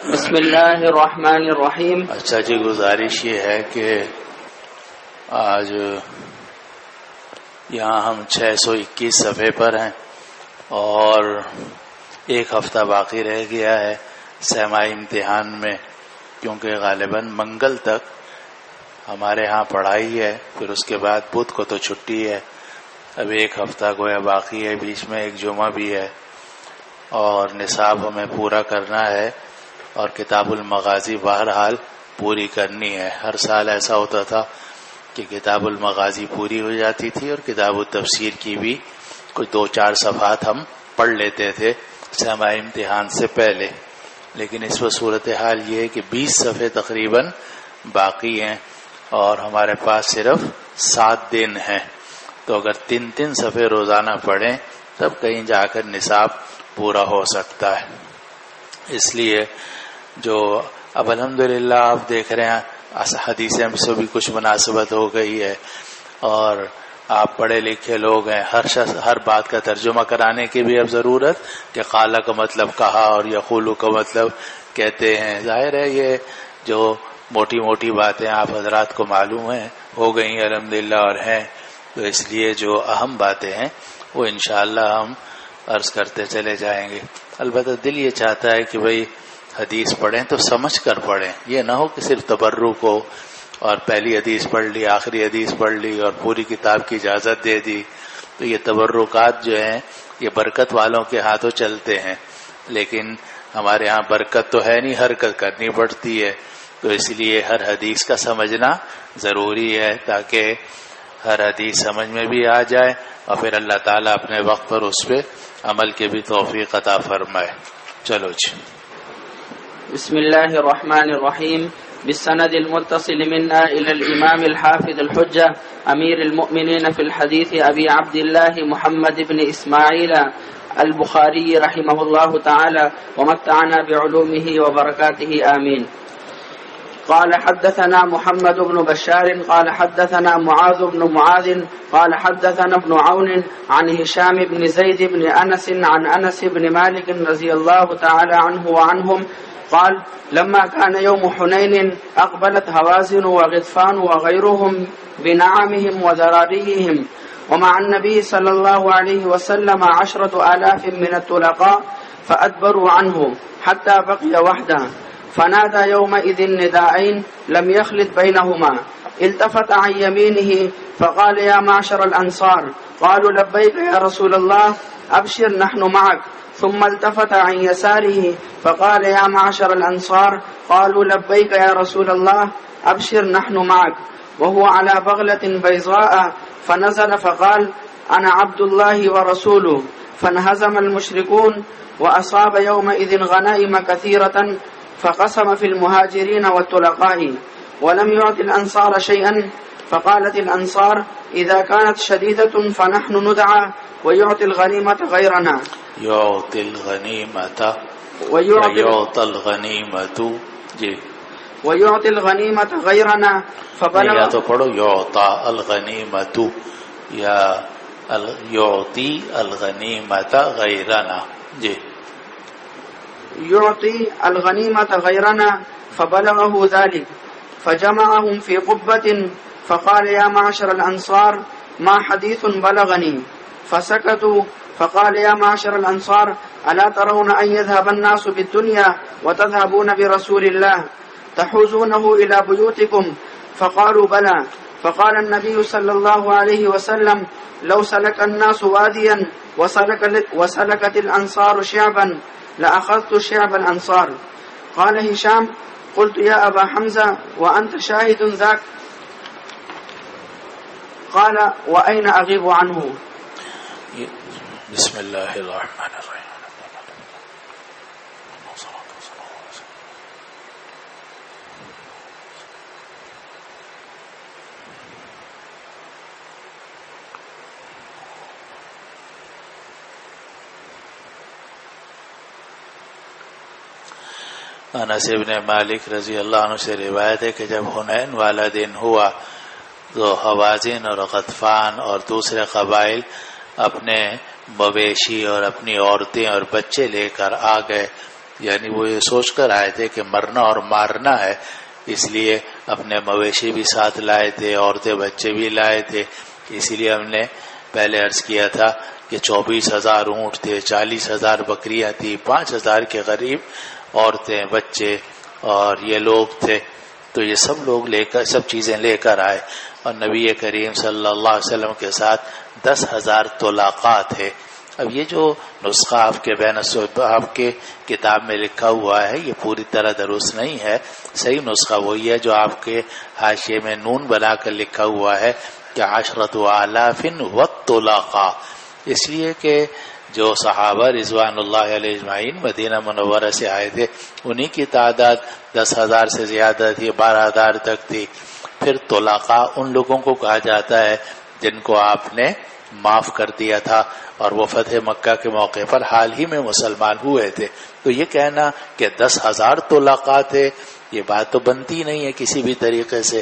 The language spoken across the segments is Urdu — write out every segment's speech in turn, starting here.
بسم اللہ الرحمن الرحیم. اچھا جی، گزارش یہ ہے کہ آج یہاں ہم 621 صفحے پر ہیں اور ایک ہفتہ باقی رہ گیا ہے سیمائی امتحان میں، کیونکہ غالباً منگل تک ہمارے ہاں پڑھائی ہے، پھر اس کے بعد بدھ کو تو چھٹی ہے. اب ایک ہفتہ گویا باقی ہے، بیچ میں ایک جمعہ بھی ہے اور نصاب ہمیں پورا کرنا ہے اور کتاب المغازی بہرحال پوری کرنی ہے. ہر سال ایسا ہوتا تھا کہ کتاب المغازی پوری ہو جاتی تھی اور کتاب التفسیر کی بھی کچھ 2-4 صفحات ہم پڑھ لیتے تھے سیمائی امتحان سے پہلے. لیکن اس وقت صورتحال یہ ہے کہ 20 صفحے تقریباً باقی ہیں اور ہمارے پاس صرف 7 دن ہیں، تو اگر 3 صفحے روزانہ پڑھیں تب کہیں جا کر نصاب پورا ہو سکتا ہے. اس لیے جو اب الحمدللہ آپ دیکھ رہے ہیں حدیث ہم سے بھی کچھ مناسبت ہو گئی ہے اور آپ پڑھے لکھے لوگ ہیں، ہر بات کا ترجمہ کرانے کی بھی اب ضرورت کہ قال کا مطلب کہا اور یقول کا مطلب کہتے ہیں. ظاہر ہے یہ جو موٹی موٹی باتیں آپ حضرات کو معلوم ہیں ہو گئی ہیں الحمدللہ اور ہیں، تو اس لیے جو اہم باتیں ہیں وہ انشاءاللہ ہم عرض کرتے چلے جائیں گے. البتہ دل یہ چاہتا ہے کہ بھئی حدیث پڑھیں تو سمجھ کر پڑھیں، یہ نہ ہو کہ صرف تبرک ہو اور پہلی حدیث پڑھ لی، آخری حدیث پڑھ لی اور پوری کتاب کی اجازت دے دی. تو یہ تبرکات جو ہیں یہ برکت والوں کے ہاتھوں چلتے ہیں، لیکن ہمارے ہاں برکت تو ہے نہیں، حرکت کرنی پڑتی ہے. تو اس لیے ہر حدیث کا سمجھنا ضروری ہے تاکہ ہر حدیث سمجھ میں بھی آ جائے اور پھر اللہ تعالیٰ اپنے وقت پر اس پہ عمل کے بھی توفیق عطا فرمائے. چلو جی. بسم اللہ الرحمن الرحیم. بالسند المتصل منا إلى الإمام الحافظ الحجة أمير المؤمنين في الحديث أبي عبد الله محمد بن إسماعيل البخاري رحمه الله تعالى ومتعنا بعلومه وبركاته آمين. قال حدثنا محمد بن بشار قال حدثنا معاذ بن معاذ قال حدثنا ابن عون عن هشام بن زيد بن أنس عن أنس بن مالك رضي الله تعالى عنه وعنهم قال لما كان يوم حنين أقبلت هوازن وغطفان وغيرهم بنعمهم وذراريهم ومع النبي صلى الله عليه وسلم 10,000 من الطلقاء فأدبروا عنه حتى بقي وحده فنادى يومئذ نداءين لم يخلط بينهما التفت عن يمينه فقال يا معشر الأنصار قالوا لبيك يا رسول الله أبشر نحن معك ثم التفت عن يساره فقال يا معشر الأنصار قالوا لبيك يا رسول الله أبشر نحن معك وهو على بغلة بيضاء فنزل فقال أنا عبد الله ورسوله فانهزم المشركون وأصاب يومئذ غنائم كثيرة فقسم في المهاجرين والطلقاء ولم يعط الأنصار شيئا فقالت الأنصار إذا كانت شديدة فنحن ندعى ويعطي الغنيمة غيرنا يعطي الغنيمة ويعطى الغنيمة جی ويعطي الغنيمة غيرنا فبلغ یا تو پڑھو يعطى الغنيمة یا يعطي الغنيمة غيرنا جی يعطي الغنيمة غيرنا فبلغه ذلك فجمعهم في قبة فقال يا معشر الأنصار ما حديث بلغني فسكتوا فقال يا معشر الأنصار ألا ترون أن يذهب الناس بالدنيا وتذهبون برسول الله تحوزونه إلى بيوتكم فقالوا بلى فقال النبي صلى الله عليه وسلم لو سلك الناس واديا وسلكت الأنصار شعبا لأخذت شعب الأنصار. قال هشام قلت يا أبا حمزة وأنت شاهد ذاك قال وأين أغيب عنه. بسم الله الرحمن الرحيم. انس بن مالک رضی اللہ عنہ سے روایت ہے کہ جب حنین والا دن ہوا تو حوازن اور غطفان اور دوسرے قبائل اپنے مویشی اور اپنی عورتیں اور بچے لے کر آ گئے یعنی وہ یہ سوچ کر آئے تھے کہ مرنا اور مارنا ہے، اس لیے اپنے مویشی بھی ساتھ لائے تھے، عورتیں بچے بھی لائے تھے. اسی لیے ہم نے پہلے عرض کیا تھا کہ 24,000 اونٹ تھے، 40,000 بکریاں تھی، 5,000 کے قریب عورتیں بچے اور یہ لوگ تھے. تو یہ سب لوگ سب چیزیں لے کر آئے، اور نبی کریم صلی اللہ علیہ وسلم کے ساتھ 10,000 طلاقاء تھے. اب یہ جو نسخہ آپ کے آپ کے کتاب میں لکھا ہوا ہے یہ پوری طرح درست نہیں ہے. صحیح نسخہ وہی ہے جو آپ کے حاشیے میں نون بنا کر لکھا ہوا ہے کہ 10,000 والطلاقاء، اس لیے کہ جو صحابہ رضوان اللہ علیہ اجمعین مدینہ منورہ سے آئے تھے انہی کی تعداد 10,000 سے زیادہ تھی، 12,000 تک تھی. پھر طلاقاء ان لوگوں کو کہا جاتا ہے جن کو آپ نے معاف کر دیا تھا اور وہ فتح مکہ کے موقع پر حال ہی میں مسلمان ہوئے تھے. تو یہ کہنا کہ 10,000 طلاقاء تھے یہ بات تو بنتی نہیں ہے کسی بھی طریقے سے.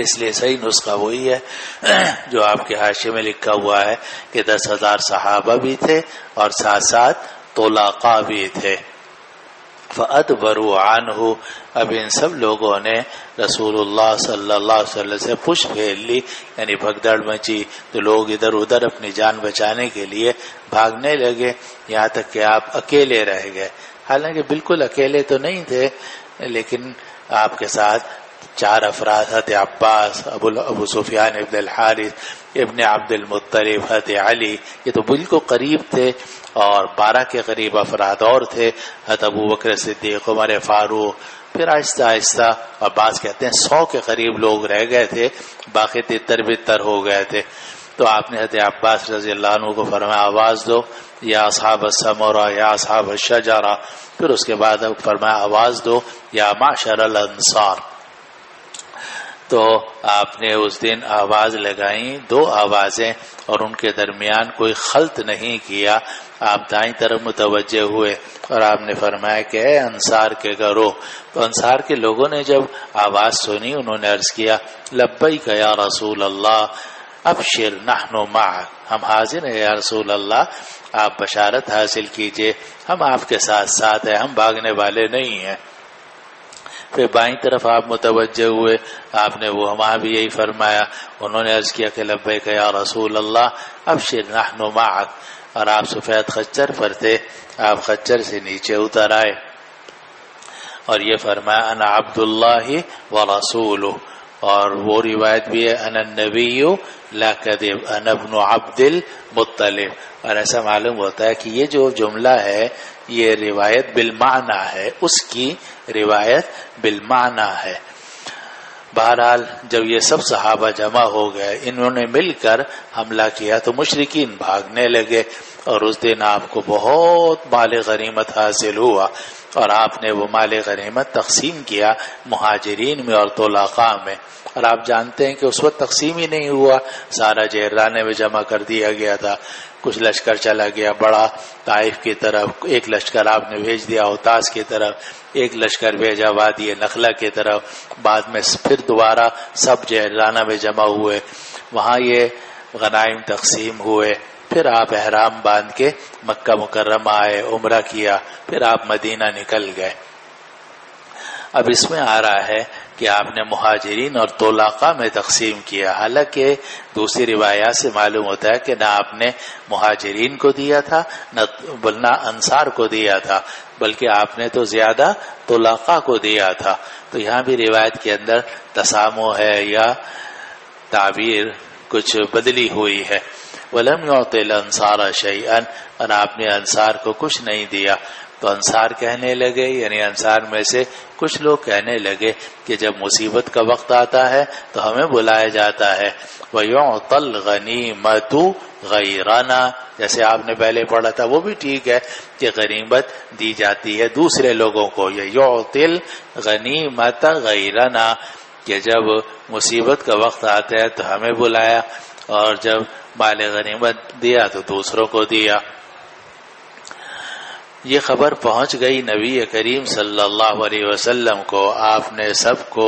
اس لیے صحیح نسخہ وہی ہے جو آپ کے حاشیے میں لکھا ہوا ہے کہ 10,000 صحابہ بھی تھے اور ساتھ ساتھ طلاقاء بھی تھے. فَأَدْبَرُوا عَنْهُ، اب ان سب لوگوں نے رسول اللہ صلی اللہ علیہ وسلم سے پش پھیر لی، یعنی بھگدڑ مچی. تو لوگ ادھر ادھر اپنی جان بچانے کے لیے بھاگنے لگے، یہاں تک کہ آپ اکیلے رہ گئے. حالانکہ بالکل اکیلے تو نہیں تھے، لیکن آپ کے ساتھ 4 افراد، حضرت عباس، ابو سفیان ابن الحارث، ابن عبد المطلب، حضرت علی، یہ تو بالکل قریب تھے، اور 12 کے قریب افراد اور تھے، حضرت ابو بکر صدیق، عمر فاروق. پھر آہستہ آہستہ، اور بعض کہتے ہیں 100 کے قریب لوگ رہ گئے تھے، باقی تتر بتر ہو گئے تھے. تو آپ نے حضرت عباس رضی اللہ عنہ کو فرمایا آواز دو یا اصحاب السمرہ یا اصحاب الشجرہ. پھر اس کے بعد فرمایا آواز دو یا معشر الانصار. تو آپ نے اس دن آواز لگائیں، 2 آوازیں، اور ان کے درمیان کوئی خلط نہیں کیا. آپ دائیں طرف متوجہ ہوئے اور آپ نے فرمایا کہ اے انصار کے گھروں. تو انصار کے لوگوں نے جب آواز سنی انہوں نے عرض کیا لبیک یا رسول اللہ ابشر نحن معک، ہم حاضر ہیں یا رسول اللہ، آپ بشارت حاصل کیجئے، ہم آپ کے ساتھ ساتھ ہیں، ہم بھاگنے والے نہیں ہیں. پھر بائیں طرف آپ متوجہ ہوئے، آپ نے وہاں بھی یہی فرمایا. انہوں نے عرض کیا کہ لبیک یا رسول اللہ ابشر نحن معک، اور آپ سفید خچر پر تھے، آپ خچر سے نیچے اتر آئے اور یہ فرمایا انا عبداللہ ورسولہ. اور وہ روایت بھی ہے انا النبی لا کذب انا ابن عبد المطلب. اور ایسا معلوم ہوتا ہے کہ یہ جو جملہ ہے یہ روایت بالمعنی ہے، اس کی روایت بالمعنی ہے. بہرحال جب یہ سب صحابہ جمع ہو گئے، انہوں نے مل کر حملہ کیا تو مشرکین بھاگنے لگے، اور اس دن آپ کو بہت مال غنیمت حاصل ہوا، اور آپ نے وہ مال غنیمت تقسیم کیا مہاجرین میں اور طلاقاء میں. اور آپ جانتے ہیں کہ اس وقت تقسیم ہی نہیں ہوا، سارا جہرانے میں جمع کر دیا گیا تھا. کچھ لشکر چلا گیا بڑا طائف کی طرف، ایک لشکر آپ نے بھیج دیا اوتاس کی طرف، ایک لشکر بھیجا وادی نخلا کی طرف. بعد میں پھر دوبارہ سب جہرانہ میں جمع ہوئے، وہاں یہ غنائم تقسیم ہوئے. پھر آپ احرام باندھ کے مکہ مکرمہ آئے، عمرہ کیا، پھر آپ مدینہ نکل گئے. اب اس میں آ رہا ہے کہ آپ نے مہاجرین اور طلاقاء میں تقسیم کیا، حالانکہ دوسری روایات سے معلوم ہوتا ہے کہ نہ آپ نے مہاجرین کو دیا تھا نہ انصار کو دیا تھا، بلکہ آپ نے تو زیادہ طلاقاء کو دیا تھا. تو یہاں بھی روایت کے اندر تسامح ہے یا تعبیر کچھ بدلی ہوئی ہے. وَلَمْ يُعْطِ الْأَنصَارَ شَيْئًا، اور آپ نے انصار کو کچھ نہیں دیا. تو انصار کہنے لگے، یعنی انصار میں سے کچھ لوگ کہنے لگے کہ جب مصیبت کا وقت آتا ہے تو ہمیں بلایا جاتا ہے. وَيُعْطَ الْغَنِيمَةُ غَيْرَنَا، جیسے آپ نے پہلے پڑھا تھا وہ بھی ٹھیک ہے کہ غنیمت دی جاتی ہے دوسرے لوگوں کو. يُعْطِ الْغَنِيمَةَ غَيْرَنَا، کہ جب مصیبت کا وقت آتا ہے تو ہمیں بلایا، اور جب مال غنیمت دیا تو دوسروں کو دیا. یہ خبر پہنچ گئی نبی کریم صلی اللہ علیہ وسلم کو. آپ نے سب کو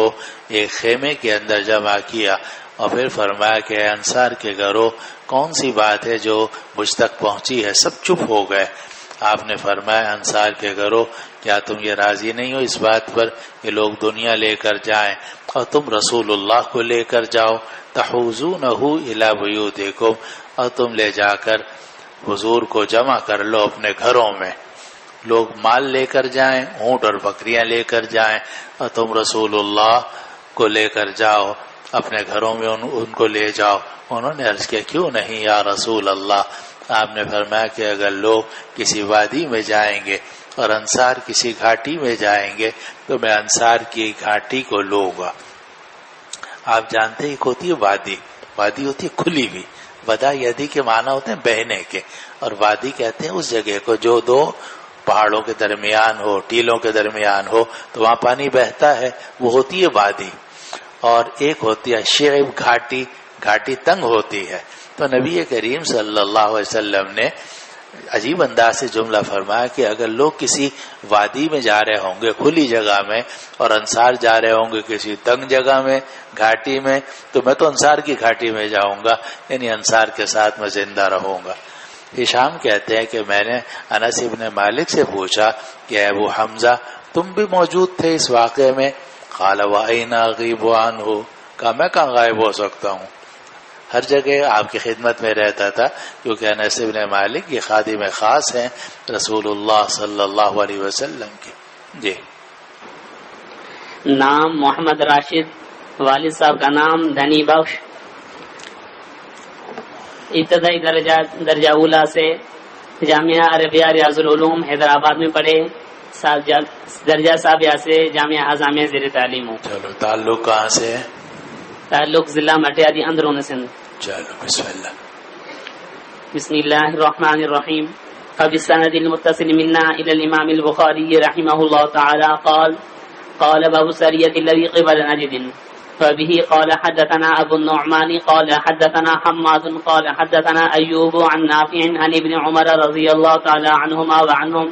ایک خیمے کے اندر جمع کیا اور پھر فرمایا کہ انصار کے گھروں کون سی بات ہے جو مجھ تک پہنچی ہے. سب چپ ہو گئے. آپ نے فرمایا انصار کے گھروں کیا تم یہ راضی نہیں ہو اس بات پر کہ لوگ دنیا لے کر جائیں اور تم رسول اللہ کو لے کر جاؤ؟ تحوزونہ الی بیوتکم، اور تم لے جا کر حضور کو جمع کر لو اپنے گھروں میں۔ لوگ مال لے کر جائیں، اونٹ اور بکریاں لے کر جائیں، اور تم رسول اللہ کو لے کر جاؤ اپنے گھروں میں، ان کو لے جاؤ۔ انہوں نے عرض کیا کیوں نہیں یا رسول اللہ؟ آپ نے فرمایا کہ اگر لوگ کسی وادی میں جائیں گے اور انصار کسی گھاٹی میں جائیں گے تو میں انصار کی گھاٹی کو لوں گا۔ آپ جانتے ایک ہوتی ہے وادی، وادی ہوتی ہے کھلی ہوئی، ودا یدی کے معنی ہوتے ہیں بہنے کے، اور وادی کہتے ہیں اس جگہ کو جو دو پہاڑوں کے درمیان ہو، ٹیلوں کے درمیان ہو تو وہاں پانی بہتا ہے، وہ ہوتی ہے وادی۔ اور ایک ہوتی ہے شعب، گھاٹی، گھاٹی تنگ ہوتی ہے۔ تو نبی کریم صلی اللہ علیہ وسلم نے عجیب انداز سے جملہ فرمایا کہ اگر لوگ کسی وادی میں جا رہے ہوں گے کھلی جگہ میں اور انصار جا رہے ہوں گے کسی تنگ جگہ میں گھاٹی میں، تو میں تو انصار کی گھاٹی میں جاؤں گا، یعنی انصار کے ساتھ میں زندہ رہوں گا۔ ہشام کہتے ہیں کہ میں نے انس ابن مالک سے پوچھا کہ ابو حمزہ تم بھی موجود تھے اس واقعے میں؟ قال وَأَيْنَ أَغِيبُ عَنْهُ، کہا میں کہاں غائب ہو سکتا ہوں، ہر جگہ آپ کی خدمت میں رہتا تھا، کیونکہ انس ابن مالک یہ خادم خاص ہیں رسول اللہ صلی اللہ علیہ وسلم کے۔ جی نام محمد راشد، والد صاحب کا نام دھنی بخش، ابتدائی درجہ اولا سے جامعہ عربیہ ریاض العلوم حیدرآباد میں پڑھے، درجہ ثانویہ سے جامعہ اعظمیہ زیر تعلیم ہوں۔ چلو تعلق کہاں سے ہے؟ تعلق ضلع مٹیاری اندرون سندھ۔ چلو بسم اللہ۔ بسم اللہ الرحمن الرحیم۔ فبالسند المتصل منا الى الامام البخاری رحمہ اللہ تعالی قال باب السریة الذي قبل نجد فبه قال حدثنا ابو النعمان قال حدثنا حماد قال حدثنا ایوب عن نافع عن ابن عمر رضی اللہ تعالی عنہما وعنهم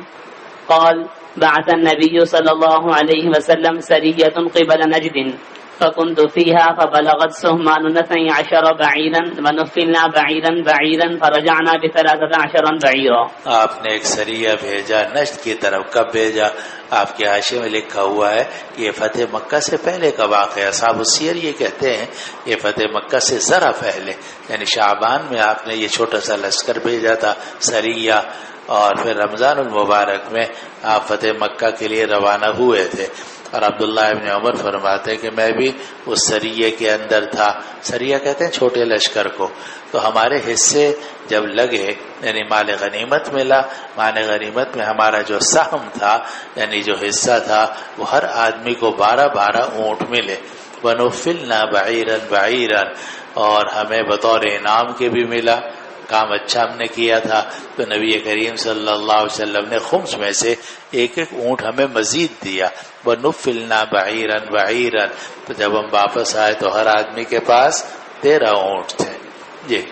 قال بعث النبي صلى الله عليه وسلم سرية قبل نجد فكنت فيها فبلغت سهمان 12 بعيرا ونفلنا بعيرا فرجعنا ب13 بعيرا۔ آپ نے ایک سریہ بھیجا نجد کی طرف، کب بھیجا؟ آپ کے حاشیے میں لکھا ہوا ہے کہ یہ فتح مکہ سے پہلے کا واقعہ، اصحاب السیر یہ کہتے ہیں یہ فتح مکہ سے ذرا پہلے، یعنی شعبان میں آپ نے یہ چھوٹا سا لشکر بھیجا تھا سریہ، اور پھر رمضان المبارک میں آپ فتح مکہ کے لیے روانہ ہوئے تھے۔ اور عبداللہ ابن عمر فرماتے ہیں کہ میں بھی اس سریے کے اندر تھا، سریہ کہتے ہیں چھوٹے لشکر کو، تو ہمارے حصے جب لگے یعنی مال غنیمت ملا، مال غنیمت میں ہمارا جو سہم تھا یعنی جو حصہ تھا وہ ہر آدمی کو 12 اونٹ ملے، وَنُفِّلْنَا بَعِيرًا، اور ہمیں بطور انعام کے بھی ملا، کام اچھا ہم نے کیا تھا۔ تو نبی کریم صلی اللہ علیہ وسلم نے خمس میں سے ایک اونٹ ہمیں مزید دیا، وَنُفِّلْنَا بَعِيرًا، تو جب ہم واپس آئے تو ہر آدمی کے پاس 13 اونٹ تھے۔ جی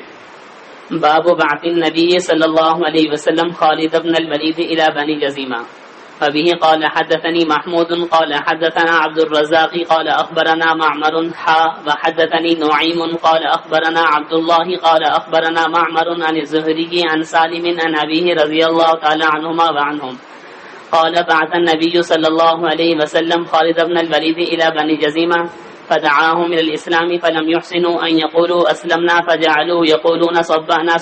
باب بعث النبي صلى الله عليه وسلم خالد بن الوليد إلى بني جزيمة فبه قال حدثني محمود قال حدثنا عبد الرزاق قال أخبرنا معمر وحدثني نعيم قال أخبرنا عبد الله قال أخبرنا معمر عن الزهري عن سالم عن أبيه رضي الله تعالى عنهما وعنهم قال بعث النبي صلى الله عليه وسلم خالد بن الوليد إلى بني جزيمة فدعاهم إلى الإسلام فلم يحسنوا أن يقولوا أسلمنا فجعلوا يقولون صبأنا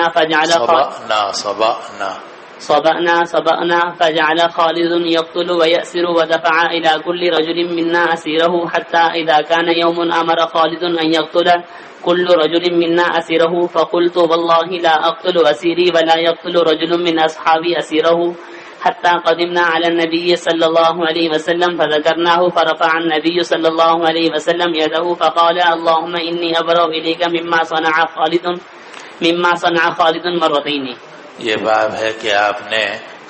فجعل صبأنا فجعل خالد يقتل ويأسر ودفع إلى كل رجل منا أسيره حتى إذا كان يوم أمر خالد أن يقتل كل رجل منا أسيره فقلت والله لا أقتل أسيري ولا يقتل رجل من أصحابي أسيره حتى قدمنا على النبي صلى الله عليه وسلم فذكرناه فرفع النبي صلى الله عليه وسلم يده فقال اللهم إني أبرأ إليك مما صنع خالد مرتين۔ یہ باب ہے کہ آپ نے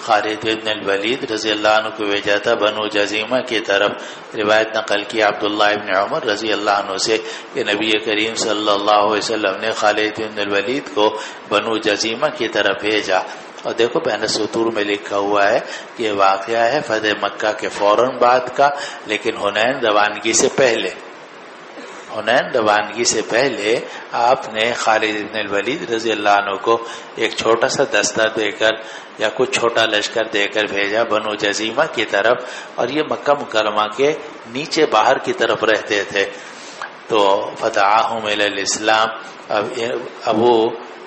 خالد بن الولید رضی اللہ عنہ کو بھیجا تھا بنو جزیمہ کی طرف۔ روایت نقل کی عبداللہ ابن عمر رضی اللہ عنہ سے کہ نبی کریم صلی اللہ علیہ وسلم نے خالد بن الولید کو بنو جزیمہ کی طرف بھیجا۔ اور دیکھو بین سطور میں لکھا ہوا ہے کہ یہ واقعہ ہے فتح مکہ کے فوراً بعد کا، لیکن حنین روانگی سے پہلے۔ حنین روانگی سے پہلے آپ نے خالد بن الولید رضی اللہ عنہ کو ایک چھوٹا سا دستہ دے کر یا کچھ چھوٹا لشکر دے کر بھیجا بنو جزیمہ کی طرف، اور یہ مکہ مکرمہ کے نیچے باہر کی طرف رہتے تھے. تو فدعاہم الی الاسلام،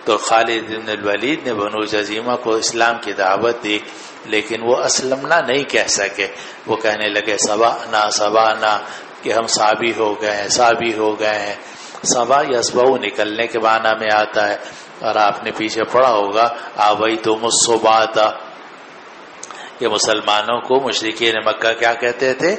تو خالد بن الولید نے بنو جزیمہ کو اسلام کی دعوت دی، لیکن وہ اسلمنا نہیں کہہ سکے. وہ کہنے لگے سبانا سبانا، کہ ہم صابی ہو گئے ہیں، صابی ہو گئے ہیں. صبا یصبو نکلنے کے معنی میں آتا ہے، اور آپ نے پیچھے پڑھا ہوگا آویتم الصباتا، کہ مسلمانوں کو مشرکین مکہ کیا کہتے تھے؟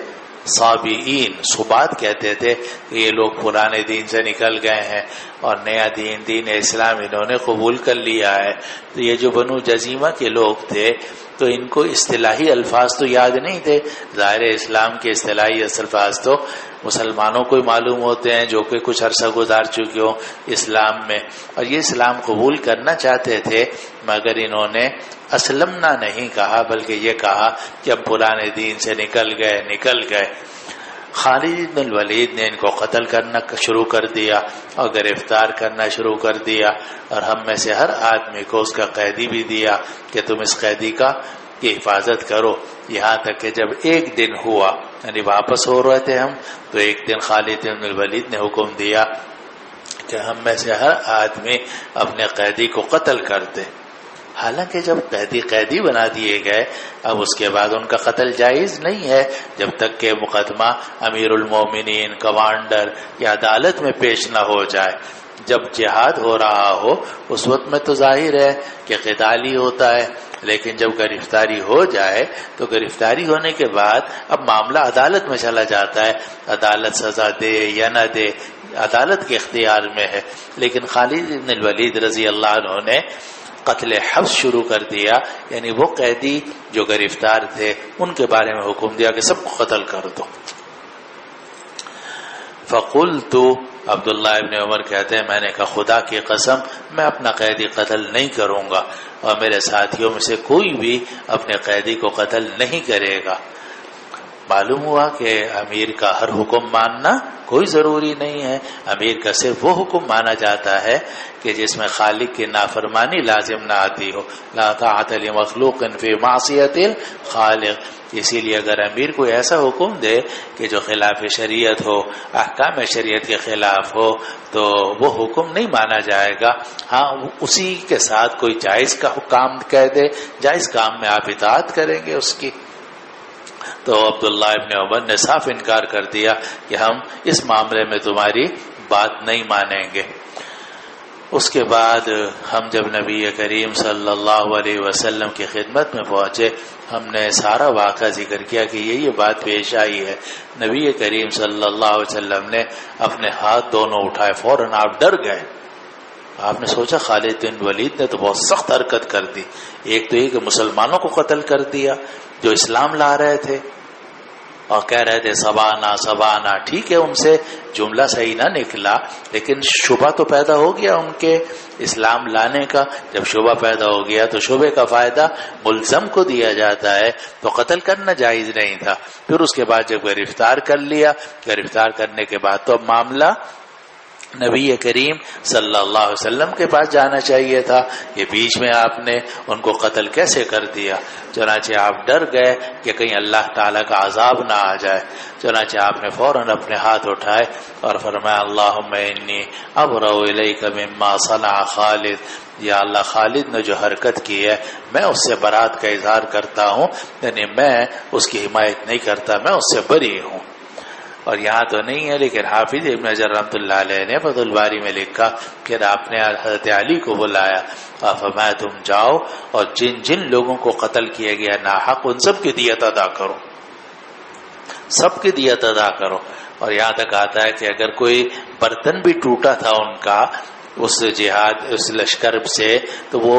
صابئین، صبات کہتے تھے کہ یہ لوگ پرانے دین سے نکل گئے ہیں اور نیا دین اسلام انہوں نے قبول کر لیا ہے. تو یہ جو بنو جزیمہ کے لوگ تھے تو ان کو اصطلاحی الفاظ تو یاد نہیں تھے. ظاہر اسلام کے اصطلاحی الفاظ تو مسلمانوں کو ہی معلوم ہوتے ہیں جو کہ کچھ عرصہ گزار چکے ہوں اسلام میں، اور یہ اسلام قبول کرنا چاہتے تھے، مگر انہوں نے اسلمنا نہیں کہا، بلکہ یہ کہا کہ اب پرانے دین سے نکل گئے. خالد بن الولید نے ان کو قتل کرنا شروع کر دیا اور گرفتار کرنا شروع کر دیا، اور ہم میں سے ہر آدمی کو اس کا قیدی بھی دیا کہ تم اس قیدی کی حفاظت کرو. یہاں تک کہ جب ایک دن ہوا، یعنی واپس ہو رہے تھے ہم، تو ایک دن خالد بن الولید نے حکم دیا کہ ہم میں سے ہر آدمی اپنے قیدی کو قتل کر دے. حالانکہ جب قیدی بنا دیے گئے، اب اس کے بعد ان کا قتل جائز نہیں ہے جب تک کہ مقدمہ امیر المومنین، کمانڈر یا عدالت میں پیش نہ ہو جائے. جب جہاد ہو رہا ہو اس وقت میں تو ظاہر ہے کہ قتال ہی ہوتا ہے، لیکن جب گرفتاری ہو جائے تو گرفتاری ہونے کے بعد اب معاملہ عدالت میں چلا جاتا ہے. عدالت سزا دے یا نہ دے عدالت کے اختیار میں ہے. لیکن خالد بن الولید رضی اللہ عنہ نے قتل حبس شروع کر دیا، یعنی وہ قیدی جو گرفتار تھے ان کے بارے میں حکم دیا کہ سب کو قتل کر دو. فقلت، عبداللہ ابن عمر کہتے ہیں میں نے کہا خدا کی قسم میں اپنا قیدی قتل نہیں کروں گا، اور میرے ساتھیوں میں سے کوئی بھی اپنے قیدی کو قتل نہیں کرے گا. معلوم ہوا کہ امیر کا ہر حکم ماننا کوئی ضروری نہیں ہے. امیر کا صرف وہ حکم مانا جاتا ہے کہ جس میں خالق کی نافرمانی لازم نہ آتی ہو. لا طاعت لمخلوق فی معصیت الخالق. اسی لیے اگر امیر کوئی ایسا حکم دے کہ جو خلاف شریعت ہو، احکام شریعت کے خلاف ہو، تو وہ حکم نہیں مانا جائے گا. ہاں اسی کے ساتھ کوئی جائز کا کام کہہ دے، جائز کام میں آپ اطاعت کریں گے اس کی. تو عبداللہ ابن عمر نے صاف انکار کر دیا کہ ہم اس معاملے میں تمہاری بات نہیں مانیں گے. اس کے بعد ہم جب نبی کریم صلی اللہ علیہ وسلم کی خدمت میں پہنچے، ہم نے سارا واقعہ ذکر کیا کہ یہ بات پیش آئی ہے. نبی کریم صلی اللہ علیہ وسلم نے اپنے ہاتھ دونوں اٹھائے، فوراً آپ ڈر گئے. آپ نے سوچا خالد بن ولید نے تو بہت سخت حرکت کر دی. ایک تو یہ کہ مسلمانوں کو قتل کر دیا جو اسلام لا رہے تھے، اور کہہ رہے تھے سبانا سبانا. ٹھیک ہے ان سے جملہ صحیح نہ نکلا، لیکن شبہ تو پیدا ہو گیا ان کے اسلام لانے کا. جب شبہ پیدا ہو گیا تو شبے کا فائدہ ملزم کو دیا جاتا ہے، تو قتل کرنا جائز نہیں تھا. پھر اس کے بعد جب گرفتار کر لیا، گرفتار کرنے کے بعد تو اب معاملہ نبی کریم صلی اللہ علیہ وسلم کے پاس جانا چاہیے تھا. یہ بیچ میں آپ نے ان کو قتل کیسے کر دیا؟ چنانچہ آپ ڈر گئے کہ کہیں اللہ تعالیٰ کا عذاب نہ آ جائے. چنانچہ آپ نے فوراً اپنے ہاتھ اٹھائے اور فرمایا اللہم انی ابرأ الیک مما صنع خالد. یا اللہ خالد نے جو حرکت کی ہے میں اس سے برات کا اظہار کرتا ہوں، یعنی میں اس کی حمایت نہیں کرتا، میں اس سے بری ہوں. اور یہاں تو نہیں ہے، لیکن حافظ ابن حجر رحمۃ اللہ علیہ نے فتح الباری میں لکھا کہ آپ نے حضرت علی کو بلایا اور فرمایا تم جاؤ اور جن جن لوگوں کو قتل کیا گیا ناحق ان سب کی دیت ادا کرو، سب کی دیت ادا کرو. اور یہاں تک آتا ہے کہ اگر کوئی برتن بھی ٹوٹا تھا ان کا اس جہاد اس لشکر سے، تو وہ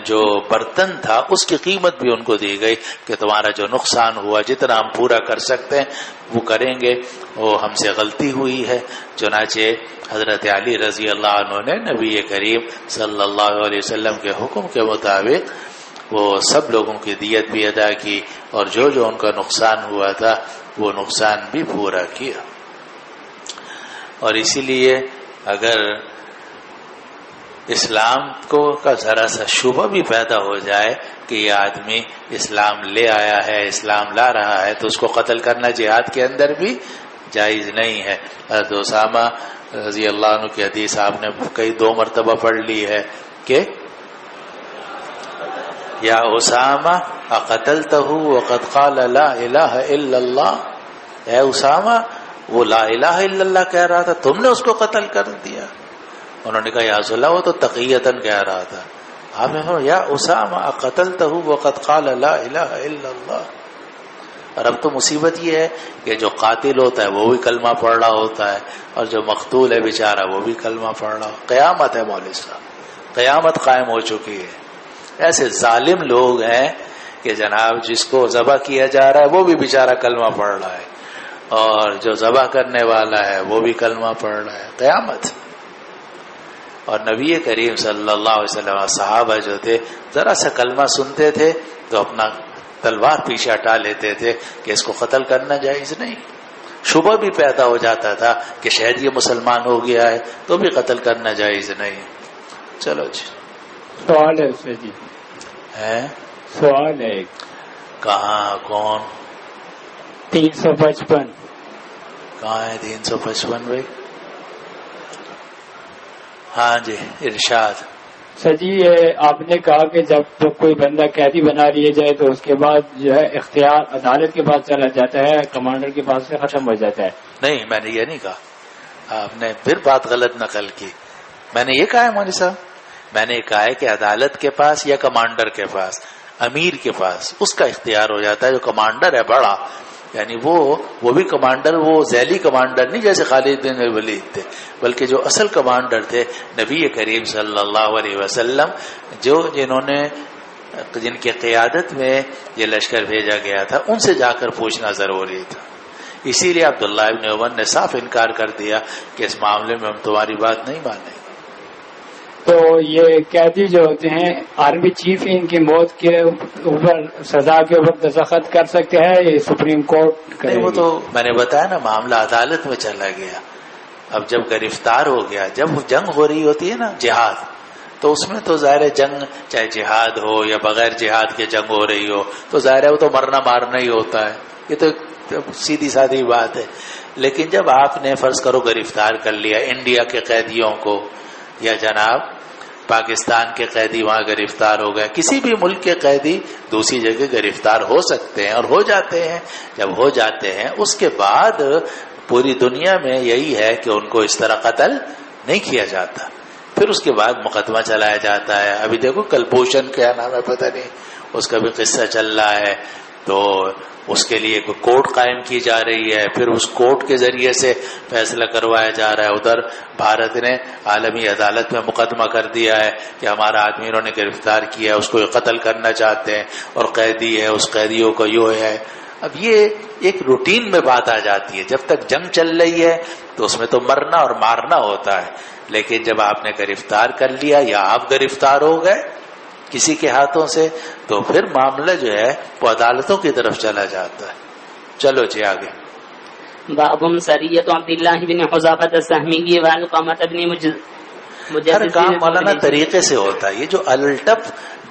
جو برتن تھا اس کی قیمت بھی ان کو دی گئی کہ تمہارا جو نقصان ہوا جتنا ہم پورا کر سکتے ہیں وہ کریں گے، وہ ہم سے غلطی ہوئی ہے. چنانچہ حضرت علی رضی اللہ عنہ نے نبی کریم صلی اللہ علیہ وسلم کے حکم کے مطابق وہ سب لوگوں کی دیت بھی ادا کی، اور جو جو ان کا نقصان ہوا تھا وہ نقصان بھی پورا کیا. اور اسی لیے اگر اسلام کو کا ذرا سا شبہ بھی پیدا ہو جائے کہ یہ آدمی اسلام لے آیا ہے، اسلام لا رہا ہے، تو اس کو قتل کرنا جہاد کے اندر بھی جائز نہیں ہے۔ حضرت اسامہ رضی اللہ عنہ کی حدیث آپ نے کئی 2 مرتبہ پڑھ لی ہے کہ یا اسامہ اقتلتہ وقد قال لا الہ الا اللہ، اے اسامہ وہ لا الہ الا اللہ کہہ رہا تھا، تم نے اس کو قتل کر دیا۔ انہوں نے کہا یا رسول اللہ وہ تو تقیتاً کہہ رہا تھا۔ آپ نے کہا یا اسامہ اقتلتہ وقد قال لا الہ الا اللہ۔ اور اب تو مصیبت یہ ہے کہ جو قاتل ہوتا ہے وہ بھی کلمہ پڑھ رہا ہوتا ہے، اور جو مقتول ہے بیچارہ وہ بھی کلمہ پڑھ رہا ہو۔ قیامت ہے مولوی صاحب، قیامت قائم ہو چکی ہے۔ ایسے ظالم لوگ ہیں کہ جناب جس کو ذبح کیا جا رہا ہے وہ بھی بیچارہ کلمہ پڑھ رہا ہے، اور جو ذبح کرنے والا ہے وہ بھی کلمہ پڑھ رہا ہے۔ قیامت۔ اور نبی کریم صلی اللہ علیہ وسلم صحابہ جو تھے ذرا سا کلمہ سنتے تھے تو اپنا تلوار پیچھے ہٹا لیتے تھے کہ اس کو قتل کرنا جائز نہیں۔ شبہ بھی پیدا ہو جاتا تھا کہ شاید یہ مسلمان ہو گیا ہے تو بھی قتل کرنا جائز نہیں۔ چلو جی سوال ہے اسے جی، ہے سوال ہے کہاں کون 355 کہاں ہے 355 بھائی؟ ہاں جی ارشاد۔ سر جی یہ آپ نے کہا کہ جب تو کوئی بندہ قیدی بنا لیا جائے تو اس کے بعد جو ہے اختیار عدالت کے پاس چلا جاتا ہے، کمانڈر کے پاس سے ختم ہو جاتا ہے۔ نہیں میں نے یہ نہیں کہا، آپ نے پھر بات غلط نقل کی۔ میں نے یہ کہا ہے مولوی صاحب، میں نے کہا ہے کہ عدالت کے پاس یا کمانڈر کے پاس، امیر کے پاس اس کا اختیار ہو جاتا ہے۔ جو کمانڈر ہے بڑا، یعنی وہ بھی کمانڈر، وہ ذیلی کمانڈر نہیں جیسے خالد بن ولید تھے، بلکہ جو اصل کمانڈر تھے نبی کریم صلی اللہ علیہ وسلم، جن کی قیادت میں یہ لشکر بھیجا گیا تھا، ان سے جا کر پوچھنا ضروری تھا۔ اسی لیے عبداللہ ابن عمر نے صاف انکار کر دیا کہ اس معاملے میں ہم تمہاری بات نہیں مانیں۔ تو یہ قیدی جو ہوتے ہیں آرمی چیف ان کی موت کے اوپر سزا کے اوپر دستخط کر سکتے ہیں، یہ سپریم کورٹ کرے گی؟ وہ تو میں نے بتایا نا، معاملہ عدالت میں چلا گیا۔ اب جب گرفتار ہو گیا، جب جنگ ہو رہی ہوتی ہے نا جہاد، تو اس میں تو ظاہر جنگ چاہے جہاد ہو یا بغیر جہاد کے جنگ ہو رہی ہو تو ظاہر ہے وہ تو مرنا مارنا ہی ہوتا ہے، یہ تو سیدھی سادھی بات ہے۔ لیکن جب آپ نے فرض کرو گرفتار کر لیا انڈیا کے قیدیوں کو، یا جناب پاکستان کے قیدی وہاں گرفتار ہو گئے، کسی بھی ملک کے قیدی دوسری جگہ گرفتار ہو سکتے ہیں اور ہو جاتے ہیں۔ جب ہو جاتے ہیں اس کے بعد پوری دنیا میں یہی ہے کہ ان کو اس طرح قتل نہیں کیا جاتا، پھر اس کے بعد مقدمہ چلایا جاتا ہے۔ ابھی دیکھو کلبھوشن کیا نام ہے پتہ نہیں، اس کا بھی قصہ چل رہا ہے، تو اس کے لیے کوئی کورٹ قائم کی جا رہی ہے، پھر اس کورٹ کے ذریعے سے فیصلہ کروایا جا رہا ہے۔ ادھر بھارت نے عالمی عدالت میں مقدمہ کر دیا ہے کہ ہمارا آدمی انہوں نے گرفتار کیا ہے، اس کو قتل کرنا چاہتے ہیں اور قیدی ہے، اس قیدیوں کا یوں ہے۔ اب یہ ایک روٹین میں بات آ جاتی ہے، جب تک جنگ چل رہی ہے تو اس میں تو مرنا اور مارنا ہوتا ہے، لیکن جب آپ نے گرفتار کر لیا یا آپ گرفتار ہو گئے کسی کے ہاتھوں سے تو پھر معاملہ جو ہے وہ عدالتوں کی طرف چلا جاتا ہے۔ چلو جی آگے۔ باب سریت عبداللہ بن حذافہ السہمی وعلقمۃ بن ہر کام مولانا طریقے سے ہوتا ہے۔ یہ جو الٹپ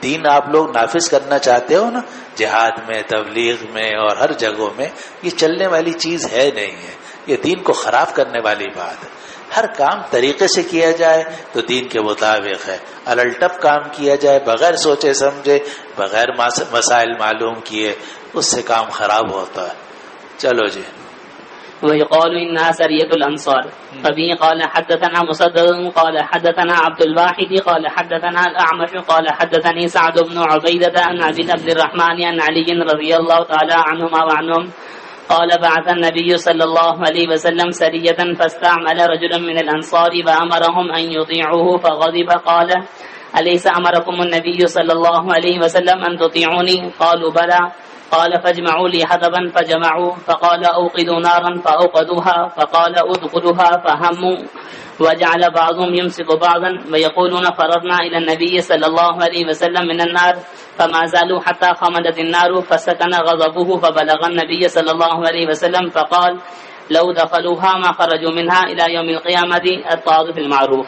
دین آپ لوگ نافذ کرنا چاہتے ہو نا، جہاد میں، تبلیغ میں اور ہر جگہوں میں، یہ چلنے والی چیز ہے نہیں ہے، یہ دین کو خراب کرنے والی بات ہے۔ ہر کام طریقے سے کیا جائے تو دین کے مطابق ہے، الٹپ کام کیا جائے بغیر سوچے سمجھے، بغیر مسائل معلوم کیے، اس سے کام خراب ہوتا ہے۔ چلو جی۔ ويقال إنها سرية الأنصار. فبه قال حدثنا مسدد قال حدثنا عبد الواحد قال حدثنا الأعمش قال حدثني سعد بن عبيدة عن أبي عبد الرحمن عن علي رضي الله تعالى عنهما وعنهم قال بعث النبي صلى الله عليه وسلم سرية فاستعمل رجلا من الأنصار وأمرهم أن يطيعوه فغضب قال أليس أمركم النبي صلى الله عليه وسلم أن تطيعوني؟ قالوا بلى. قال فاجمعوا لي حطبا فجمعوا فقال أوقدوا نارا فأوقدوها فقال أدخلوها فهموا وجعل بعضهم يمسك بعضا ويقولون فررنا إلى النبي صلى الله عليه وسلم من النار فما زالوا حتى خمدت النار فسكن غضبه فبلغ النبي صلى الله عليه وسلم فقال لو دخلوها ما خرجوا منها إلى يوم القيامة الطاغ في المعروف.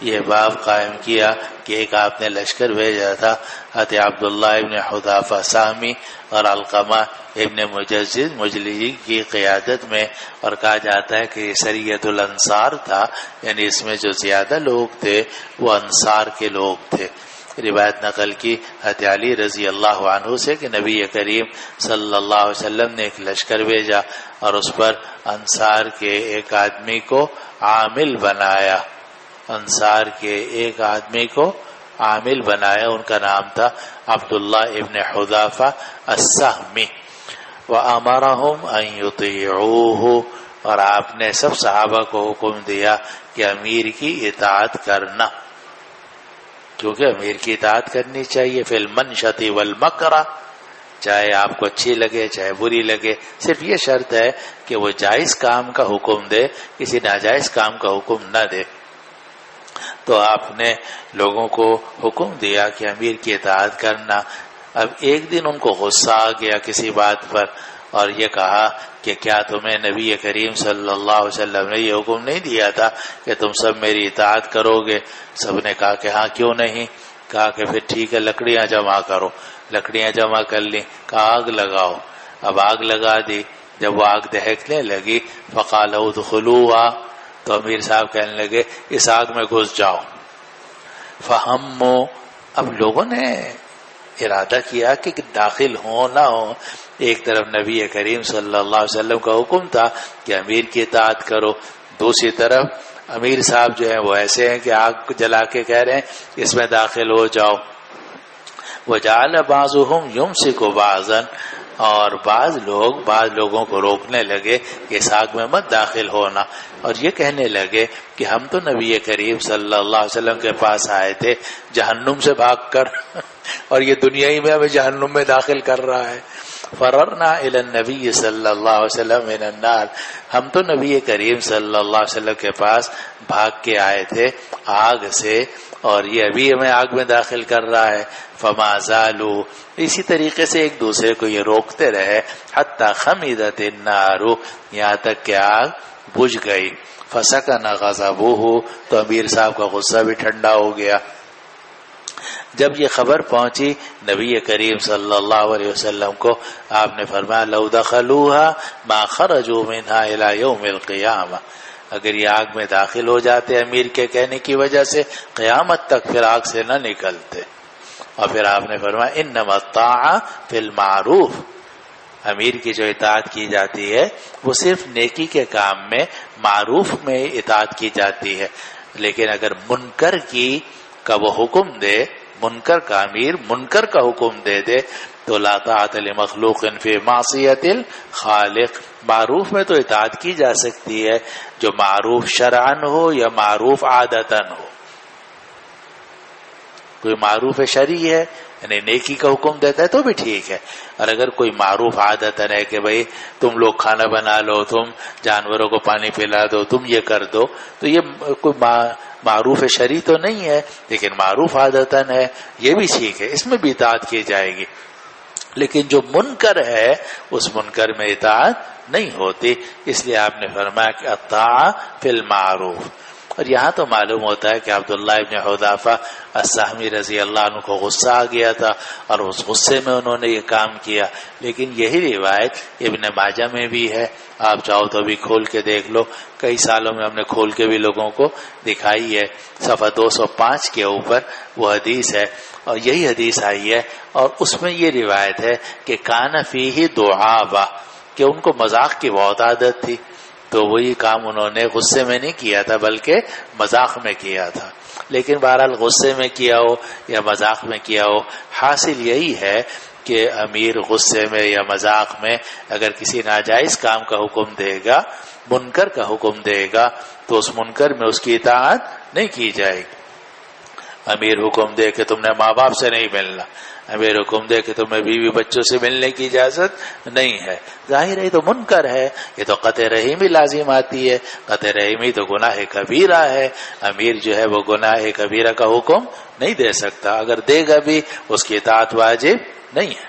یہ باب قائم کیا کہ ایک آپ نے لشکر بھیجا تھا حضرت عبداللہ ابن حذافہ سہمی اور علقمہ ابن مجزز مجلسی کی قیادت میں، اور کہا جاتا ہے کہ یہ سریۃ الانصار تھا، یعنی اس میں جو زیادہ لوگ تھے وہ انصار کے لوگ تھے۔ روایت نقل کی حضرت علی رضی اللہ عنہ سے کہ نبی کریم صلی اللہ علیہ وسلم نے ایک لشکر بھیجا اور اس پر انصار کے ایک آدمی کو عامل بنایا، انصار کے ایک آدمی کو عامل بنایا، ان کا نام تھا عبداللہ ابن حذافہ السہمی۔ وَأَمَرَهُمْ أَن يُطِيعُوهُ، اور آپ نے سب صحابہ کو حکم دیا کہ امیر کی اطاعت کرنا، کیونکہ امیر کی اطاعت کرنی چاہیے فی المنشط والمکرہ، چاہے آپ کو اچھی لگے چاہے بری لگے، صرف یہ شرط ہے کہ وہ جائز کام کا حکم دے، کسی ناجائز کام کا حکم نہ دے۔ تو آپ نے لوگوں کو حکم دیا کہ امیر کی اطاعت کرنا۔ اب ایک دن ان کو غصہ آ گیا کسی بات پر، اور یہ کہا کہ کیا تمہیں نبی کریم صلی اللہ علیہ وسلم نے یہ حکم نہیں دیا تھا کہ تم سب میری اطاعت کرو گے؟ سب نے کہا کہ ہاں کیوں نہیں۔ کہا کہ پھر ٹھیک ہے، لکڑیاں جمع کرو۔ لکڑیاں جمع کر لیں، کہا آگ لگاؤ۔ اب آگ لگا دی۔ جب وہ آگ دہکنے لگی فقال ادخلوها، تو امیر صاحب کہنے لگے اس آگ میں گھس جاؤ۔ فہموا، اب لوگوں نے ارادہ کیا کہ داخل ہوں نہ ہوں، ایک طرف نبی کریم صلی اللہ علیہ وسلم کا حکم تھا کہ امیر کی اطاعت کرو، دوسری طرف امیر صاحب جو ہیں وہ ایسے ہیں کہ آگ جلا کے کہہ رہے ہیں اس میں داخل ہو جاؤ۔ وجعل بعضهم يمسك بعضا، اور بعض لوگوں کو روکنے لگے کہ اس آگ میں مت داخل ہونا، اور یہ کہنے لگے کہ ہم تو نبی کریم صلی اللہ علیہ وسلم کے پاس آئے تھے جہنم سے بھاگ کر اور یہ دنیا ہی میں ہمیں جہنم میں داخل کر رہا ہے۔ فررنا الی النبی صلی اللہ علیہ وسلم من النار، ہم تو نبی کریم صلی اللہ علیہ وسلم کے پاس بھاگ کے آئے تھے آگ سے، اور یہ ابھی ہمیں آگ میں داخل کر رہا ہے۔ فما زالوا، اسی طریقے سے ایک دوسرے کو یہ روکتے رہے، حتی خمیدت النار، یہاں تک کہ آگ بجھ گئی۔ فسکن غضبہ، تو امیر صاحب کا غصہ بھی ٹھنڈا ہو گیا۔ جب یہ خبر پہنچی نبی کریم صلی اللہ علیہ وسلم کو، آپ نے فرمایا لو دخلوها ما خرجوا منها الى یوم القیامہ، اگر یہ آگ میں داخل ہو جاتے امیر کے کہنے کی وجہ سے قیامت تک پھر آگ سے نہ نکلتے۔ اور پھر آپ نے فرمایا انما الطاعة فی المعروف، امیر کی جو اطاعت کی جاتی ہے وہ صرف نیکی کے کام میں، معروف میں اطاعت کی جاتی ہے، لیکن اگر منکر کا وہ حکم دے، منکر کا امیر منکر کا حکم دے دے تو لا طاعت لمخلوق فی معصیت الخالق، معروف میں تو اطاعت کی جا سکتی ہے جو معروف شرعن ہو یا معروف عادتن ہو۔ کوئی معروف شرعی ہے یعنی نیکی کا حکم دیتا ہے تو بھی ٹھیک ہے، اور اگر کوئی معروف عادتن ہے کہ بھئی تم لوگ کھانا بنا لو، تم جانوروں کو پانی پلا دو، تم یہ کر دو، تو یہ کوئی معروف شرعی تو نہیں ہے، لیکن معروف عادتن ہے، یہ بھی ٹھیک ہے، اس میں بھی اطاعت کی جائے گی۔ لیکن جو منکر ہے اس منکر میں اطاعت نہیں ہوتی، اس لیے آپ نے فرمایا کہ الطاعة فی المعروف۔ اور یہاں تو معلوم ہوتا ہے کہ عبداللہ ابن حذافہ السہمی رضی اللہ عنہ کو غصہ آ گیا تھا اور اس غصے میں انہوں نے یہ کام کیا، لیکن یہی روایت ابن ماجہ میں بھی ہے، آپ چاہو تو بھی کھول کے دیکھ لو، کئی سالوں میں ہم نے کھول کے بھی لوگوں کو دکھائی ہے، صفحہ 205 کے اوپر وہ حدیث ہے، اور یہی حدیث آئی ہے، اور اس میں یہ روایت ہے کہ کان فیہ دعابہ، کہ ان کو مذاق کی بہت عادت تھی، تو وہی کام انہوں نے غصے میں نہیں کیا تھا بلکہ مذاق میں کیا تھا۔ لیکن بہرحال غصے میں کیا ہو یا مذاق میں کیا ہو، حاصل یہی ہے کہ امیر غصے میں یا مذاق میں اگر کسی ناجائز کام کا حکم دے گا، منکر کا حکم دے گا، تو اس منکر میں اس کی اطاعت نہیں کی جائے گی۔ امیر حکم دے کہ تم نے ماں باپ سے نہیں ملنا، امیر حکم دے کہ تمہیں بیوی بچوں سے ملنے کی اجازت نہیں ہے، ظاہر ہے تو منکر ہے، یہ تو قطع رحمی لازم آتی ہے، قطع رحمی تو گناہ کبیرہ ہے، امیر جو ہے وہ گناہ کبیرہ کا حکم نہیں دے سکتا، اگر دے گا بھی اس کی اطاعت واجب نہیں ہے۔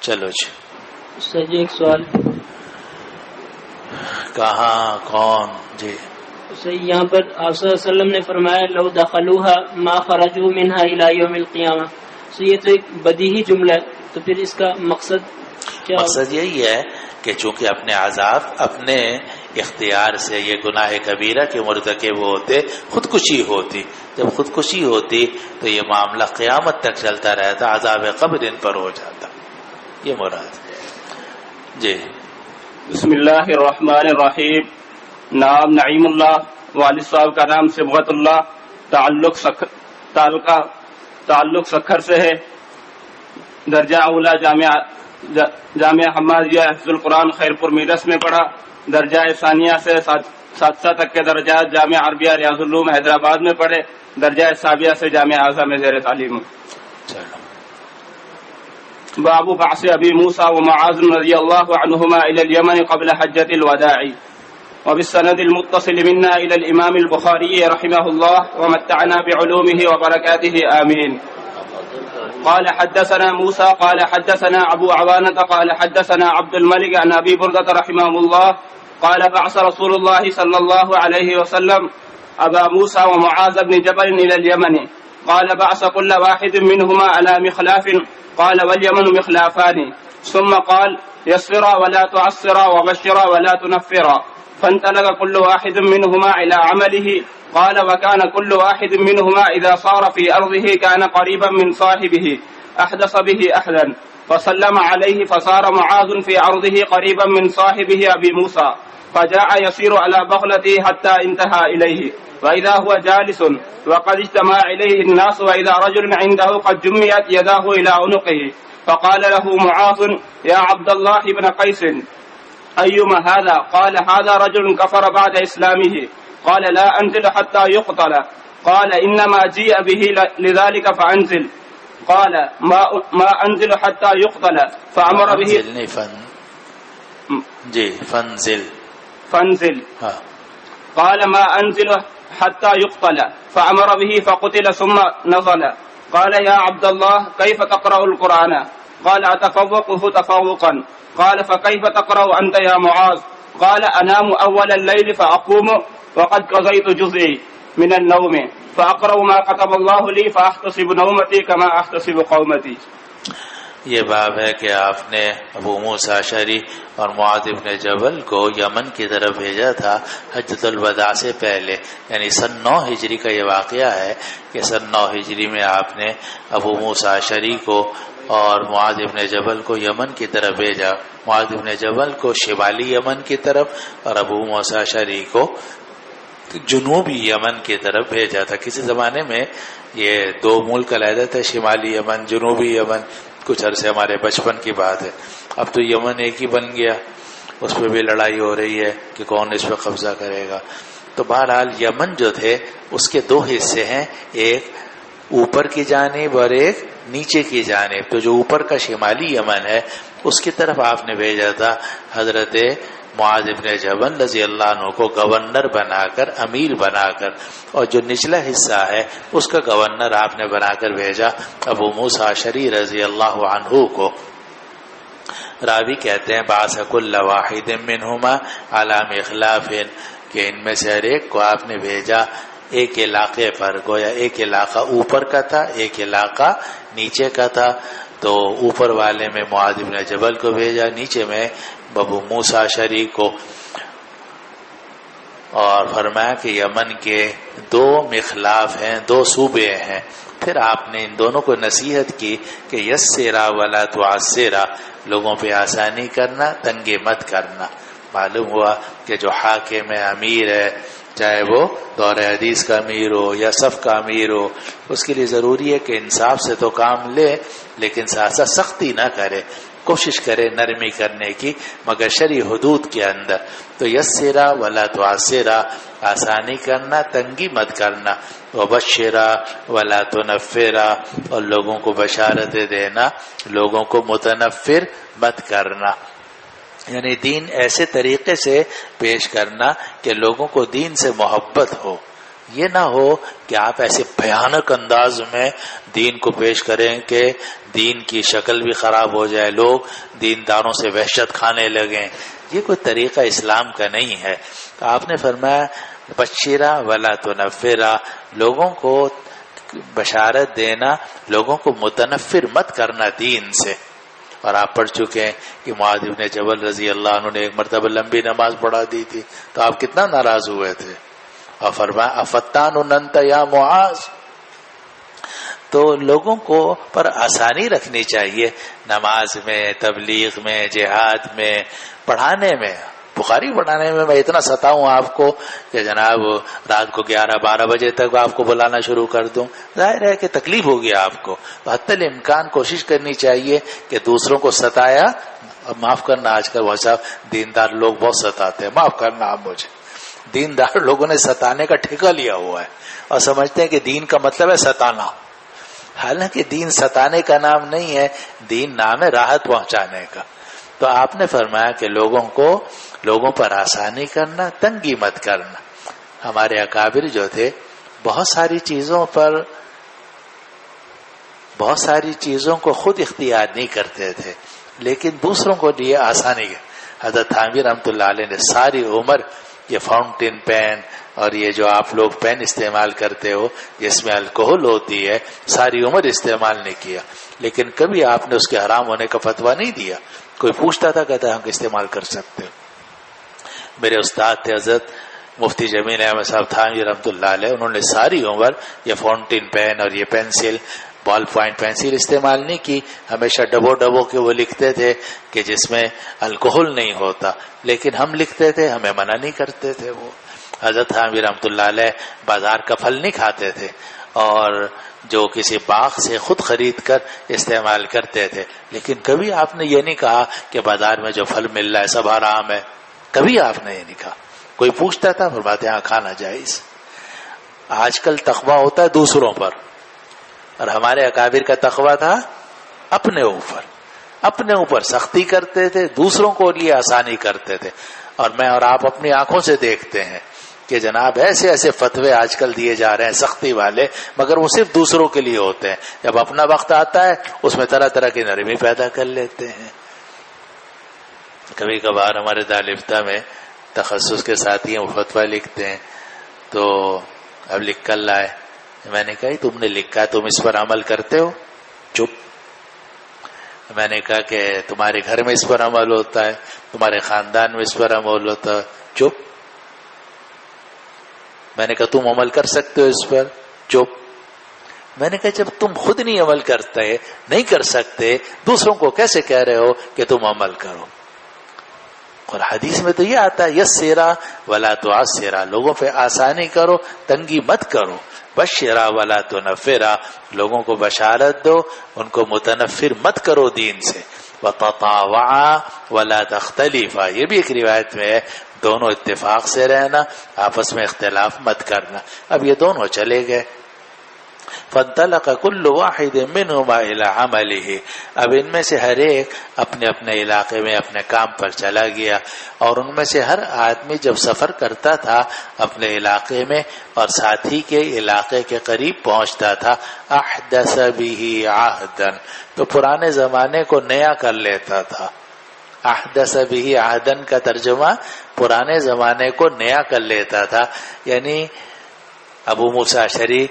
چلو جی۔ سر جی ایک سوال کہاں کون؟ جی سر یہاں پر آپ صلی اللہ علیہ وسلم نے فرمایا لو دخلوها ما خرجوا منها الى يوم القیامہ. سر یہ تو ایک بدیہی جملہ ہے، تو پھر اس کا مقصد کیا؟ مقصد یہی ہے کہ چونکہ اپنے عذاب اپنے اختیار سے یہ گناہ کبیرہ کے مرتکب ہوتے، خودکشی ہوتی، جب خودکشی ہوتی تو یہ معاملہ قیامت تک چلتا رہتا، عذاب قبر ان پر ہو جاتا، یہ مراد. جی بسم اللہ الرحمن الرحیم. نام نعیم اللہ، والد صاحب کا نام صبغت اللہ، تعلق سکھر سے ہے. درجہ اولا جامعہ حمادیہ حفظ القرآن خیرپور میرس میں پڑھا. درجہ ثانیہ سے سادسہ تک کے درجات جامعہ عربیہ ریاض العلوم حیدرآباد میں پڑھے. درجہ ثابیہ سے جامعہ اعظم میں زیر تعلیم. باب بعث ابی موسیٰ ومعاذ رضی اللہ عنہما الى اليمن قبل حجۃ الوداع. وبالسند المتصل منا الى الامام البخاری رحمہ اللہ ومتعنا بعلومه وبرکاته آمین. قال حدثنا موسى قال حدثنا ابو عوانة قال حدثنا عبد الملك عن ابي بردة رحمه الله قال بعث رسول الله صلى الله عليه وسلم ابا موسى ومعاذ بن جبل الى اليمن. قال بعث كل واحد منهما على مخلاف. قال واليمن مخلافان. ثم قال يسرا ولا تعسرا وبشرا ولا تنفرا. فانطلق كل واحد منهما الى عمله. قال وكان كل واحد منهما إذا صار في أرضه كان قريبا من صاحبه أحدث به أحدا. فسلم عليه فصار معاذ في عرضه قريبا من صاحبه أبي موسى. فجاء يسير على بغلته حتى انتهى إليه وإذا هو جالس وقد اجتمع إليه الناس وإذا رجل عنده قد جمعت يداه إلى عنقه. فقال له معاذ يا عبد الله بن قيس أيما هذا؟ قال هذا رجل كفر بعد إسلامه. قال لا أنزل حتى يقتل. قال إنما جيء به لذلك فأنزل. قال ما أنزل حتى يقتل. فأمر به فانزل. قال ما أنزل حتى يقتل. فأمر به فقتل ثم نزل. قال يا عبد الله كيف تقرأ القرآن؟ قال أتفوقه تفوقا. قال فكيف تقرأ أنت يا معاذ؟ قال أنام أول الليل فأقوم وقد قضيت جزئي من النوم فأقرأ ما كتب الله لي فأحتسب نومتي كما أحتسب قومتي. یہ باب ہے کہ آپ نے ابو موسیٰ اشعری اور معاذ بن جبل کو یمن کی طرف بھیجا تھا حجۃ الوداع سے پہلے، یعنی سن 9 ہجری کا یہ واقعہ ہے کہ سن 9 ہجری میں آپ نے ابو موسیٰ اشعری کو اور معاذ بن جبل کو یمن کی طرف بھیجا. معاذ بن جبل کو شمالی یمن کی طرف اور ابو موسیٰ اشعری کو جنوبی یمن کی طرف بھیجا تھا. کسی زمانے میں یہ 2 ملک علیحدہ تھے، شمالی یمن جنوبی یمن. کچھ عرصے ہمارے بچپن کی بات ہے. اب تو یمن ایک ہی بن گیا، اس پہ بھی لڑائی ہو رہی ہے کہ کون اس پہ قبضہ کرے گا. تو بہرحال یمن جو تھے اس کے 2 حصے ہیں، ایک اوپر کی جانب اور ایک نیچے کی جانب. تو جو اوپر کا شمالی یمن ہے اس کی طرف آپ نے بھیجا تھا حضرت معاذ بن جبل رضی اللہ عنہ کو گورنر بنا کر، امیر بنا کر، اور جو نچلا حصہ ہے اس کا گورنر آپ نے بنا کر بھیجا ابو موسیٰ اشعری رضی اللہ عنہ کو. راوی کہتے ہیں بعث کل واحد منہما علی مخلاف، کہ ان میں سے ہر ایک کو آپ نے بھیجا ایک علاقے پر. گویا ایک علاقہ اوپر کا تھا، ایک علاقہ نیچے کا تھا. تو اوپر والے میں معاذ بن جبل کو بھیجا، نیچے میں ابو موسیٰ اشعری کو. اور فرمایا کہ یمن کے 2 مخلاف ہیں، 2 صوبے ہیں. پھر آپ نے ان دونوں کو نصیحت کی کہ یسرا ولا تعسرا، لوگوں پہ آسانی کرنا، تنگی مت کرنا. معلوم ہوا کہ جو حاکم امیر ہے، چاہے وہ دور حدیث کا امیر ہو یا صف کا امیر ہو، اس کے لیے ضروری ہے کہ انصاف سے تو کام لے لیکن ساتھ ساتھ سختی نہ کرے، کوشش کرے نرمی کرنے کی مگر شرعی حدود کے اندر. تو یسرا ولا تعسرا، آسانی کرنا، تنگی مت کرنا. وبشرا ولا تنفرا، اور لوگوں کو بشارتیں دینا، لوگوں کو متنفر مت کرنا. یعنی دین ایسے طریقے سے پیش کرنا کہ لوگوں کو دین سے محبت ہو. یہ نہ ہو کہ آپ ایسے بھیانک انداز میں دین کو پیش کریں کہ دین کی شکل بھی خراب ہو جائے، لوگ دینداروں سے وحشت کھانے لگیں، یہ کوئی طریقہ اسلام کا نہیں ہے۔ تو آپ نے فرمایا بشرا ولا تنفرا، لوگوں کو بشارت دینا، لوگوں کو متنفر مت کرنا دین سے۔ اور آپ پڑھ چکے ہیں کہ معاذ بن جبل رضی اللہ عنہ نے ایک مرتبہ لمبی نماز پڑھا دی تھی تو آپ کتنا ناراض ہوئے تھے، اور فرمایا افتان انت یا معاذ۔ تو لوگوں کو پر آسانی رکھنی چاہیے، نماز میں، تبلیغ میں، جہاد میں، پڑھانے میں۔ بخاری پڑھانے میں میں اتنا ستاؤں آپ کو کہ جناب رات کو 11-12 بجے تک آپ کو بلانا شروع کر دوں، ظاہر ہے کہ تکلیف ہوگی آپ کو۔ حتی الامکان کوشش کرنی چاہیے کہ دوسروں کو ستایا، معاف کرنا آج کل بہت صاحب دیندار لوگ بہت ستاتے ہیں، معاف کرنا آپ مجھے، دیندار لوگوں نے ستانے کا ٹھیکہ لیا ہوا ہے اور سمجھتے ہیں کہ دین کا مطلب ہے ستانا، حالانکہ دین ستانے کا نام نہیں ہے، دین نام ہے راحت پہنچانے کا۔ تو آپ نے فرمایا کہ لوگوں پر آسانی کرنا، تنگی مت کرنا۔ ہمارے اکابر جو تھے بہت ساری چیزوں کو خود اختیار نہیں کرتے تھے، لیکن دوسروں کو لیے آسانی ہے۔ حضرت تھانوی رحمۃ اللہ علیہ نے ساری عمر یہ فاؤنٹین پین اور یہ جو آپ لوگ پین استعمال کرتے ہو جس میں الکوہل ہوتی ہے، ساری عمر استعمال نہیں کیا، لیکن کبھی آپ نے اس کے حرام ہونے کا فتویٰ نہیں دیا۔ کوئی پوچھتا تھا کہتا ہم استعمال کر سکتے ہو۔ میرے استاد تھے حضرت مفتی جمیل احمد صاحب تھانوی رحمۃ اللہ علیہ، انہوں نے ساری عمر یہ فاؤنٹین پین اور یہ پینسل، بال پوائنٹ پینسل استعمال نہیں کی، ہمیشہ ڈبو کے وہ لکھتے تھے کہ جس میں الکوہل نہیں ہوتا، لیکن ہم لکھتے تھے، ہمیں منع نہیں کرتے تھے۔ وہ حضرت تھانوی رحمۃ اللہ علیہ بازار کا پھل نہیں کھاتے تھے اور جو کسی باغ سے خود خرید کر استعمال کرتے تھے، لیکن کبھی آپ نے یہ نہیں کہا کہ بازار میں جو پھل مل رہا ہے سب حرام ہے، کبھی آپ نے یہ نہیں کہا۔ کوئی پوچھتا تھا فرماتے ہاں کھانا جائز۔ آج کل تقویٰ ہوتا ہے دوسروں پر، اور ہمارے اکابر کا تقویٰ تھا اپنے اوپر سختی کرتے تھے، دوسروں کو لیے آسانی کرتے تھے۔ اور میں اور آپ اپنی آنکھوں سے دیکھتے ہیں کہ جناب ایسے فتوے آج کل دیے جا رہے ہیں سختی والے، مگر وہ صرف دوسروں کے لیے ہوتے ہیں، جب اپنا وقت آتا ہے اس میں طرح طرح کی نرمی پیدا کر لیتے ہیں۔ کبھی کبھار ہمارے دارالفتہ میں تخصص کے ساتھی ہیں، وہ فتویٰ لکھتے ہیں، تو اب لکھ کر لائے، میں نے کہا تم نے لکھا تم اس پر عمل کرتے ہو؟ چپ۔ میں نے کہا کہ تمہارے گھر میں اس پر عمل ہوتا ہے، تمہارے خاندان میں اس پر عمل ہوتا ہے، چپ۔ میں نے کہا تم عمل کر سکتے ہو اس پر؟ چپ۔ میں نے کہا جب تم خود نہیں عمل کرتے، نہیں کر سکتے، دوسروں کو کیسے کہہ رہے ہو کہ تم عمل کرو؟ اور حدیث میں تو یہ آتا ہے یسرا ولا تعسرا، لوگوں پہ آسانی کرو، تنگی مت کرو۔ بشرا ولا تنفرا، لوگوں کو بشارت دو، ان کو متنفر مت کرو دین سے۔ وتطاوعا ولا تختلفا، یہ بھی ایک روایت میں ہے دونوں اتفاق سے رہنا، آپس میں اختلاف مت کرنا۔ اب یہ دونوں چلے گئے، فانطلق كل واحد منهما الى عمله، اب ان میں سے ہر ایک اپنے اپنے علاقے میں اپنے کام پر چلا گیا، اور ان میں سے ہر آدمی جب سفر کرتا تھا اپنے علاقے میں اور ساتھی کے علاقے کے قریب پہنچتا تھا، احدث به عهدا، تو پرانے زمانے کو نیا کر لیتا تھا۔ احدث به عهدا کا ترجمہ پرانے زمانے کو نیا کر لیتا تھا، یعنی ابو موسیٰ اشعری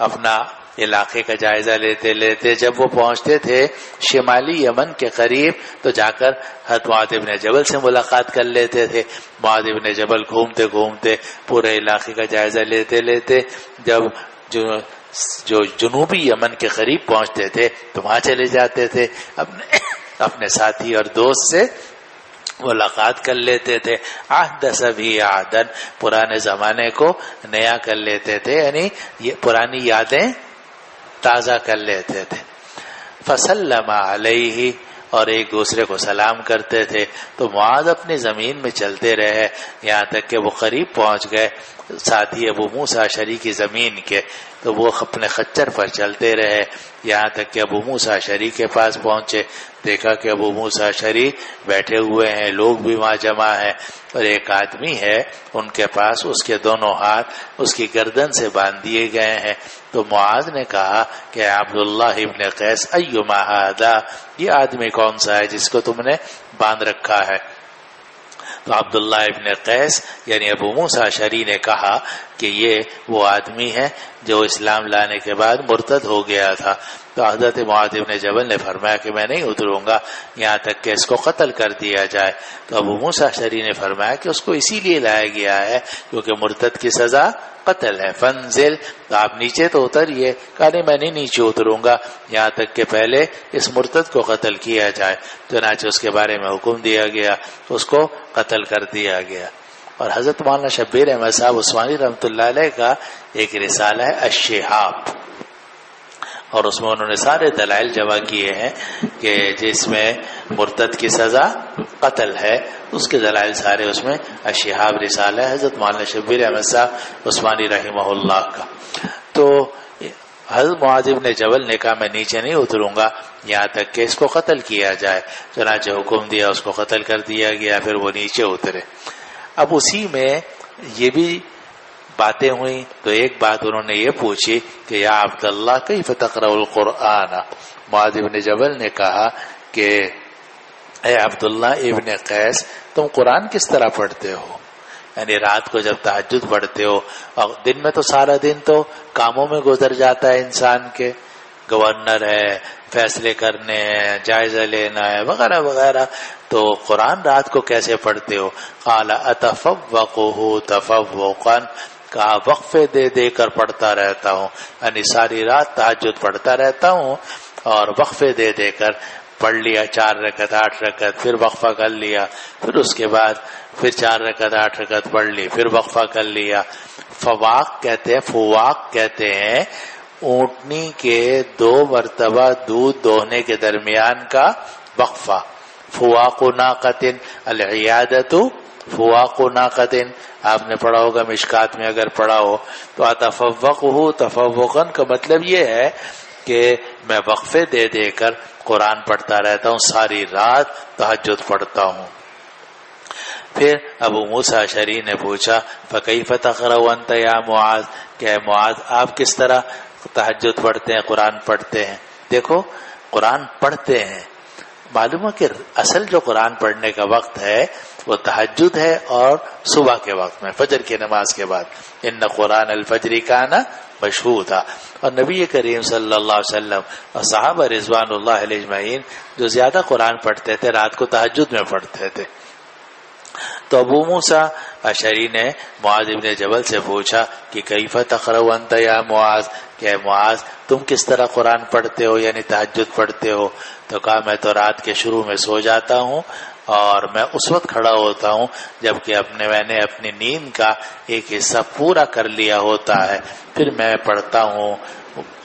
اپنا علاقے کا جائزہ لیتے جب وہ پہنچتے تھے شمالی یمن کے قریب تو جا کر حضرت معاذ بن جبل سے ملاقات کر لیتے تھے۔ معاذ بن جبل گھومتے گھومتے پورے علاقے کا جائزہ لیتے جب جو جنوبی یمن کے قریب پہنچتے تھے تو وہاں چلے جاتے تھے، اپنے ساتھی اور دوست سے ملاقات کر لیتے تھے۔ احدث بھی عہدن، پرانے زمانے کو نیا کر لیتے تھے، یعنی یہ پرانی یادیں تازہ کر لیتے تھے۔ فسلم علیہ، اور ایک دوسرے کو سلام کرتے تھے۔ تو معاذ اپنی زمین میں چلتے رہے یہاں تک کہ وہ قریب پہنچ گئے ساتھی ابو موسیٰ اشعری کی زمین کے۔ تو وہ اپنے خچر پر چلتے رہے یہاں تک کہ ابو موسیٰ اشعری کے پاس پہنچے. دیکھا کہ ابو موسیٰ اشعری بیٹھے ہوئے ہیں, لوگ بھی وہاں جمع ہیں, اور ایک آدمی ہے ان کے پاس, اس کے دونوں ہاتھ اس کی گردن سے باندھ دیے گئے ہیں. تو معاذ نے کہا کہ عبداللہ ابن قیس ایما ھذا, یہ آدمی کون سا ہے جس کو تم نے باندھ رکھا ہے؟ تو عبداللہ ابن قیس یعنی ابو موسیٰ اشعری نے کہا کہ یہ وہ آدمی ہے جو اسلام لانے کے بعد مرتد ہو گیا تھا. تو حضرت معاذ ابن جبل نے فرمایا کہ میں نہیں اتروں گا یہاں تک کہ اس کو قتل کر دیا جائے. تو ابو موسیٰ اشعری نے فرمایا کہ اس کو اسی لیے لایا گیا ہے کیونکہ مرتد کی سزا قتل ہے. فنزل, تو آپ نیچے تو اتریے. کہا نہیں میں نہیں نیچے اتروں گا یہاں تک کہ پہلے اس مرتد کو قتل کیا جائے. چنانچہ اس کے بارے میں حکم دیا گیا, اس کو قتل کر دیا گیا. اور حضرت مولانا شبیر احمد صاحب عثمانی رحمۃ اللہ علیہ کا ایک رسالہ ہے الشہاب, اور اس میں انہوں نے سارے دلائل جمع کیے ہیں کہ جس میں مرتد کی سزا قتل ہے, اس کے دلائل سارے اس میں الشہاب رسالہ ہے حضرت مولانا شبیر احمد صاحب عثمانی رحمہ اللہ کا. تو حضرت معاذ بن جبل نے کہا میں نیچے نہیں اتروں گا یہاں تک کہ اس کو قتل کیا جائے. چنانچہ حکم دیا, اس کو قتل کر دیا گیا, پھر وہ نیچے اترے. اب اسی میں یہ بھی باتیں ہوئیں تو ایک بات انہوں نے یہ پوچھی کہ یا عبداللہ کیف تقرأ القرآن. معاذ بن جبل نے کہا کہ اے عبداللہ ابن قیس تم قرآن کس طرح پڑھتے ہو؟ یعنی رات کو جب تہجد پڑھتے ہو, اور دن میں تو سارا دن تو کاموں میں گزر جاتا ہے انسان کے, گورنر ہے, فیصلے کرنے ہیں, جائزہ لینا ہے وغیرہ وغیرہ, تو قرآن رات کو کیسے پڑھتے ہو؟ قال اتفوقہ تفوقا, کہا وقفے دے دے کر پڑھتا رہتا ہوں, یعنی ساری رات تہجد پڑھتا رہتا ہوں اور وقفے دے دے کر پڑھ لیا 4 رکعت 8 رکعت, پھر وقفہ کر لیا, پھر اس کے بعد پھر 4 رکعت 8 رکعت پڑھ لی, پھر وقفہ کر لیا. فواق کہتے ہیں, فواق کہتے ہیں اونٹنی کے 2 مرتبہ دودھ دوہنے کے درمیان کا وقفہ. فواق ناقۃ العیادۃ فواق ناقۃ, آپ نے پڑھا ہوگا مشکات میں اگر پڑھا ہو تو اتفوقہ تفوقا کا مطلب یہ ہے کہ میں وقفے دے دے کر قرآن پڑھتا رہتا ہوں, ساری رات تہجد پڑھتا ہوں. پھر ابو موسیٰ اشعری نے پوچھا فکیف تقرأ انت یا معاذ, کہ معاذ آپ کس طرح تہجد پڑھتے ہیں, قرآن پڑھتے ہیں؟ دیکھو قرآن پڑھتے ہیں, معلوم ہے کہ اصل جو قرآن پڑھنے کا وقت ہے وہ تہجد ہے اور صبح کے وقت میں فجر کی نماز کے بعد. ان قرآن الفجر کان مشہودا. اور نبی کریم صلی اللہ علیہ وسلم اور صحابہ رضوان اللہ علیہ اجمعین جو زیادہ قرآن پڑھتے تھے رات کو تہجد میں پڑھتے تھے. تو ابو موسیٰ اشعری نے معاذ ابن جبل سے پوچھا کہ کیف تقرأ انت یا معاذ, کہ معاذ تم کس طرح قرآن پڑھتے ہو یعنی تہجد پڑھتے ہو؟ تو کہا میں تو رات کے شروع میں سو جاتا ہوں اور میں اس وقت کھڑا ہوتا ہوں جبکہ میں نے اپنی نیند کا ایک حصہ پورا کر لیا ہوتا ہے, پھر میں پڑھتا ہوں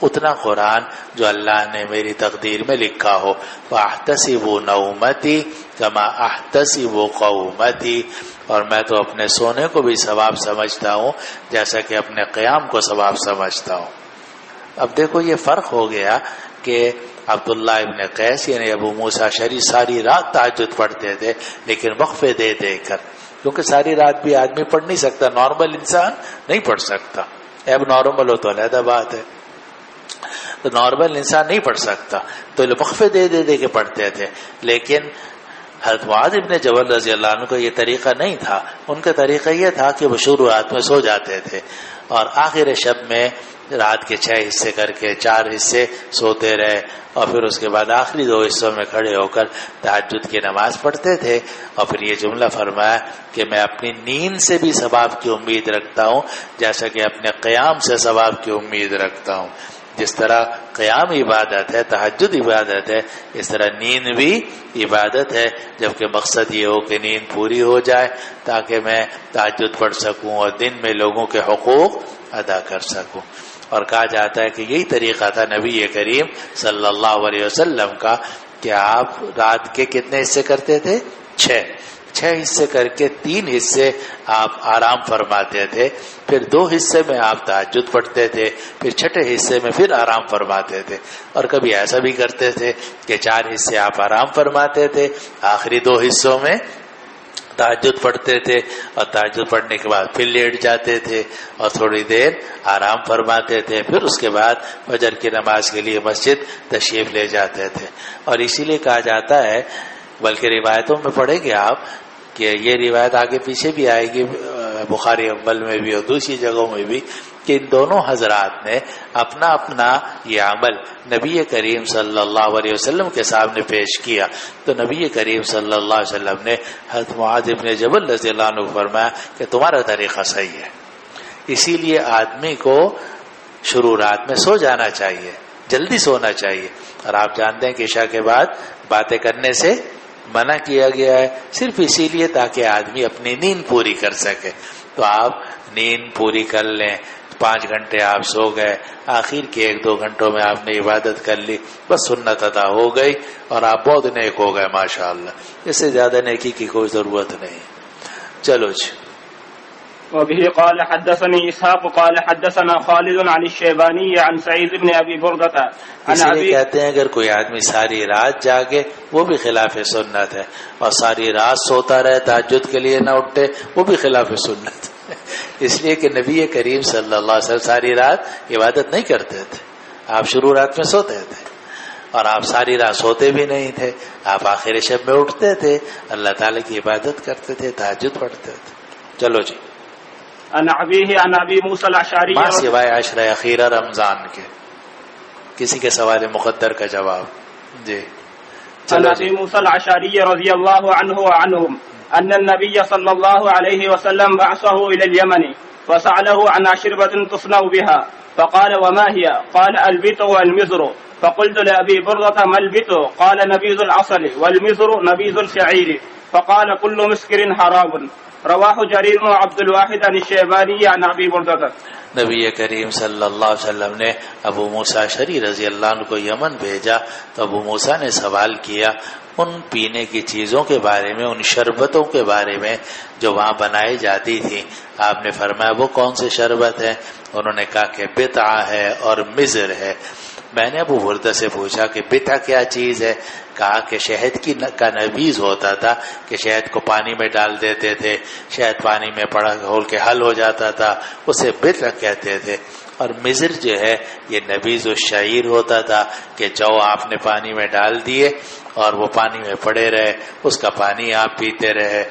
اتنا قرآن جو اللہ نے میری تقدیر میں لکھا ہو. فاحتسب نومتی کما احتسب قومتی, اور میں تو اپنے سونے کو بھی ثواب سمجھتا ہوں جیسا کہ اپنے قیام کو ثواب سمجھتا ہوں. اب دیکھو یہ فرق ہو گیا کہ عبداللہ ابن قیس یعنی ابو موسیٰ اشعری ساری رات تہجد پڑھتے تھے لیکن وقفے دے دے کر, کیونکہ ساری رات بھی آدمی پڑھ نہیں سکتا, نارمل انسان نہیں پڑھ سکتا. اب نارمل ہو تو علیحدہ بات ہے, تو نارمل انسان نہیں پڑھ سکتا, تو وقفے دے دے دے کے پڑھتے تھے. لیکن حضرت معاذ ابن جبل رضی اللہ عنہ کا یہ طریقہ نہیں تھا. ان کا طریقہ یہ تھا کہ وہ شروع رات میں سو جاتے تھے اور آخر شب میں رات کے 6 حصے کر کے 4 حصے سوتے رہے, اور پھر اس کے بعد آخری 2 حصوں میں کھڑے ہو کر تہجد کی نماز پڑھتے تھے. اور پھر یہ جملہ فرمایا کہ میں اپنی نیند سے بھی ثواب کی امید رکھتا ہوں جیسا کہ اپنے قیام سے ثواب کی امید رکھتا ہوں. جس طرح قیام عبادت ہے, تہجد عبادت ہے, اس طرح نیند بھی عبادت ہے, جبکہ مقصد یہ ہو کہ نیند پوری ہو جائے تاکہ میں تہجد پڑھ سکوں اور دن میں لوگوں کے حقوق ادا کر سکوں. اور کہا جاتا ہے کہ یہی طریقہ تھا نبی کریم صلی اللہ علیہ وسلم کا کہ آپ رات کے کتنے حصے کرتے تھے؟ چھ حصے کر کے 3 حصے آپ آرام فرماتے تھے، پھر 2 حصے میں آپ تہجد پڑھتے تھے، پھر 6 حصے میں پھر آرام فرماتے تھے، اور کبھی ایسا بھی کرتے تھے کہ 4 حصے آپ آرام فرماتے تھے، آخری 2 حصوں میں تہجد پڑھتے تھے، اور تہجد پڑھنے کے بعد پھر لیٹ جاتے تھے اور تھوڑی دیر آرام فرماتے تھے، پھر اس کے بعد فجر کی نماز کے لیے مسجد تشریف لے جاتے تھے۔ اور اسی لیے کہا جاتا ہے، بلکہ روایتوں میں پڑھیں گے آپ کہ یہ روایت آگے پیچھے بھی آئے گی، بخاری اول میں بھی اور دوسری جگہوں میں بھی، کہ ان دونوں حضرات نے اپنا اپنا یہ عمل نبی کریم صلی اللہ علیہ وسلم کے سامنے پیش کیا، تو نبی کریم صلی اللہ علیہ وسلم نے حضرت معاذ بن جبل رضی اللہ عنہ کو فرمایا کہ تمہارا طریقہ صحیح ہے۔ اسی لیے آدمی کو شروع رات میں سو جانا چاہیے، جلدی سونا چاہیے، اور آپ جانتے ہیں کہ عشاء کے بعد باتیں کرنے سے منع کیا گیا ہے، صرف اسی لیے تاکہ آدمی اپنی نیند پوری کر سکے۔ تو آپ نیند پوری کر لیں، 5 گھنٹے آپ سو گئے، آخر کے 1-2 گھنٹوں میں آپ نے عبادت کر لی، بس سنت ادا ہو گئی اور آپ بہت نیک ہو گئے ماشاءاللہ، اس سے زیادہ نیکی کی کوئی ضرورت نہیں۔ چلو جی۔ وبه قال حدثني إسحاق قال حدثنا خالد عن الشيباني عن سعيد بن أبي بردة اس لیے کہتے ہیں اگر کوئی آدمی ساری رات جاگے وہ بھی خلاف سنت ہے، اور ساری رات سوتا رہے تہجد کے لیے نہ اٹھے وہ بھی خلاف سنت ہے، اس لیے کہ نبی کریم صلی اللہ علیہ وسلم ساری رات عبادت نہیں کرتے تھے، آپ شروع رات میں سوتے تھے، اور آپ ساری رات سوتے بھی نہیں تھے، آپ آخر شب میں اٹھتے تھے، اللہ تعالیٰ کی عبادت کرتے تھے، تہجد پڑھتے تھے۔ چلو جی۔ عن أبيه عن أبي موسى الأشعري ماں سوائے عشرہ اخیرہ رمضان کے، کسی کے سوال مقدر کا جواب جی۔ عن أبي موسى الأشعري رضي الله عنه وعنهم أن النبي صلى الله عليه وسلم بعثه إلى اليمن فسأله عن أشربة تصنع بها فقال وما هي؟ قال البت والمزر. فقلت لأبي بردة ما البت؟ قال نبيذ العسل والمزر نبيذ الشعير. فقال كل مسكر حرام. رواہ جریر و عبد الواحد عن الشیبانی عن ابی بردہ۔ نبی کریم صلی اللہ علیہ وسلم نے ابو موسیٰ اشعری رضی اللہ عنہ کو یمن بھیجا تو ابو موسیٰ نے سوال کیا ان پینے کی چیزوں کے بارے میں، ان شربتوں کے بارے میں جو وہاں بنائی جاتی تھی۔ آپ نے فرمایا وہ کون سے شربت ہیں؟ انہوں نے کہا کہ بتع ہے اور مزر ہے۔ میں نے ابو بردہ سے پوچھا کہ بتع کیا چیز ہے؟ کہا کہ شہد کا نبیذ ہوتا تھا کہ شہد کو پانی میں ڈال دیتے تھے، شہد پانی میں پڑا گھول کے حل ہو جاتا تھا، اسے بتع کہتے تھے۔ اور مزر جو ہے یہ نبیذ الشعیر ہوتا تھا کہ جو آپ نے پانی میں ڈال دیے اور وہ پانی میں پڑے رہے، اس کا پانی آپ پیتے رہے۔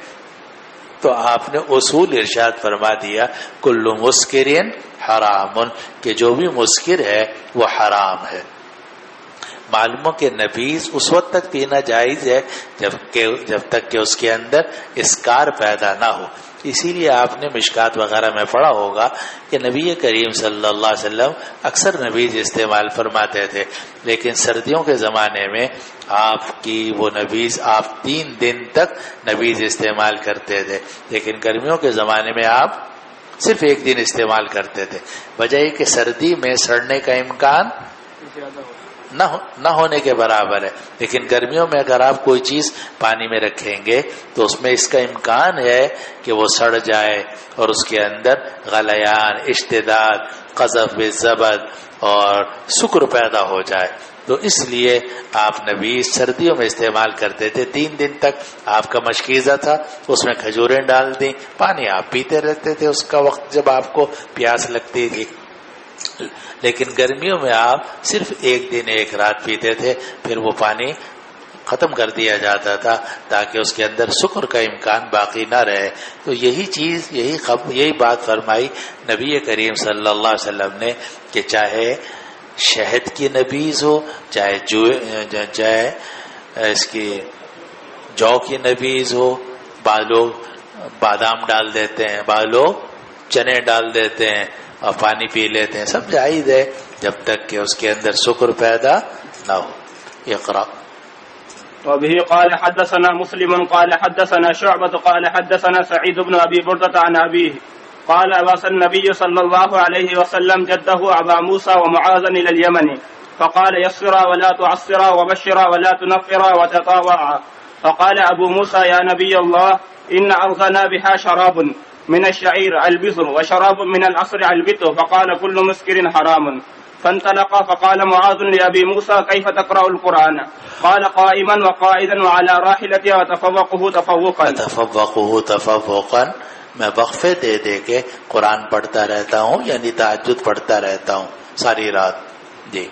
تو آپ نے اصول ارشاد فرما دیا کل مسکرین حرام، کہ جو بھی مسکر ہے وہ حرام ہے۔ معلوم کہ نبیذ اس وقت تک پینا جائز ہے جب تک کہ اس کے اندر اسکار پیدا نہ ہو۔ اسی لیے آپ نے مشکات وغیرہ میں پڑھا ہوگا کہ نبی کریم صلی اللہ علیہ وسلم اکثر نبیذ استعمال فرماتے تھے، لیکن سردیوں کے زمانے میں آپ کی وہ نبیذ آپ 3 دن تک نبیذ استعمال کرتے تھے، لیکن گرمیوں کے زمانے میں آپ صرف 1 دن استعمال کرتے تھے۔ وجہ یہ کہ سردی میں سڑنے کا امکان نہ ہونے کے برابر ہے، لیکن گرمیوں میں اگر آپ کوئی چیز پانی میں رکھیں گے تو اس میں اس کا امکان ہے کہ وہ سڑ جائے اور اس کے اندر غلیان، اشتداد، قذف بالزبد اور سکر پیدا ہو جائے۔ تو اس لیے آپ نبیذ سردیوں میں استعمال کرتے تھے۔ 3 دن تک آپ کا مشکیزہ تھا، اس میں کھجوریں ڈال دیں، پانی آپ پیتے رہتے تھے اس کا وقت جب آپ کو پیاس لگتی تھی۔ لیکن گرمیوں میں آپ صرف 1 دن 1 رات پیتے تھے، پھر وہ پانی ختم کر دیا جاتا تھا تاکہ اس کے اندر سکر کا امکان باقی نہ رہے۔ تو یہی بات فرمائی نبی کریم صلی اللہ علیہ وسلم نے کہ چاہے شہد کی نبیذ ہو، چاہے اس کی جو کی نبیذ ہو، بعض لوگ بادام ڈال دیتے ہیں، بعض لوگ چنے ڈال دیتے ہیں اور پانی پی لیتے ہیں، سب جائز ہے جب تک کہ اس کے اندر سکر پیدا نہ ہو۔ اقرا۔ وبه قال حدثنا مسلم قال حدثنا شعبة قال حدثنا سعيد بن أبي بردة عن أبيه قال بعث النبي صلى الله عليه وسلم جده أبا موسى ومعاذا إلى اليمن فقال يسرا ولا تعسرا وبشرا ولا تنفرا وتطاوعا فقال أبو موسى يا نبي الله إن أرضنا بها شراب من الشعير البزر وشراب من العصر البتر فقال كل مسكر حرام. فانطلقا فقال معاذ لأبي موسى كيف تقرأ القرآن؟ قال قائما وقائدا وعلى راحلتي وتفوقه تفوقا. میں وقفے دے دے کے قرآن پڑھتا رہتا ہوں، یعنی تہجد پڑھتا رہتا ہوں ساری رات. جی.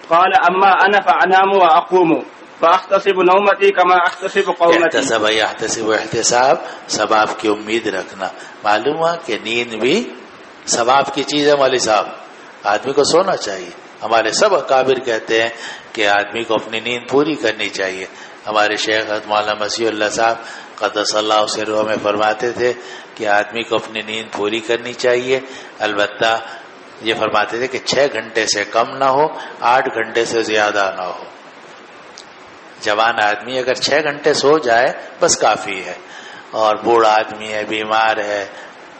قال اما انا فانام واقوم فاحتسب نومتی كما احتسب قومتی. احتسب احتساب، ثواب کی امید رکھنا. معلوم ہوا کہ نیند بھی ثواب کی چیز ہے. مولوی صاحب، آدمی کو سونا چاہیے. ہمارے سب اکابر کہتے ہیں کہ آدمی کو اپنی نیند پوری کرنی چاہیے. ہمارے شیخ مولانا مسیح اللہ صاحب قدس اللہ سرہ میں فرماتے تھے کہ آدمی کو اپنی نیند پوری کرنی چاہیے. البتہ یہ فرماتے تھے کہ 6 گھنٹے سے کم نہ ہو، 8 گھنٹے سے زیادہ نہ ہو. جوان آدمی اگر 6 گھنٹے سو جائے بس کافی ہے، اور بوڑھا آدمی ہے، بیمار ہے،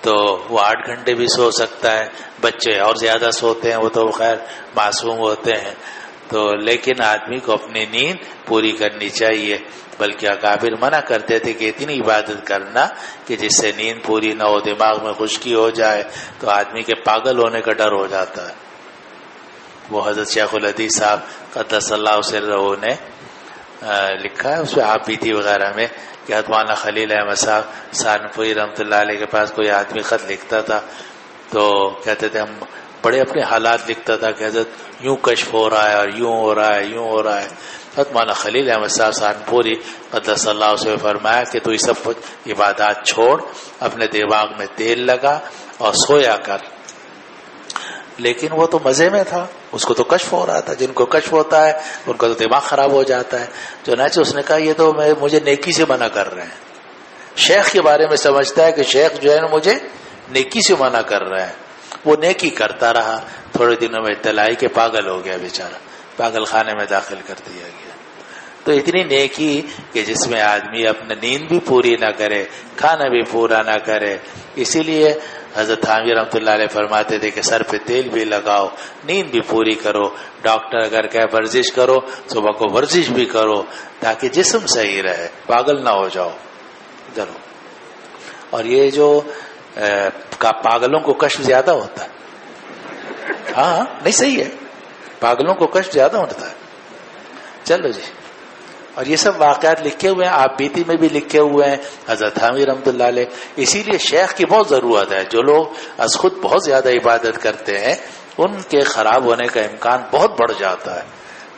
تو وہ 8 گھنٹے بھی سو سکتا ہے. بچے اور زیادہ سوتے ہیں، وہ تو خیر معصوم ہوتے ہیں. تو لیکن آدمی کو اپنی نیند پوری کرنی چاہیے. بلکہ اکابر منع کرتے تھے کہ اتنی عبادت کرنا کہ جس سے نیند پوری نہ ہو، دماغ میں خشکی ہو جائے تو آدمی کے پاگل ہونے کا ڈر ہو جاتا ہے. وہ حضرت شیخ الحدیث صاحب قدس اللہ سرہ نے لکھا ہے اس پہ آپ بیتی وغیرہ میں کہ مولانا خلیل احمد صاحب سہارنپوری رحمۃ اللہ علیہ کے پاس کوئی آدمی خط لکھتا تھا تو کہتے تھے ہم بڑے اپنے حالات لکھتا تھا کہ حضرت یوں کشف ہو رہا ہے اور یوں ہو رہا ہے، یوں ہو رہا ہے. حضرت مولانا خلیل احمد صاحب سہارنپوری قدس اللہ سے فرمایا کہ تو یہ سب عبادات چھوڑ، اپنے دماغ میں تیل لگا اور سویا کر. لیکن وہ تو مزے میں تھا، اس کو تو کشف ہو رہا تھا. جن کو کشف ہوتا ہے ان کا تو دماغ خراب ہو جاتا ہے. چنانچہ اس نے کہا یہ تو مجھے نیکی سے منع کر رہے ہیں. شیخ کے بارے میں سمجھتا ہے کہ شیخ جو ہے نا مجھے نیکی سے منع کر رہے ہیں. وہ نیکی کرتا رہا، تھوڑے دنوں میں اطلاع کہ پاگل ہو گیا بیچارہ، پاگل خانے میں داخل کر دیا گیا. تو اتنی نیکی کہ جس میں آدمی اپنی نیند بھی پوری نہ کرے، کھانا بھی پورا نہ کرے. اسی لیے حضرت حامی رحمۃ اللہ علیہ فرماتے تھے کہ سر پہ تیل بھی لگاؤ، نیند بھی پوری کرو. ڈاکٹر اگر کہے ورزش کرو، صبح کو ورزش بھی کرو تاکہ جسم صحیح رہے، پاگل نہ ہو جاؤ. ضرور. اور یہ جو پاگلوں کو کشف زیادہ ہوتا ہے. ہاں نہیں صحیح ہے، پاگلوں کو کشف زیادہ ہوتا ہے. چلو جی. اور یہ سب واقعات لکھے ہوئے ہیں، آپ بیتی میں بھی لکھے ہوئے ہیں حضرت حامی رحمۃ اللہ علیہ. اسی لیے شیخ کی بہت ضرورت ہے. جو لوگ از خود بہت زیادہ عبادت کرتے ہیں ان کے خراب ہونے کا امکان بہت بڑھ جاتا ہے.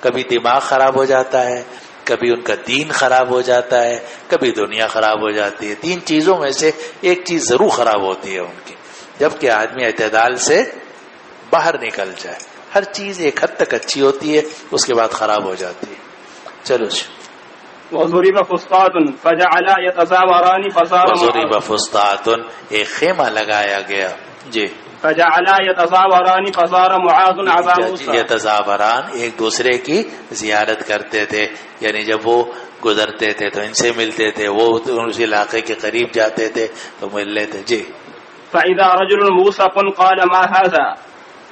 کبھی دماغ خراب ہو جاتا ہے، کبھی ان کا دین خراب ہو جاتا ہے، کبھی دنیا خراب ہو جاتی ہے. 3 چیزوں میں سے ایک چیز ضرور خراب ہوتی ہے ان کی. جبکہ آدمی اعتدال سے باہر نکل جائے، ہر چیز ایک حد تک اچھی ہوتی ہے، اس کے بعد خراب ہو جاتی ہے. چلو جی. وضرب فسطاط فجعلا يتزاوران فصار وضرب فسطاط، ایک خیمہ لگایا گیا. جی. فجعلا يتزاوران فصار معاذ ابا موسى. يتزاوران ایک دوسرے کی زیارت کرتے تھے، یعنی جب وہ گزرتے تھے تو ان سے ملتے تھے، وہ اس علاقے کے قریب جاتے تھے تو مل لیتے. جی. فإذا رجل موثق قال ما هذا؟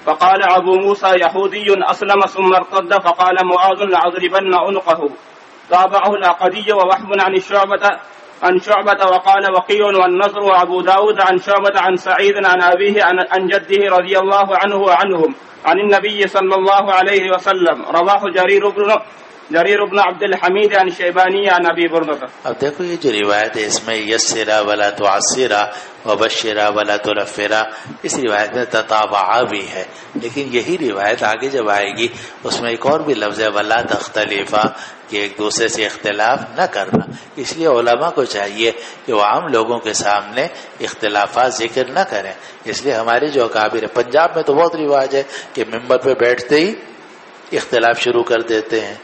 فقال أبو موسى يهودي أسلم ثم ارتد. فقال معاذ لأضربن عنقه. تابعه العقدي ووحب عن شعبة وقال وقيل والنصر وأبو داود عن شعبة عن سعيد عن أبيه عن جده رضي الله عنه وعنهم عن النبي صلى الله عليه وسلم. رواه جرير بن عبد الحميد عن شيباني عن ابي بردة. اب دیکھو یہ جو روایت ہے اس میں یسرا ولا تعسرا وبشرا ولا تنفرا، اس روایت میں تتابعا بھی ہے، لیکن یہی روایت آگے جب آئے گی اس میں ایک اور بھی لفظ ہے ولا تختلفا، کہ ایک دوسرے سے اختلاف نہ کرنا. اس لیے علماء کو چاہیے کہ وہ عام لوگوں کے سامنے اختلافات ذکر نہ کریں. اس لیے ہمارے جو اکابر ہے، پنجاب میں تو بہت رواج ہے کہ ممبر پہ بیٹھتے ہی اختلاف شروع کر دیتے ہیں،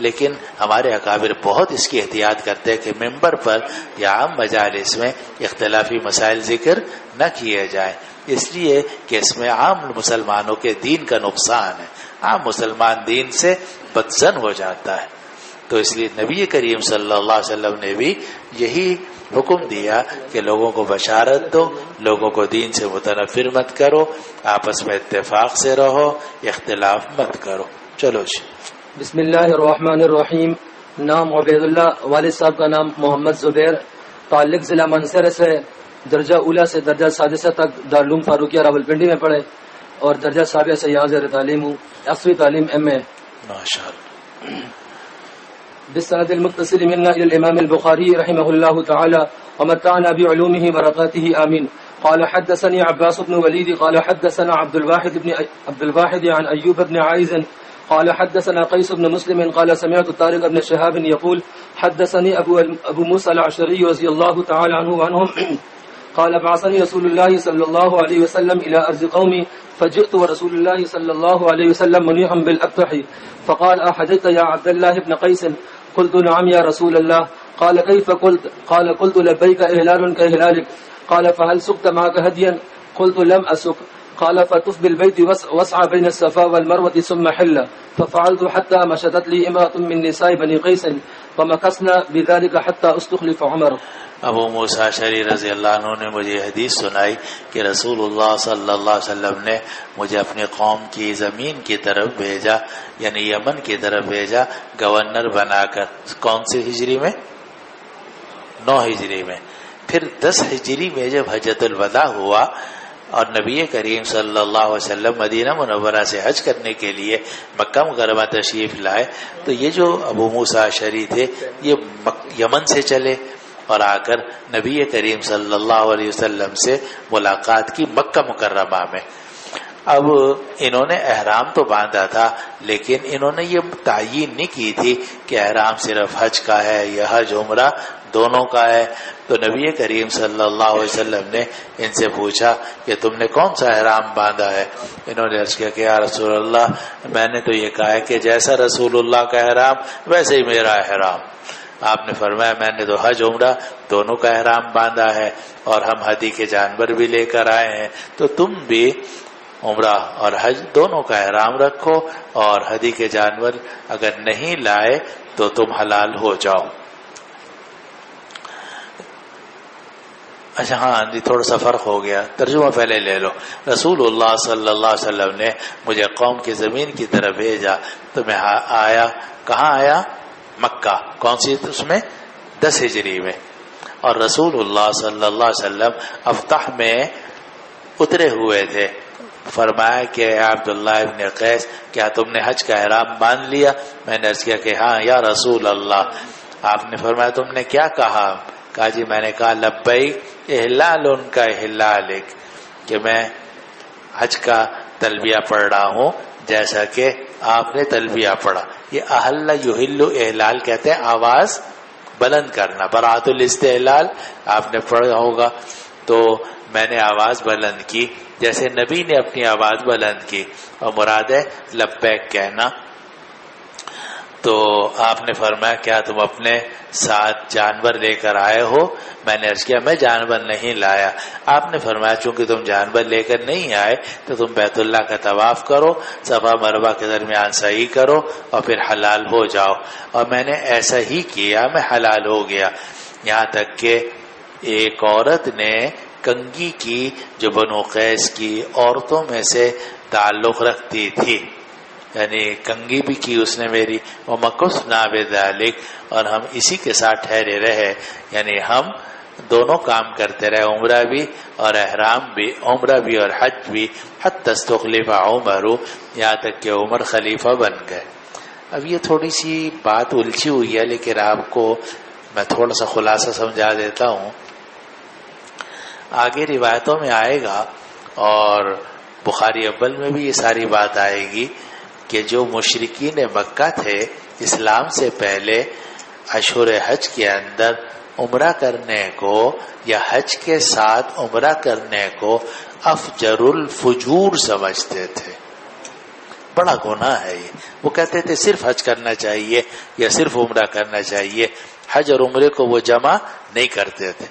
لیکن ہمارے اکابر بہت اس کی احتیاط کرتے ہیں کہ ممبر پر یا عام مجالس میں اختلافی مسائل ذکر نہ کیے جائیں، اس لیے کہ اس میں عام مسلمانوں کے دین کا نقصان ہے. عام مسلمان دین سے بدظن ہو جاتا ہے. تو اس لیے نبی کریم صلی اللہ علیہ وسلم نے بھی یہی حکم دیا کہ لوگوں کو بشارت دو، لوگوں کو دین سے متنفر مت کرو، آپس میں اتفاق سے رہو، اختلاف مت کرو. چلو جی. بسم اللہ الرحمن الرحیم. نام عبید اللہ، والد صاحب کا نام محمد زبیر، تعلق ضلع منصر سے، درجہ اولا سے درجہ سادسہ تک دارالعلوم فاروقیہ راولپنڈی میں پڑھے اور درجہ سابعہ سے یہاں زیر تعلیم ہوں، 8ویں تعلیم MA۔ ماشاءاللہ۔ بالسند المتصل منا الى الامام البخاري رحمه الله تعالى ومتعنا بعلومه ورقاته آمين۔ قال حدثني عباس بن وليد قال حدثنا عبد الواحد عن أيوب بن عائز قال حدثنا قيس بن مسلم قال سمعت طارق بن شهاب يقول حدثني أبو موسى العشري رضي الله تعالى عنه وعنهم قال بعثني رسول الله صلى الله عليه وسلم إلى أرض قومي فجئت ورسول الله صلى الله عليه وسلم منيعا بالأبطح فقال أحدثت يا عبد الله بن قيس؟ قلت نعم يا رسول الله. قال كيف قلت؟ قال قلت لبيك إهلال كإهلالك. قال فهل سقت معك هديا؟ قلت لم أسق. قال فطف بالبيت واسعى بين الصفا والمروة ثم حل. ففعلت حتى مشدت لي امرأة من نساء بني قيس فمكثنا بذلك حتى استخلف عمر. ابو موسیٰ اشعری رضی اللہ عنہ نے مجھے حدیث سنائی کہ رسول اللہ صلی اللہ علیہ وسلم نے مجھے اپنی قوم کی زمین کی طرف بھیجا، یعنی یمن کی طرف بھیجا گورنر بنا کر۔ کون سی ہجری میں؟ 9 ہجری میں۔ پھر 10 ہجری میں جب حجۃ الوداع ہوا اور نبی کریم صلی اللہ علیہ وسلم مدینہ منورہ سے حج کرنے کے لیے مکہ مکرمہ تشریف لائے تو یہ جو ابو موسیٰ اشعری تھے یہ یمن سے چلے اور آ کر نبی کریم صلی اللہ علیہ وسلم سے ملاقات کی مکہ مکرمہ میں۔ اب انہوں نے احرام تو باندھا تھا لیکن انہوں نے یہ تعیین نہیں کی تھی کہ احرام صرف حج کا ہے یا حج عمرہ دونوں کا ہے۔ تو نبی کریم صلی اللہ علیہ وسلم نے ان سے پوچھا کہ تم نے کون سا احرام باندھا ہے؟ انہوں نے عرض کیا کہ یا رسول اللہ میں نے تو یہ کہا ہے کہ جیسا رسول اللہ کا احرام ویسے ہی میرا احرام۔ آپ نے فرمایا میں نے تو حج عمرہ دونوں کا احرام باندھا ہے اور ہم ہدی کے جانور بھی لے کر آئے ہیں، تو تم بھی عمرہ اور حج دونوں کا احرام رکھو اور ہدی کے جانور اگر نہیں لائے تو تم حلال ہو جاؤ۔ اچھا ہاں جی تھوڑا سا فرق ہو گیا، ترجمہ پہلے لے لو۔ رسول اللہ صلی اللہ علیہ وسلم نے مجھے قوم کی زمین کی طرف بھیجا تو میں آیا، کہاں آیا؟ مکہ۔ کون سی اس میں؟ 10 ہجری میں۔ اور رسول اللہ صلی اللہ علیہ وسلم ابطح میں اترے ہوئے تھے۔ فرمایا کہ عبداللہ ابن قیس کیا تم نے حج کا احرام باندھ لیا؟ میں نے عرض کیا کہ ہاں یا رسول اللہ۔ آپ نے فرمایا تم نے کیا کہا؟ کہا جی میں نے کہا لبیک احلال کا احلالک، کہ میں حج کا تلبیہ پڑھ رہا ہوں جیسا کہ آپ نے تلبیہ پڑھا۔ یہ احل یحل احلال کہتے ہیں آواز بلند کرنا۔ برات الاستحلال آپ نے پڑھا ہوگا، تو میں نے آواز بلند کی جیسے نبی نے اپنی آواز بلند کی، اور مراد ہے لبیک کہنا۔ تو آپ نے فرمایا کیا تم اپنے ساتھ جانور لے کر آئے ہو؟ میں نے عرض کیا میں جانور نہیں لایا۔ آپ نے فرمایا چونکہ تم جانور لے کر نہیں آئے تو تم بیت اللہ کا طواف کرو، صفا مروہ کے درمیان سعی کرو اور پھر حلال ہو جاؤ۔ اور میں نے ایسا ہی کیا، میں حلال ہو گیا۔ یہاں تک کہ ایک عورت نے کنگھی کی جو بنو قیس کی عورتوں میں سے تعلق رکھتی تھی، یعنی کنگھی بھی کی اس نے میری، وَمَكُثْنَا بِذَلِكَ، اور ہم اسی کے ساتھ ٹھہرے رہے، یعنی ہم دونوں کام کرتے رہے، عمرہ بھی اور احرام بھی، عمرہ بھی اور حج بھی، حتی استخلف عمر، یہاں تک کہ عمر خلیفہ بن گئے۔ اب یہ تھوڑی سی بات الجھی ہوئی ہے لیکن آپ کو میں تھوڑا سا خلاصہ سمجھا دیتا ہوں۔ آگے روایتوں میں آئے گا اور بخاری اول میں بھی یہ ساری بات آئے گی کہ جو مشرکین مکہ تھے اسلام سے پہلے اشہر حج کے اندر عمرہ کرنے کو یا حج کے ساتھ عمرہ کرنے کو افجر الفجور سمجھتے تھے، بڑا گناہ ہے یہ۔ وہ کہتے تھے صرف حج کرنا چاہیے یا صرف عمرہ کرنا چاہیے، حج اور عمرے کو وہ جمع نہیں کرتے تھے۔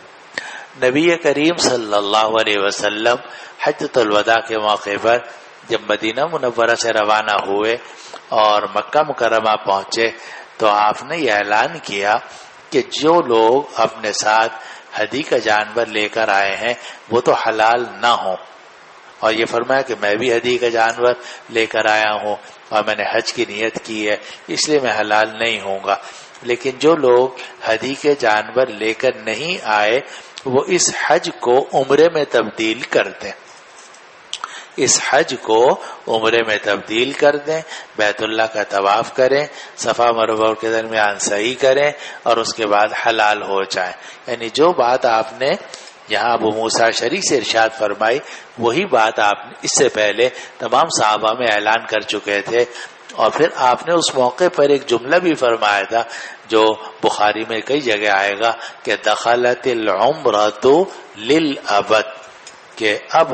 نبی کریم صلی اللہ علیہ وسلم حجۃ الوداع کے موقع پر جب مدینہ منورہ سے روانہ ہوئے اور مکہ مکرمہ پہنچے تو آپ نے یہ اعلان کیا کہ جو لوگ اپنے ساتھ ہدی کا جانور لے کر آئے ہیں وہ تو حلال نہ ہوں، اور یہ فرمایا کہ میں بھی ہدی کا جانور لے کر آیا ہوں اور میں نے حج کی نیت کی ہے اس لیے میں حلال نہیں ہوں گا۔ لیکن جو لوگ ہدی کے جانور لے کر نہیں آئے وہ اس حج کو عمرے میں تبدیل کر دیں، اس حج کو عمرے میں تبدیل کر دیں، بیت اللہ کا طواف کریں، صفا مروہ کے درمیان سعی کریں اور اس کے بعد حلال ہو جائیں. یعنی جو بات آپ نے یہاں ابو موسیٰ اشعری سے ارشاد فرمائی وہی بات آپ نے اس سے پہلے تمام صحابہ میں اعلان کر چکے تھے. اور پھر آپ نے اس موقع پر ایک جملہ بھی فرمایا تھا جو بخاری میں کئی جگہ آئے گا کہ دخلت العمرۃ للابد، کہ اب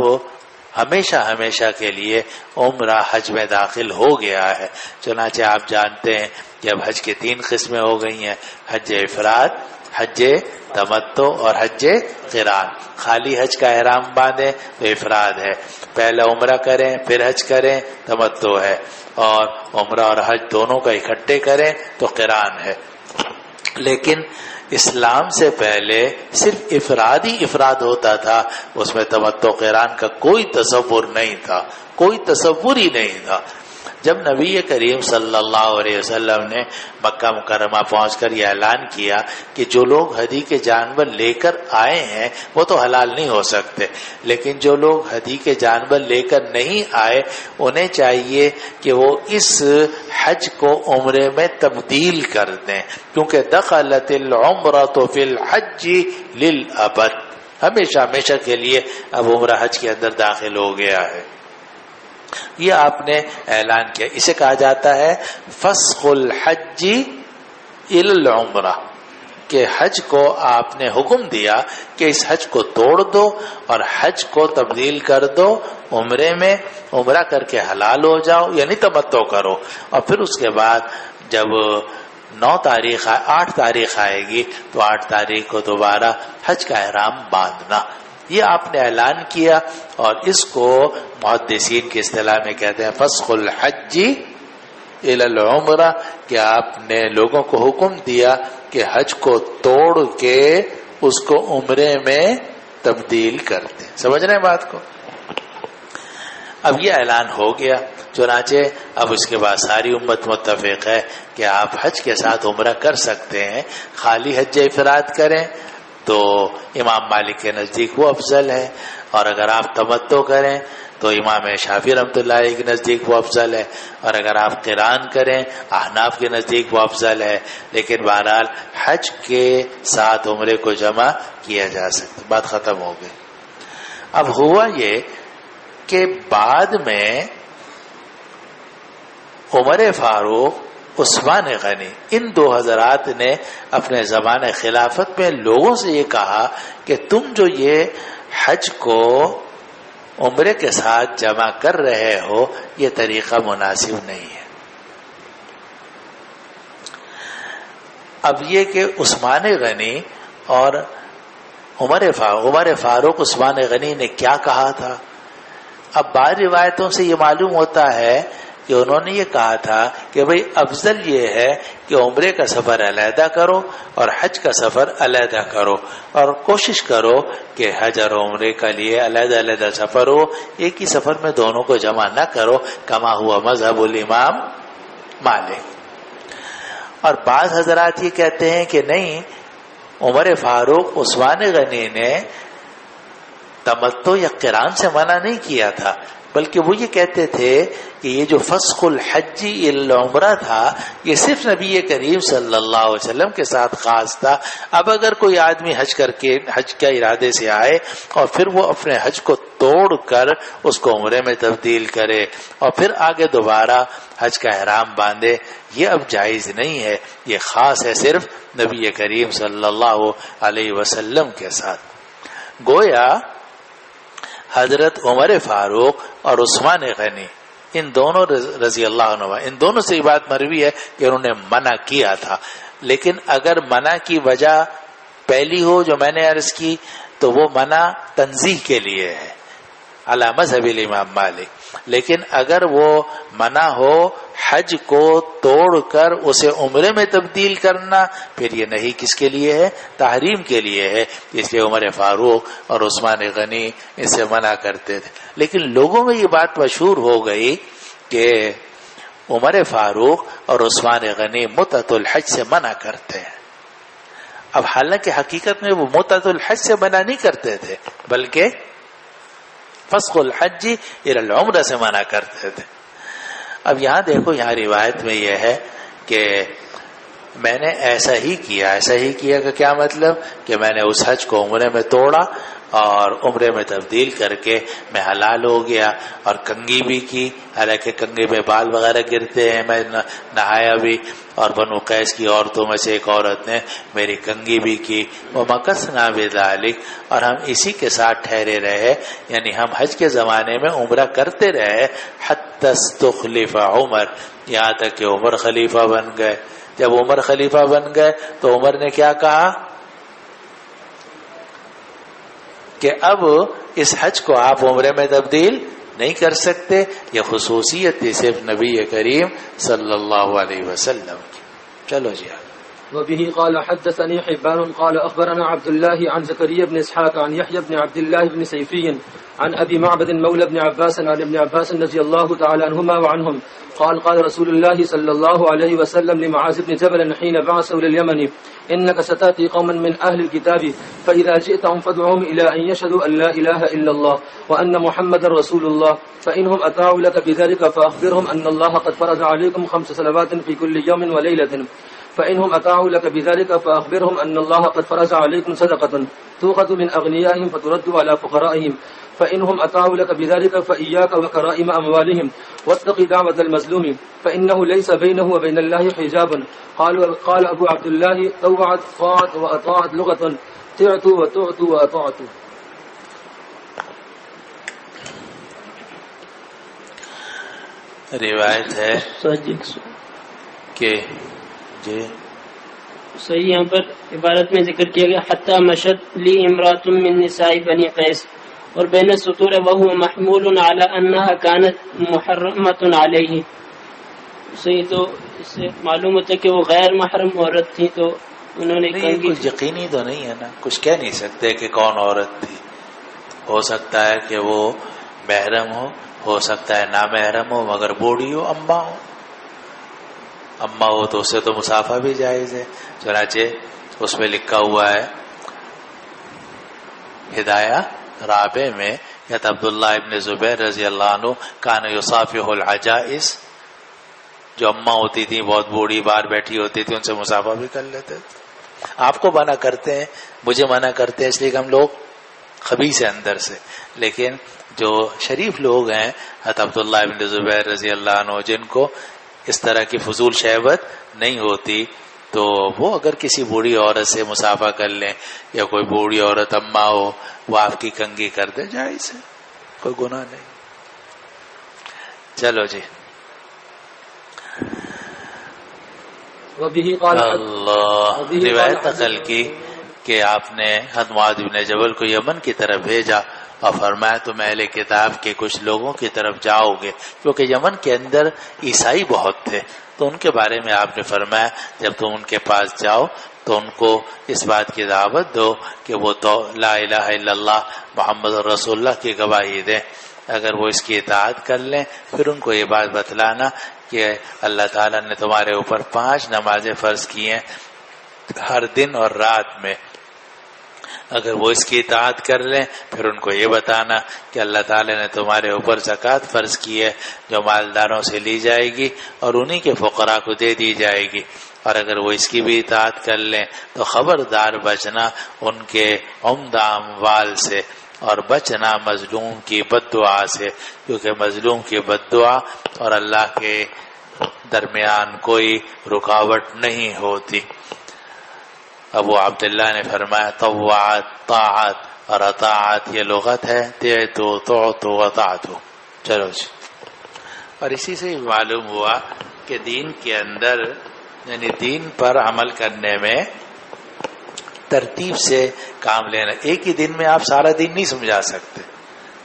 ہمیشہ ہمیشہ کے لیے عمرہ حج میں داخل ہو گیا ہے. چنانچہ آپ جانتے ہیں کہ اب حج کی 3 قسمیں ہو گئی ہیں، حج افراد، حج تمتع اور حج قران. خالی حج کا احرام باندھیں تو افراد ہے، پہلے عمرہ کریں پھر حج کریں تمتع ہے، اور عمرہ اور حج دونوں کا اکٹھے کریں تو قران ہے. لیکن اسلام سے پہلے صرف افراد ہی افراد ہوتا تھا، اس میں تمتع قران کا کوئی تصور نہیں تھا، کوئی تصور ہی نہیں تھا. جب نبی کریم صلی اللہ علیہ وسلم نے مکہ مکرمہ پہنچ کر یہ اعلان کیا کہ جو لوگ ہدی کے جانور لے کر آئے ہیں وہ تو حلال نہیں ہو سکتے، لیکن جو لوگ ہدی کے جانور لے کر نہیں آئے انہیں چاہیے کہ وہ اس حج کو عمرے میں تبدیل کر دیں، کیونکہ دخلت العمرۃ فی الحج للابد، ہمیشہ ہمیشہ کے لیے اب عمرہ حج کے اندر داخل ہو گیا ہے. یہ آپ نے اعلان کیا. اسے کہا جاتا ہے فسخ الحج الی العمرہ، کہ حج کو آپ نے حکم دیا کہ اس حج کو توڑ دو اور حج کو تبدیل کر دو عمرے میں، عمرہ کر کے حلال ہو جاؤ، یعنی تمتع کرو. اور پھر اس کے بعد جب 8 تاریخ آئے گی تو 8 تاریخ کو دوبارہ حج کا احرام باندھنا. یہ آپ نے اعلان کیا، اور اس کو محدثین کی اصطلاح میں کہتے ہیں فسخ الحج الی العمرہ، کہ آپ نے لوگوں کو حکم دیا کہ حج کو توڑ کے اس کو عمرے میں تبدیل کر دیں. سمجھ رہے ہیں بات کو؟ اب یہ اعلان ہو گیا، چنانچہ اب اس کے بعد ساری امت متفق ہے کہ آپ حج کے ساتھ عمرہ کر سکتے ہیں. خالی حج افراد کریں تو امام مالک کے نزدیک وہ افضل ہے، اور اگر آپ تمتع کریں تو امام شافعی رحمۃ اللہ علیہ کے نزدیک وہ افضل ہے، اور اگر آپ قران کریں احناف کے نزدیک وہ افضل ہے. لیکن بہرحال حج کے ساتھ عمرے کو جمع کیا جا سکتا. بات ختم ہو گئی. اب ہوا یہ کہ بعد میں عمر فاروق، عثمان غنی، ان 2 حضرات نے اپنے زمانے خلافت میں لوگوں سے یہ کہا کہ تم جو یہ حج کو عمرے کے ساتھ جمع کر رہے ہو یہ طریقہ مناسب نہیں ہے. اب یہ کہ عثمان غنی اور عمر فاروق عثمان غنی نے کیا کہا تھا. اب بعض روایتوں سے یہ معلوم ہوتا ہے کہ انہوں نے یہ کہا تھا کہ بھئی افضل یہ ہے کہ عمرے کا سفر علیحدہ کرو اور حج کا سفر علیحدہ کرو، اور کوشش کرو کہ حج اور عمرے کے لیے علیحدہ علیحدہ سفر ہو، ایک ہی سفر میں دونوں کو جمع نہ کرو، کما ہوا مذہب الامام مالک. اور بعض حضرات یہ کہتے ہیں کہ نہیں، عمر فاروق عثمان غنی نے تمتع یا قران سے منع نہیں کیا تھا، بلکہ وہ یہ کہتے تھے کہ یہ جو فسخ الحج الی العمرہ تھا یہ صرف نبی کریم صلی اللہ علیہ وسلم کے ساتھ خاص تھا. اب اگر کوئی آدمی حج کر کے حج کے ارادے سے آئے اور پھر وہ اپنے حج کو توڑ کر اس کو عمرے میں تبدیل کرے اور پھر آگے دوبارہ حج کا احرام باندھے، یہ اب جائز نہیں ہے. یہ خاص ہے صرف نبی کریم صلی اللہ علیہ وسلم کے ساتھ. گویا حضرت عمر فاروق اور عثمان غنی ان دونوں رضی اللہ عنہ، ان دونوں سے یہ بات مروی ہے کہ انہوں نے منع کیا تھا. لیکن اگر منع کی وجہ پہلی ہو جو میں نے عرض کی تو وہ منع تنزیہ کے لیے ہے علی مذہب الامام مالک. لیکن اگر وہ منع ہو حج کو توڑ کر اسے عمرے میں تبدیل کرنا، پھر یہ نہیں کس کے لیے ہے؟ تحریم کے لیے ہے. اس لیے عمر فاروق اور عثمان غنی اسے منع کرتے تھے. لیکن لوگوں میں یہ بات مشہور ہو گئی کہ عمر فاروق اور عثمان غنی متعۃ الحج سے منع کرتے ہیں. اب حالانکہ حقیقت میں وہ متعۃ الحج سے منع نہیں کرتے تھے بلکہ فسخ الحج الی العمرہ سے منع کرتے تھے. اب یہاں دیکھو، یہاں روایت میں یہ ہے کہ میں نے ایسا ہی کیا کہ کیا مطلب کہ میں نے اس حج کو عمرے میں توڑا اور عمرے میں تبدیل کر کے میں حلال ہو گیا اور کنگھی بھی کی، حالانکہ کنگھی میں بال وغیرہ گرتے ہیں. میں نہایا بھی اور بنو قیس کی عورتوں میں سے ایک عورت نے میری کنگھی بھی کی. وَمَكَثْنَا بِذَلِكَ، اور ہم اسی کے ساتھ ٹھہرے رہے، یعنی ہم حج کے زمانے میں عمرہ کرتے رہے حَتَّى اسْتُخْلِفَ عمر، یہاں تک کہ عمر خلیفہ بن گئے. جب عمر خلیفہ بن گئے تو عمر نے کیا کہا کہ اب اس حج کو آپ عمرے میں تبدیل نہیں کر سکتے. یہ خصوصیت تھی صرف نبی کریم صلی اللہ علیہ وسلم کی. چلو جی وبه قال حدثني حبان قال أخبرنا عبد الله عن زكريا بن إسحاق عن يحيى بن عبد الله بن سيفي عن أبي معبد مولى بن عباس عن ابن عباس رضي الله تعالى عنهما وعنهم قال قال رسول الله صلى الله عليه وسلم لمعاذ بن جبل حين بعثه لليمن إنك ستأتي قوما من أهل الكتاب فإذا جئتهم فادعوهم إلى أن يشهدوا أن لا إله إلا الله وأن محمد رسول الله فإنهم أطاعوا لك بذلك فأخبرهم أن الله قد فرض عليكم 5 صلوات في كل يوم وليلة فإنهم أطاعوا لك بذلك فأخبرهم أن الله قد فرض عليكم صدقة تؤخذ من أغنيائهم فترد على فقرائهم فإنهم أطاعوا لك بذلك فإياك وكرائم أموالهم واتق دعوة المظلوم فإنه ليس بينه وبين الله حجاب. قال أبو عبد الله طوعت طاعت وأطاعت لغة تعت وتعت وأطاعت. روایت ہے کہ جی صحیح، یہاں پر عبارت میں ذکر کیا گیا حتی مشد لی امرات من نساء بنی قیس، اور بین السطور وهو محمول على انها كانت محرمۃ علیہ. صحیح، تو اس سے معلوم ہوتا ہے کہ وہ غیر محرم عورت تھی، تو انہوں نے کچھ یقینی تو نہیں ہے نا، کچھ کہہ نہیں سکتے کہ کون عورت تھی. ہو سکتا ہے کہ وہ محرم ہو سکتا ہے نامحرم ہو، مگر بوڑھی ہو، اما ہو تو اس سے تو مسافہ بھی جائز ہے. چنانچہ اس میں لکھا ہوا ہے ہدایہ رابع میں کہ عبداللہ ابن زبیر رضی اللہ عنہ کان یصافح العجائز، جو اما ہوتی تھی بہت بوڑھی باہر بیٹھی ہوتی تھی، ان سے مسافہ بھی کر لیتے تھے. آپ کو منع کرتے ہیں، مجھے منع کرتے ہیں اس لیے کہ ہم لوگ خبیث ہیں اندر سے، لیکن جو شریف لوگ ہیں حضرت عبداللہ ابن زبیر رضی اللہ عنہ جن کو اس طرح کی فضول شہوت نہیں ہوتی، تو وہ اگر کسی بوڑھی عورت سے مسافہ کر لیں یا کوئی بوڑھی عورت اما ہو وہ آپ کی کنگھی کر دے، جائز ہے، کوئی گناہ نہیں. چلو جی اللہ. روایت نقل کی کہ آپ نے حضرت معاذ بن جبل کو یمن کی طرف بھیجا اور فرمایا تم اہل کتاب کے کچھ لوگوں کی طرف جاؤ گے، کیونکہ یمن کے اندر عیسائی بہت تھے. تو ان کے بارے میں آپ نے فرمایا جب تم ان کے پاس جاؤ تو ان کو اس بات کی دعوت دو کہ وہ تو لا الہ الا اللہ محمد رسول اللہ کی گواہی دیں. اگر وہ اس کی اطاعت کر لیں پھر ان کو یہ بات بتلانا کہ اللہ تعالیٰ نے تمہارے اوپر 5 نمازیں فرض کی ہیں ہر دن اور رات میں. اگر وہ اس کی اطاعت کر لیں پھر ان کو یہ بتانا کہ اللہ تعالی نے تمہارے اوپر زکوٰۃ فرض کی ہے جو مالداروں سے لی جائے گی اور انہی کے فقراء کو دے دی جائے گی. اور اگر وہ اس کی بھی اطاعت کر لیں تو خبردار بچنا ان کے عمدہ اموال سے اور بچنا مظلوم کی بد دعا سے، کیونکہ مظلوم کی بد دعا اور اللہ کے درمیان کوئی رکاوٹ نہیں ہوتی. ابو عبداللہ نے فرمایا طوعت طاعت اور اطاعت یہ لغت ہے تعت تعت وطاعت. چلو جی. اور اسی سے معلوم ہوا کہ دین کے اندر یعنی دین پر عمل کرنے میں ترتیب سے کام لینا. ایک ہی دن میں آپ سارا دین نہیں سمجھا سکتے.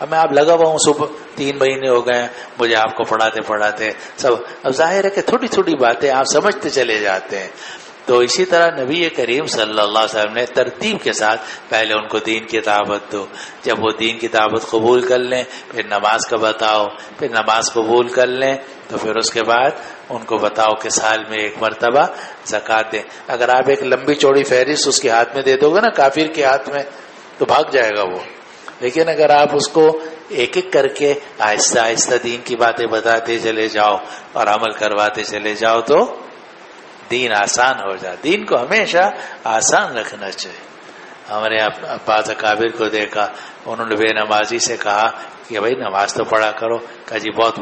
اب میں آپ لگا ہوا ہوں صبح 3 مہینے ہو گئے مجھے آپ کو پڑھاتے سب. اب ظاہر ہے کہ تھوڑی تھوڑی باتیں آپ سمجھتے چلے جاتے ہیں. تو اسی طرح نبی کریم صلی اللہ علیہ وسلم نے ترتیب کے ساتھ پہلے ان کو دین کی دعوت دو، جب وہ دین کی دعوت قبول کر لیں پھر نماز کا بتاؤ، پھر نماز قبول کر لیں تو پھر اس کے بعد ان کو بتاؤ کہ سال میں ایک مرتبہ زکوٰۃ دیں۔ اگر آپ ایک لمبی چوڑی فہرست اس کے ہاتھ میں دے دو گے نا، کافر کے ہاتھ میں، تو بھاگ جائے گا وہ، لیکن اگر آپ اس کو ایک ایک کر کے آہستہ آہستہ دین کی باتیں بتاتے چلے جاؤ اور عمل کرواتے چلے جاؤ تو دین آسان ہو جائے۔ دین کو ہمیشہ آسان رکھنا چاہیے۔ ہمارے بعض اکابر کو دیکھا، انہوں نے بے نمازی سے کہا کہ بھائی نماز تو پڑھا کرو، کہا جی بہت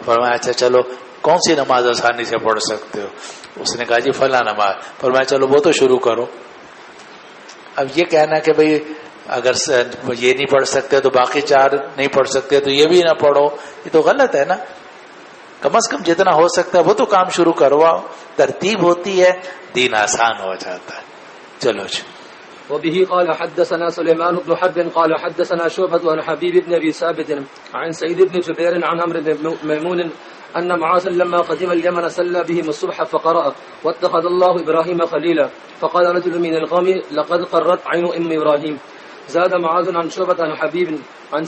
فرمایا اچھا چلو کون سی نماز آسانی سے پڑھ سکتے ہو؟ اس نے کہا جی فلاں نماز۔ فرمایا چلو وہ تو شروع کرو۔ اب یہ کہنا کہ بھائی اگر یہ نہیں پڑھ سکتے تو باقی 4 نہیں پڑھ سکتے تو یہ بھی نہ پڑھو، یہ تو غلط ہے نا۔ کم از کم جتنا ہو سکتا ہے وہ تو کام شروع کرواؤ، ترتیب ہوتی ہے دین آسان ہو جاتا ہے۔ چلو جی۔ وبه قال حدثنا سليمان بن حرب قال حدثنا شعبة عن حبيب بن أبي ثابت عن سعيد بن جبير عن عمرو بن ميمون أن معاذ لما قدم اليمن صلى بهم الصبح فقرأ واتخذ الله إبراهيم خليلا فقال رجل من القوم لقد قرت عين أم إبراهيم. زاد معاذ عن شعبة عن حبيب عن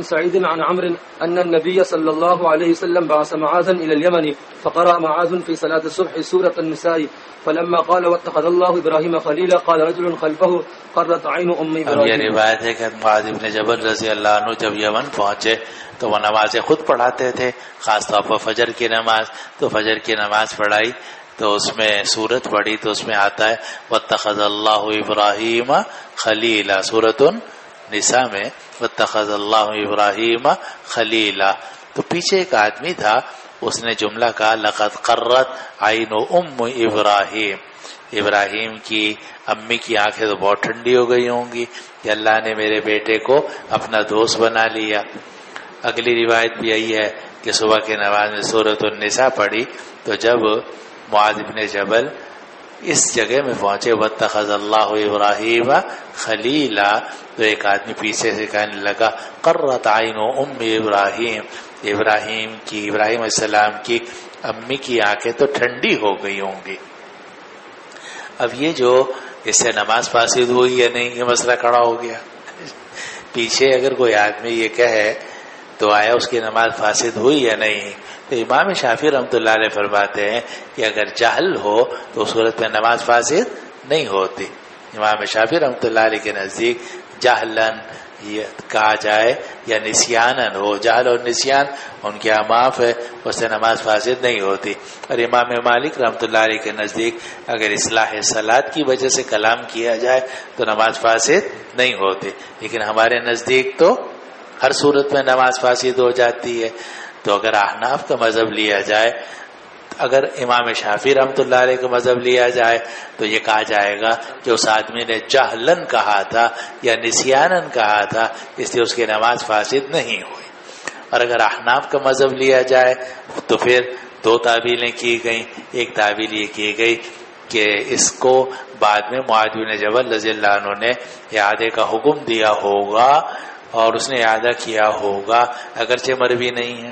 سعيد عن عمرو أن النبي صلى الله عليه وسلم بعث معاذا إلى اليمن فقرأ معاذ في صلاة الصبح سورة النساء فلما قال واتخذ الله إبراهيم خليلا قال رجل خلفه قرت عين أم إبراهيم. اب یہ روایت ہے کہ معاذ بن جبل رضی اللہ عنہ جب یمن پہنچے تو وہ نمازیں خود پڑھاتے تھے، خاص طور پر فجر کی نماز، تو فجر کی نماز پڑھائی تو اس میں سورت پڑھی تو اس میں آتا ہے واتخذ اللہ ابراہیم خلیلا، سورۃ النساء میں واتخذ اللہ ابراہیم خلیلا۔ تو پیچھے ایک آدمی تھا، اس نے جملہ کہا لقد قرت عین ام ابراہیم، ابراہیم کی امی کی آنکھیں تو بہت ٹھنڈی ہو گئی ہوں گی کہ اللہ نے میرے بیٹے کو اپنا دوست بنا لیا۔ اگلی روایت بھی یہی ہے کہ صبح کی نماز میں سورۃ النساء پڑھی تو جب معاذ بن جبل اس جگہ میں پہنچے واتخذ اللہ ابراہیم خلیلا، تو ایک آدمی پیچھے سے کہنے لگا قرت عین ام ابراہیم، ابراہیم علیہ السلام کی امی کی آنکھیں تو ٹھنڈی ہو گئی ہوں گی۔ اب یہ جو اس سے نماز فاسد ہوئی یا نہیں، یہ مسئلہ کھڑا ہو گیا۔ پیچھے اگر کوئی آدمی یہ کہے تو آیا اس کی نماز فاسد ہوئی یا نہیں؟ تو امام شافعی رحمۃ اللہ علیہ فرماتے ہیں کہ اگر جہل ہو تو اس صورت میں نماز فاسد نہیں ہوتی۔ امام شافعی رحمۃ اللہ علیہ کے نزدیک جہلن کہا جائے یا نسیانن ہو، جہل اور نسیان ان کے یہاں معاف ہے، اس سے نماز فاسد نہیں ہوتی۔ اور امام مالک رحمۃ اللہ علیہ کے نزدیک اگر اصلاح صلاۃ کی وجہ سے کلام کیا جائے تو نماز فاسد نہیں ہوتی، لیکن ہمارے نزدیک تو ہر صورت میں نماز فاسد ہو جاتی ہے۔ تو اگر احناف کا مذہب لیا جائے، اگر امام شافعی رحمۃ اللہ علیہ کا مذہب لیا جائے تو یہ کہا جائے گا کہ اس آدمی نے جہلن کہا تھا یا نسیانن کہا تھا، اس لیے اس کی نماز فاسد نہیں ہوئی۔ اور اگر احناف کا مذہب لیا جائے تو پھر 2 تعبیلیں کی گئیں۔ ایک تعبیل یہ کی گئی کہ اس کو بعد میں معاذ بن جبل رضی اللہ عنہ نے اعادے کا حکم دیا ہوگا اور اس نے اعادہ کیا ہوگا اگرچہ مروی نہیں ہے۔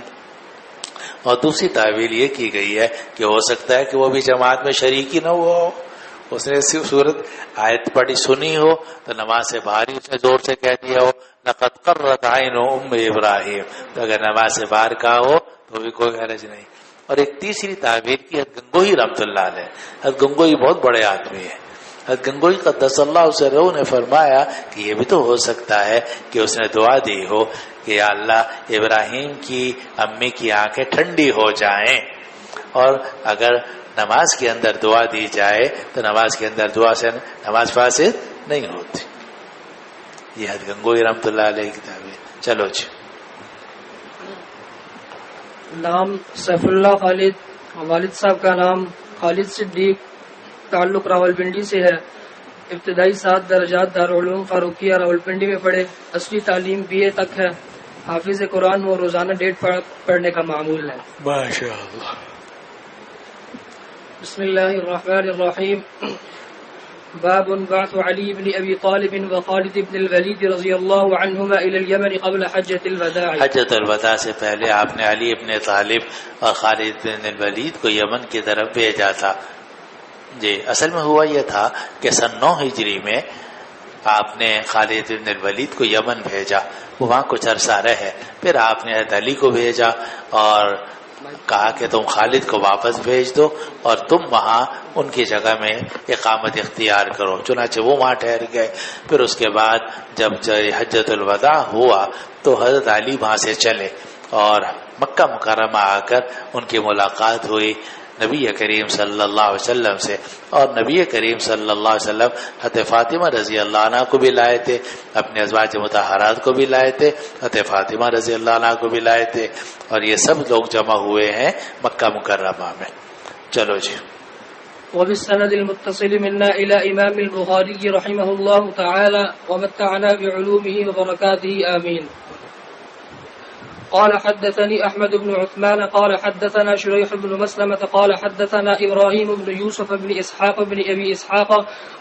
اور دوسری تعویل یہ کی گئی ہے کہ ہو سکتا ہے کہ وہ بھی جماعت میں شریک ہی نہ ہوا ہو، اس نے صورت آیت پڑھی سنی ہو تو نماز سے باہر ہی اس نے زور سے کہہ دیا ہو لقد قرت عین ام ابراہیم، تو اگر نماز سے باہر کہا ہو تو بھی کوئی حرج نہیں۔ اور ایک تیسری تعبیر کی حضرت گنگوہی رحمۃ اللہ علیہ، حضرت گنگوہی بہت بڑے آدمی ہیں، حضرت گنگوہی قدس اللہ سرہ نے فرمایا کہ یہ بھی تو ہو سکتا ہے کہ اس نے دعا دی ہو کہ یا اللہ ابراہیم کی امی کی آنکھیں ٹھنڈی ہو جائیں، اور اگر نماز کے اندر دعا دی جائے تو نماز کے اندر دعا سے نماز فاسد نہیں ہوتی۔ یہ حضرت گنگوہی رحمۃ اللہ علیہ کی تعبیر۔ چلو جی۔ نام سیف اللہ خالد، والد صاحب کا نام خالد صدیق، تعلق راولپنڈی سے ہے۔ ابتدائی 7 درجات دارالعلوم فاروقیہ راولپنڈی میں پڑھے، اصلی تعلیم BA تک ہے، حافظ قرآن وہ روزانہ 1.5 پڑھنے کا معمول ہے۔ ماشاء اللہ۔ بسم اللہ الرحمن الرحیم۔ باب بعث علی بن ابی طالب وخالد بن الولید رضی اللہ عنہما الى الیمن قبل حجۃ الوداع۔ حجۃ الوداع سے پہلے آپ نے علی بن طالب اور خالد بن الولید کو یمن کی طرف بھیجا تھا۔ جی اصل میں ہوا یہ تھا کہ سن 9 ہجری میں آپ نے خالد بن الولید کو یمن بھیجا، وہ وہاں کچھ عرصہ رہے، پھر آپ نے حضرت علی کو بھیجا اور کہا کہ تم خالد کو واپس بھیج دو اور تم وہاں ان کی جگہ میں اقامت اختیار کرو، چنانچہ وہ وہاں ٹھہر گئے۔ پھر اس کے بعد جب حجۃ الوداع ہوا تو حضرت علی وہاں سے چلے اور مکہ مکرمہ آ کر ان کی ملاقات ہوئی نبی کریم صلی اللہ علیہ وسلم سے، اور نبی کریم صلی اللہ علیہ وسلم حضرت فاطمہ رضی اللہ عنہ کو بھی لائے تھے، اپنے ازواج مطہرات کو بھی لائے تھے، حضرت فاطمہ رضی اللہ عنہ کو بھی لائے تھے، اور یہ سب لوگ جمع ہوئے ہیں مکہ مکرمہ میں۔ چلو جی۔ وبالسند المتصل منا إلى إمام البخاري رحمه الله تعالى ومتعنا بعلومه وبركاته آمين. قال حدثني أحمد بن عثمان قال حدثنا شريح بن مسلمة قال حدثنا إبراهيم بن يوسف بن إسحاق بن أبي إسحاق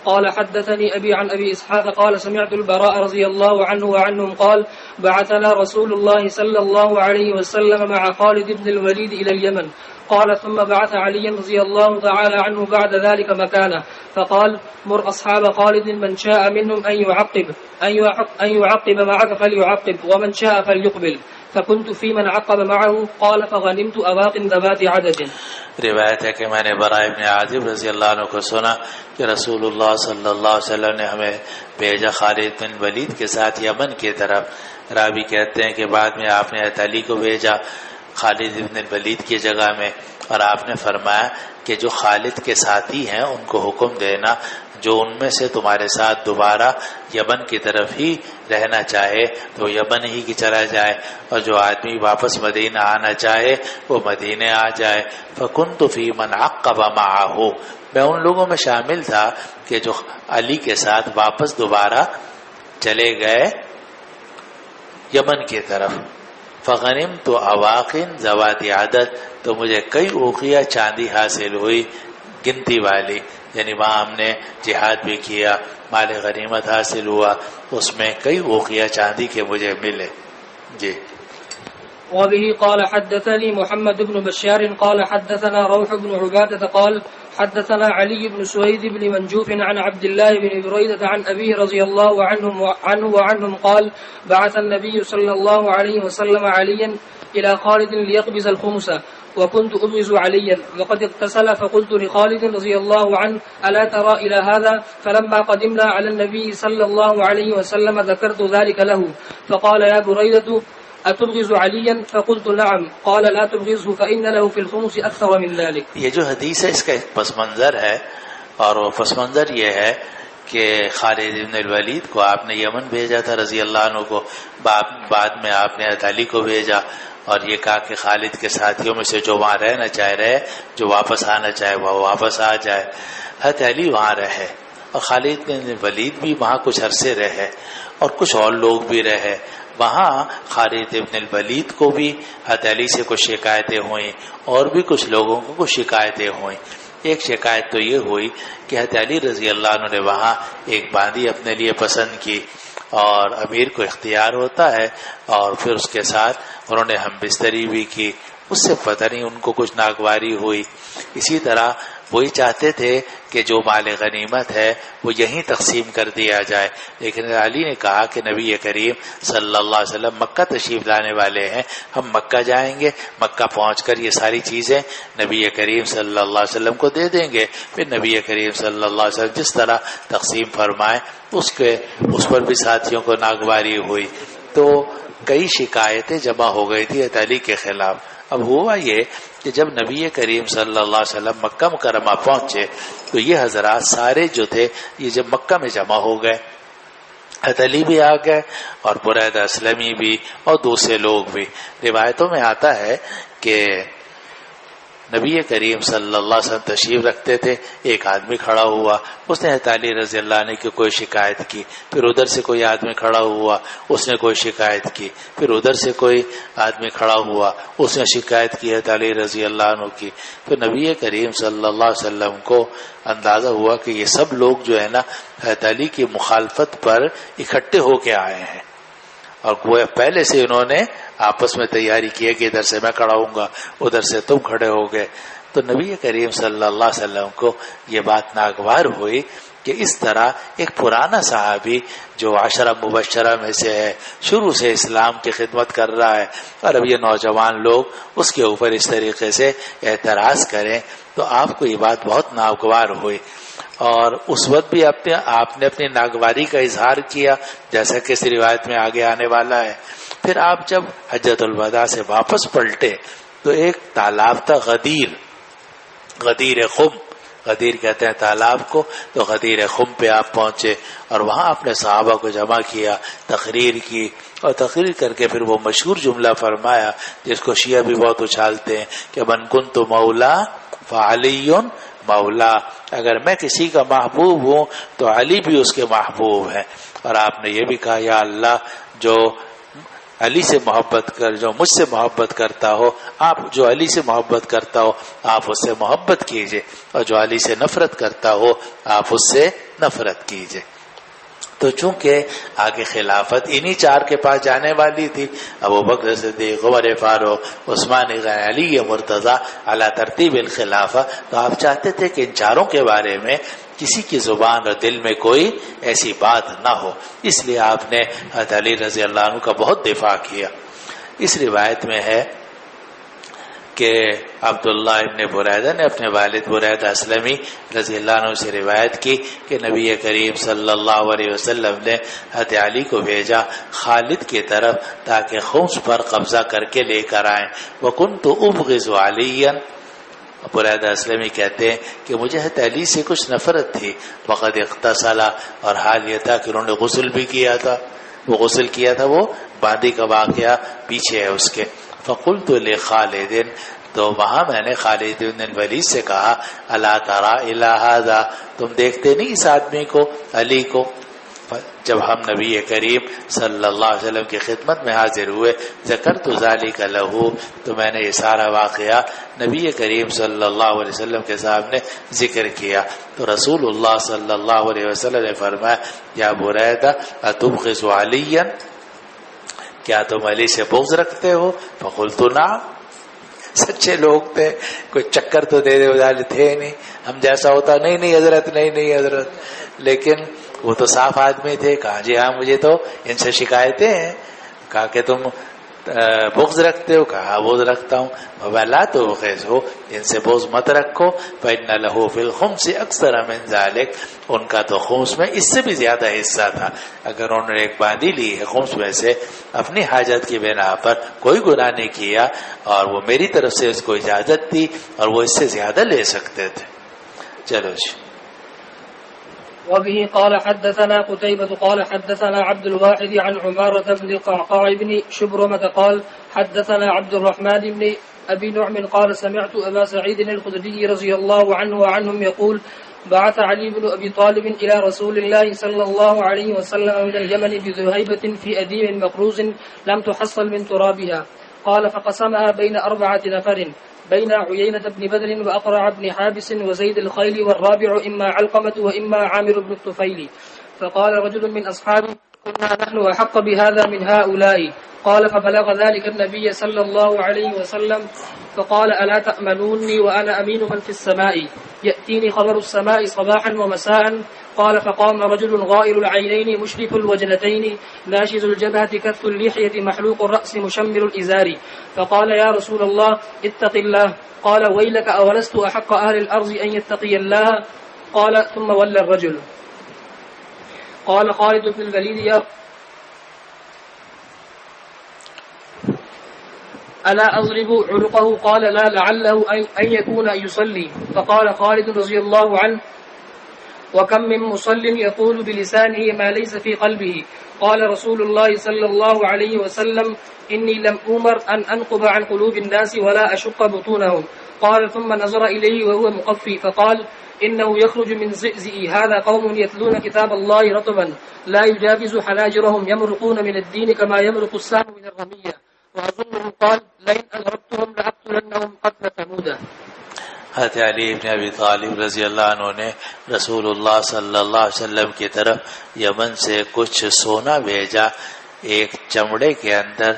قال حدثني أبي عن أبي إسحاق قال سمعت البراء رضي الله عنه وعنهم قال بعثنا رسول الله صلى الله عليه وسلم مع خالد بن الوليد إلى اليمن قال ثم بعث علي رضي الله تعالى عنه بعد ذلك مكانه فقال مر أصحاب خالد من شاء منهم أن يعقب معك فليعقب ومن شاء فليقبل فكنت في من عقب معه قال فغنمت أواق ذوات عدد۔ روایت ہے کہ میں نے براء ابن عازب رضی اللہ عنہ کو سنا کہ رسول اللہ صلی اللہ علیہ وسلم نے ہمیں بھیجا خالد بن ولید کے ساتھ یمن کی طرف۔ راوی کہتے ہیں کہ بعد میں آپ نے حضرت علی کو بھیجا خالد بن الولید کی جگہ میں، اور آپ نے فرمایا کہ جو خالد کے ساتھی ہیں ان کو حکم دینا جو ان میں سے تمہارے ساتھ دوبارہ یمن کی طرف ہی رہنا چاہے تو یمن ہی کی چلا جائے، اور جو آدمی واپس مدینہ آنا چاہے وہ مدینے آ جائے۔ فَكُنْتُ فِي مَنْ عَقَّبَ مَعَهُ، میں ان لوگوں میں شامل تھا کہ جو علی کے ساتھ واپس دوبارہ چلے گئے یمن کی طرف۔ فغنمت اواق ذوات عدد، تو مجھے کئی اوقیہ چاندی حاصل ہوئی گنتی والی، یعنی وہاں ہم نے جہاد بھی کیا، مال غنیمت حاصل ہوا، اس میں کئی اوقیہ چاندی کے مجھے ملے۔ جی۔ وبه قال حدثني محمد بن بشار قال حدثنا روح بن عبادة قال حدثنا علي بن سويد بن منجوف عن عبد الله بن بريدة عن أبيه رضي الله عنه وعنهم قال بعث النبي صلى الله عليه وسلم عليا إلى خالد ليقبض الخمس وكنت أبغض عليا وقد اغتسل فقلت لخالد رضي الله عنه ألا ترى إلى هذا فلما قدمنا على النبي صلى الله عليه وسلم ذكرت ذلك له فقال يا بريدة أتبغض عليا فقلت نعم قال لا تبغضه فإن له في الخمس أكثر من ذلك۔ یہ جو حدیث ہے اس کا ایک پس منظر ہے، اور وہ پس منظر یہ ہے کہ خالد بن الولید کو آپ نے یمن بھیجا تھا رضی اللہ عنہ کو، بعد میں آپ نے حضرت علی کو بھیجا اور یہ کہا کہ خالد کے ساتھیوں میں سے جو وہاں رہنا چاہ رہے، جو واپس آنا چاہے وہ واپس آ جائے۔ حضرت علی وہاں رہے اور خالد بن الولید بھی وہاں کچھ عرصے رہے اور کچھ اور لوگ بھی رہے۔ وہاں خالد بن الولید کو بھی حضرت علی سے کچھ شکایتیں ہوئیں اور بھی کچھ لوگوں کو کچھ شکایتیں ہوئیں۔ ایک شکایت تو یہ ہوئی کہ حضرت علی رضی اللہ عنہ نے وہاں ایک باندی اپنے لیے پسند کی، اور امیر کو اختیار ہوتا ہے، اور پھر اس کے ساتھ انہوں نے ہم بستری بھی کی، اس سے پتہ نہیں ان کو کچھ ناگواری ہوئی۔ اسی طرح وہی چاہتے تھے کہ جو مال غنیمت ہے وہ یہیں تقسیم کر دیا جائے، لیکن علی نے کہا کہ نبی کریم صلی اللہ علیہ وسلم مکہ تشریف لانے والے ہیں، ہم مکہ جائیں گے، مکہ پہنچ کر یہ ساری چیزیں نبی کریم صلی اللہ علیہ وسلم کو دے دیں گے، پھر نبی کریم صلی اللہ علیہ وسلم جس طرح تقسیم فرمائیں اس پر بھی ساتھیوں کو ناگواری ہوئی، تو کئی شکایتیں جمع ہو گئی تھی علی کے خلاف۔ اب ہوا یہ کہ جب نبی کریم صلی اللہ علیہ وسلم مکہ مکرمہ پہنچے تو یہ حضرات سارے جو تھے یہ جب مکہ میں جمع ہو گئے، حضرت علی بھی آ گئے اور برید اسلمی بھی اور دوسرے لوگ بھی۔ روایتوں میں آتا ہے کہ نبی کریم صلی اللہ علیہ وسلم تشریف رکھتے تھے، ایک آدمی کھڑا ہوا، اس نے حضرت علی رضی اللہ عنہ کی کوئی شکایت کی، پھر ادھر سے کوئی آدمی کھڑا ہوا، اس نے کوئی شکایت کی، پھر ادھر سے کوئی آدمی کھڑا ہوا، اس نے شکایت کی حضرت علی رضی اللہ عنہ کی۔ تو نبی کریم صلی اللہ علیہ وسلم کو اندازہ ہوا کہ یہ سب لوگ جو ہے نا حضرت علی کی مخالفت پر اکٹھے ہو کے آئے ہیں، اور پہلے سے انہوں نے آپس میں تیاری کی ہے کہ ادھر سے میں کھڑا ہوں گا، ادھر سے تم کھڑے ہو گئے۔ تو نبی کریم صلی اللہ علیہ وسلم کو یہ بات ناگوار ہوئی کہ اس طرح ایک پرانا صحابی جو 10 مبشرہ میں سے ہے، شروع سے اسلام کی خدمت کر رہا ہے، اور اب یہ نوجوان لوگ اس کے اوپر اس طریقے سے اعتراض کریں، تو آپ کو یہ بات بہت ناگوار ہوئی۔ اور اس وقت بھی آپ نے اپنی ناگواری کا اظہار کیا، جیسا کہ اس روایت میں آگے آنے والا ہے۔ پھر آپ جب حجۃ الوداع سے واپس پلٹے تو ایک تالاب تھا غدیر خم، غدیر کہتے ہیں تالاب کو، تو غدیر خم پہ آپ پہنچے اور وہاں اپنے صحابہ کو جمع کیا، تقریر کی، اور تقریر کر کے پھر وہ مشہور جملہ فرمایا جس کو شیعہ بھی بہت اچھالتے ہیں کہ من کنت مولا فعلی مولا، اگر میں کسی کا محبوب ہوں تو علی بھی اس کے محبوب ہیں۔ اور آپ نے یہ بھی کہا یا اللہ جو علی سے محبت جو مجھ سے محبت کرتا ہو، آپ جو علی سے محبت کرتا ہو آپ اس سے محبت کیجئے، اور جو علی سے نفرت کرتا ہو آپ اس سے نفرت کیجئے۔ تو چونکہ آگے خلافت انہی 4 کے پاس جانے والی تھی، ابوبکر صدیق، عمر فاروق، عثمان غنی، علی مرتضیٰ علی ترتیب الخلافہ، تو آپ چاہتے تھے کہ ان 4 کے بارے میں کسی کی زبان اور دل میں کوئی ایسی بات نہ ہو، اس لیے آپ نے حضرت علی رضی اللہ عنہ کا بہت دفاع کیا۔ اس روایت میں ہے کہ عبداللہ ابن بریدہ نے اپنے والد بریدہ اسلمی رضی اللہ عنہ سے روایت کی کہ نبی کریم صلی اللہ علیہ وسلم نے حضرت علی کو بھیجا خالد کی طرف تاکہ خمس پر قبضہ کر کے لے کر آئیں۔ وَكُنْتُ أُبْغِضُ عَلِيًّا، بریدہ اسلمی کہتے ہیں کہ مجھے حضرت علی سے کچھ نفرت تھی، وقد اغتسل، اور حال یہ تھا کہ انہوں نے غسل بھی کیا تھا، وہ غسل کیا تھا، وہ باندی کا واقعہ پیچھے ہے اس کے۔ فقلت لخالد، تو وہاں میں نے خالد بن الولید سے کہا الا ترى الى هذا، تم دیکھتے نہیں اس آدمی کو، علی کو؟ جب ہم نبی کریم صلی اللہ علیہ وسلم کی خدمت میں حاضر ہوئے، ذکرت ذلک لہ، تو میں نے یہ سارا واقعہ نبی کریم صلی اللہ علیہ وسلم کے سامنے ذکر کیا، تو رسول اللہ صلی اللہ علیہ وسلم نے فرمایا یا بریدہ اتبغض علیا، کیا تم علی سے بغض رکھتے ہو؟ فقلت نعم، سچے لوگ تھے، کوئی چکر تو دے والے تھے نہیں، ہم جیسا ہوتا نہیں حضرت، نہیں حضرت، لیکن وہ تو صاف آدمی تھے۔ کہا جی ہاں مجھے تو ان سے شکایتیں ہیں۔ کہا کہ تم بغض رکھتے ہو؟ کہا بغض رکھتا ہوں۔ وَلَا تُبْغِضْهُ، ان سے بغض مت رکھو، فَإِنَّ لَهُ فِي الْخُمْسِ أَكْثَرَ مِنْ ذَلِكَ، ان کا تو خمس میں اس سے بھی زیادہ حصہ تھا۔ اگر انہوں نے ایک باندھی لی ہے خمس میں سے اپنی حاجت کی بنا پر، کوئی گناہ نہیں کیا، اور وہ میری طرف سے اس کو اجازت تھی، اور وہ اس سے زیادہ لے سکتے تھے۔ چلو جی۔ وبه قال حدثنا قتيبة قال حدثنا عبد الواحد عن عمارة بن القعقاع بن شبرمة قال حدثنا عبد الرحمن بن أبي نعم قال سمعت أبا سعيد الخدري رضي الله عنه وعنهم يقول بعث علي بن أبي طالب إلى رسول الله صلى الله عليه وسلم من اليمن بذهيبة في أديم مقروز لم تحصل من ترابها، قال فقسمها بين 4 نفر، بين عيينة بن بدر وأقرع بن حابس وزيد الخيل، والرابع إما علقمة وإما عامر بن الطفيل. فقال رجل من أصحابه كنا نحن أحق بهذا من هؤلاء، قال فبلغ ذلك النبي صلى الله عليه وسلم فقال ألا تأمنوني وأنا أمين من في السماء، يأتيني خبر السماء صباحا ومساء. قال فقام رجل غائر العينين مشرف الوجنتين ناشز الجبهة كث اللحية محلوق الرأس مشمر الإزار، فقال يا رسول الله اتق الله. قال ويلك أولست أحق أهل الأرض أن يتقي الله؟ قال ثم ولى الرجل. قال خالد بن الوليد يا ألا أضرب عنقه؟ قال لا، لعله أن يكون يصلي. فقال خالد رضي الله عنه وكم من مصل يقول بلسانه ما ليس في قلبه. قال رسول الله صلى الله عليه وسلم إني لم أمر أن أنقب عن قلوب الناس ولا أشق بطونهم. قال ثم نظر إليه وهو مقفي فقال إنه يخرج من زئزئي هذا قوم يتلون كتاب الله رطبا لا يجاوز حناجرهم يمرقون من الدين كما يمرق السهم من الرمية، وأظنه قال لئن أدركتهم لأقتلنهم قتل ثمود. حضرت علی بن ابی طالب رضی اللہ عنہ نے رسول اللہ صلی اللہ علیہ وسلم کی طرف یمن سے کچھ سونا بھیجا ایک چمڑے کے اندر،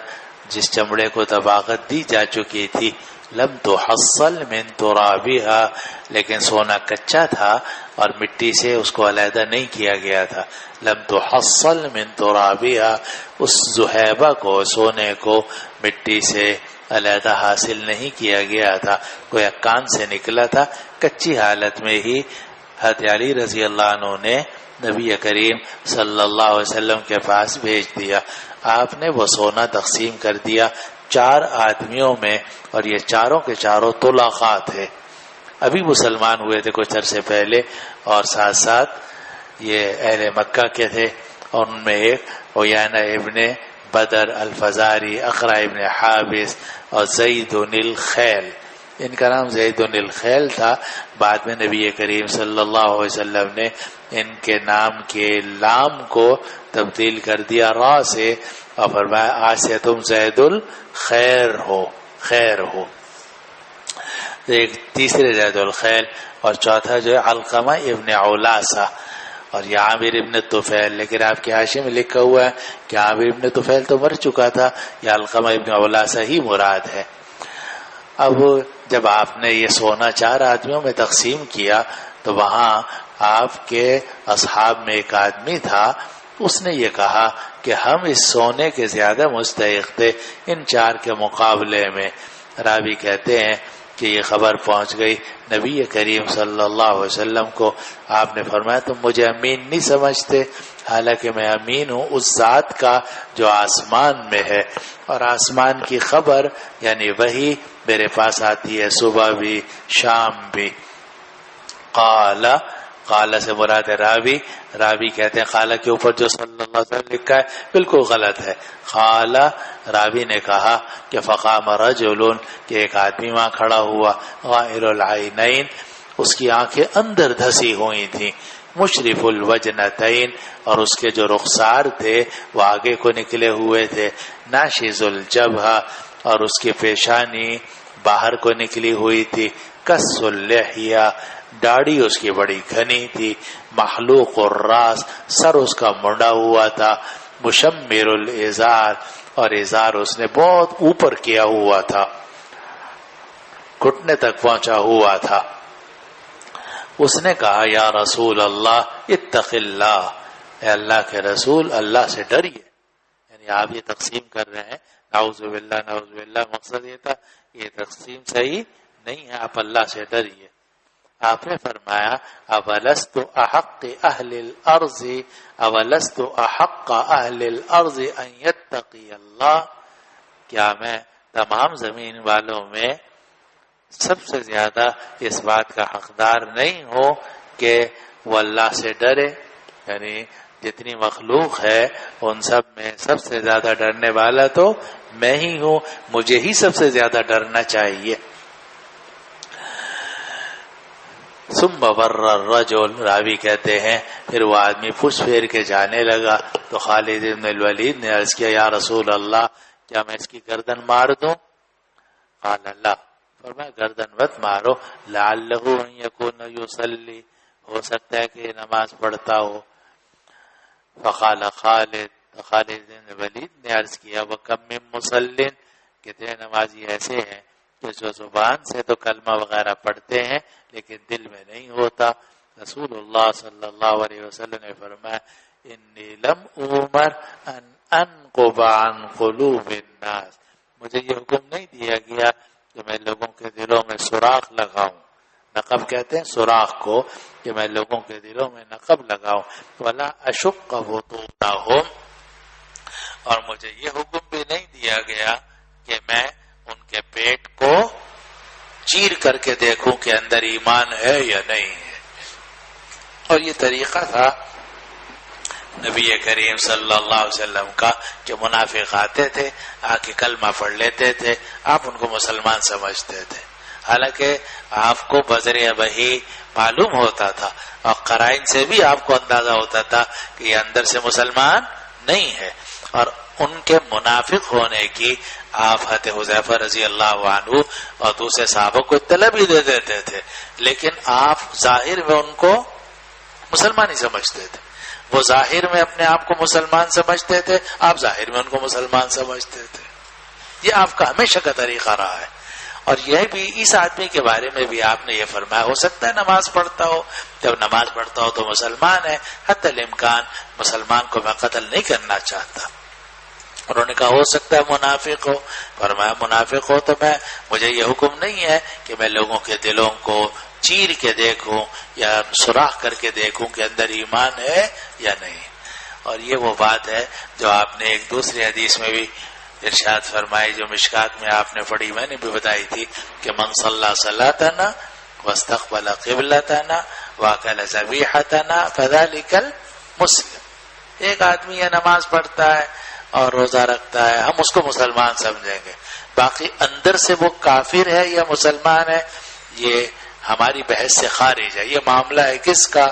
جس چمڑے کو طباقت دی جا چکی تھی، لم تحصل من ترابها، لیکن سونا کچا تھا اور مٹی سے اس کو علیحدہ نہیں کیا گیا تھا. لم تحصل من ترابها، اس ذہیبہ کو، سونے کو مٹی سے علیحدہ حاصل نہیں کیا گیا تھا، گویا کان سے نکلا تھا. کچی حالت میں ہی حضرت علی رضی اللہ عنہ نے نبی کریم صلی اللہ علیہ وسلم کے پاس بھیج دیا. آپ نے وہ سونا تقسیم کر دیا 4 آدمیوں میں، اور یہ چاروں کے چاروں طلقاء تھے، ابھی مسلمان ہوئے تھے کچھ عرصے پہلے، اور ساتھ ساتھ یہ اہل مکہ کے تھے. اور ان میں ایک عیینہ ابن بدر الفزاری، اقرع ابن حابس اور زید الخیل، ان کا نام زید الخیل تھا. بعد میں نبی کریم صلی اللہ علیہ وسلم نے ان کے نام کے لام کو تبدیل کر دیا را سے، اور فرمایا آج سے تم زید الخیر ہو، خیر ہو. ایک تیسرے زید الخیل، اور چوتھا جو ہے علقمہ ابن علاسہ، اور یہ عامر ابن طفیل. لیکن آپ کے حاشیے میں لکھا ہوا ہے کہ عامر ابن طفیل تو مر چکا تھا، یہ علقمہ ابن علاسہ ہی مراد ہے. اب جب آپ نے یہ سونا 4 آدمیوں میں تقسیم کیا تو وہاں آپ کے اصحاب میں ایک آدمی تھا، اس نے یہ کہا کہ ہم اس سونے کے زیادہ مستحق تھے ان 4 کے مقابلے میں. راوی کہتے ہیں کہ یہ خبر پہنچ گئی نبی کریم صلی اللہ علیہ وسلم کو. آپ نے فرمایا تم مجھے امین نہیں سمجھتے، حالانکہ میں امین ہوں اس ذات کا جو آسمان میں ہے، اور آسمان کی خبر یعنی وحی میرے پاس آتی ہے صبح بھی شام بھی. قال سے مراد راوی کہتے ہیں قال کے اوپر جو صلی اللہ علیہ وسلم لکھا ہے بالکل غلط ہے. قال راوی نے کہا کہ فقام رجل، کہ ایک آدمی وہاں کھڑا ہوا، غائر العینین، اس کی آنکھیں اندر دھسی ہوئی تھیں، مشرف الوجنتین، اور اس کے جو رخسار تھے وہ آگے کو نکلے ہوئے تھے، ناشز الجبہہ، اور اس کی پیشانی باہر کو نکلی ہوئی تھی، کس اللحیہ، داڑھی اس کی بڑی گھنی تھی، محلوق الراس، سر اس کا منڈا ہوا تھا، مشمر الازار، اور ازار اس نے بہت اوپر کیا ہوا تھا، گھٹنے تک پہنچا ہوا تھا. اس نے کہا یا رسول اللہ اتق اللہ، اے اللہ کے رسول اللہ سے ڈریے. یعنی آپ یہ تقسیم کر رہے ہیں، نعوذ باللہ نعوذ باللہ، مقصد یہ تھا یہ تقسیم صحیح نہیں ہے، آپ اللہ سے ڈریے. آپ نے فرمایا اولست احق اہل الارض، اولست احق اہل الارض ان یتقی اللہ، کیا میں تمام زمین والوں میں سب سے زیادہ اس بات کا حقدار نہیں ہوں کہ وہ اللہ سے ڈرے؟ یعنی جتنی مخلوق ہے ان سب میں سب سے زیادہ ڈرنے والا تو میں ہی ہوں، مجھے ہی سب سے زیادہ ڈرنا چاہیے. ثم بر الرجل، راوی کہتے ہیں پھر وہ آدمی پھس پھیر کے جانے لگا تو خالد بن الولید نے عرض کیا یا رسول اللہ کیا میں اس کی گردن مار دوں؟ قال اللہ، فرمایا گردن مت مارو، لعلہ ان یکون یصلی، ہو سکتا ہے کہ نماز پڑھتا ہو. فقال خالد بن الولید نے عرض کیا وکم من مصلٍ، کتنے نمازی ایسے ہیں کہ جو زبان سے تو کلمہ وغیرہ پڑھتے ہیں لیکن دل میں نہیں ہوتا. رسول اللہ صلی اللہ علیہ وسلم نے فرمایا انی لم اومر ان انقب عن قلوب الناس، مجھے یہ حکم نہیں دیا گیا کہ میں لوگوں کے دلوں میں سوراخ لگاؤں. نقب کہتے ہیں سوراخ کو، کہ میں لوگوں کے دلوں میں نقب لگاؤں. ولا اشق بطونہم، اور مجھے یہ حکم بھی نہیں دیا گیا کہ میں ان کے پیٹ کو چیر کر کے دیکھوں کہ اندر ایمان ہے یا نہیں ہے. اور یہ طریقہ تھا نبی کریم صلی اللہ علیہ وسلم کا کہ منافق آتے تھے، آ کے کلمہ پڑھ لیتے تھے، آپ ان کو مسلمان سمجھتے تھے، حالانکہ آپ کو بذریعہ وحی معلوم ہوتا تھا اور قرائن سے بھی آپ کو اندازہ ہوتا تھا کہ یہ اندر سے مسلمان نہیں ہے. اور ان کے منافق ہونے کی آپ حضرت حذیفہ رضی اللہ عنہ اور دوسرے صحابہ کو اطلاع بھی دے دیتے تھے، لیکن آپ ظاہر میں ان کو مسلمان ہی سمجھتے تھے. وہ ظاہر میں اپنے آپ کو مسلمان سمجھتے تھے، آپ ظاہر میں ان کو مسلمان سمجھتے تھے. یہ آپ کا ہمیشہ کا طریقہ رہا ہے. اور یہ بھی اس آدمی کے بارے میں بھی آپ نے یہ فرمایا، ہو سکتا ہے نماز پڑھتا ہو، جب نماز پڑھتا ہو تو مسلمان ہے، حتی الامکان مسلمان کو میں قتل نہیں کرنا چاہتا۔ انہوں نے کہا ہو سکتا ہے منافق ہو، فرمایا منافق ہو تو مجھے یہ حکم نہیں ہے کہ میں لوگوں کے دلوں کو چیر کے دیکھوں یا سوراخ کر کے دیکھوں کہ اندر ایمان ہے یا نہیں۔ اور یہ وہ بات ہے جو آپ نے ایک دوسری حدیث میں بھی ارشاد فرمائی، جو مشکات میں آپ نے پڑھی، میں نے بھی بتائی تھی کہ من صلی صلاتنا واستقبل قبلتنا واکل ذبیحتنا فذلک المسلم۔ ایک آدمی یہ نماز پڑھتا ہے اور روزہ رکھتا ہے، ہم اس کو مسلمان سمجھیں گے، باقی اندر سے وہ کافر ہے یا مسلمان ہے یہ ہماری بحث سے خارج ہے۔ یہ معاملہ ہے کس کا؟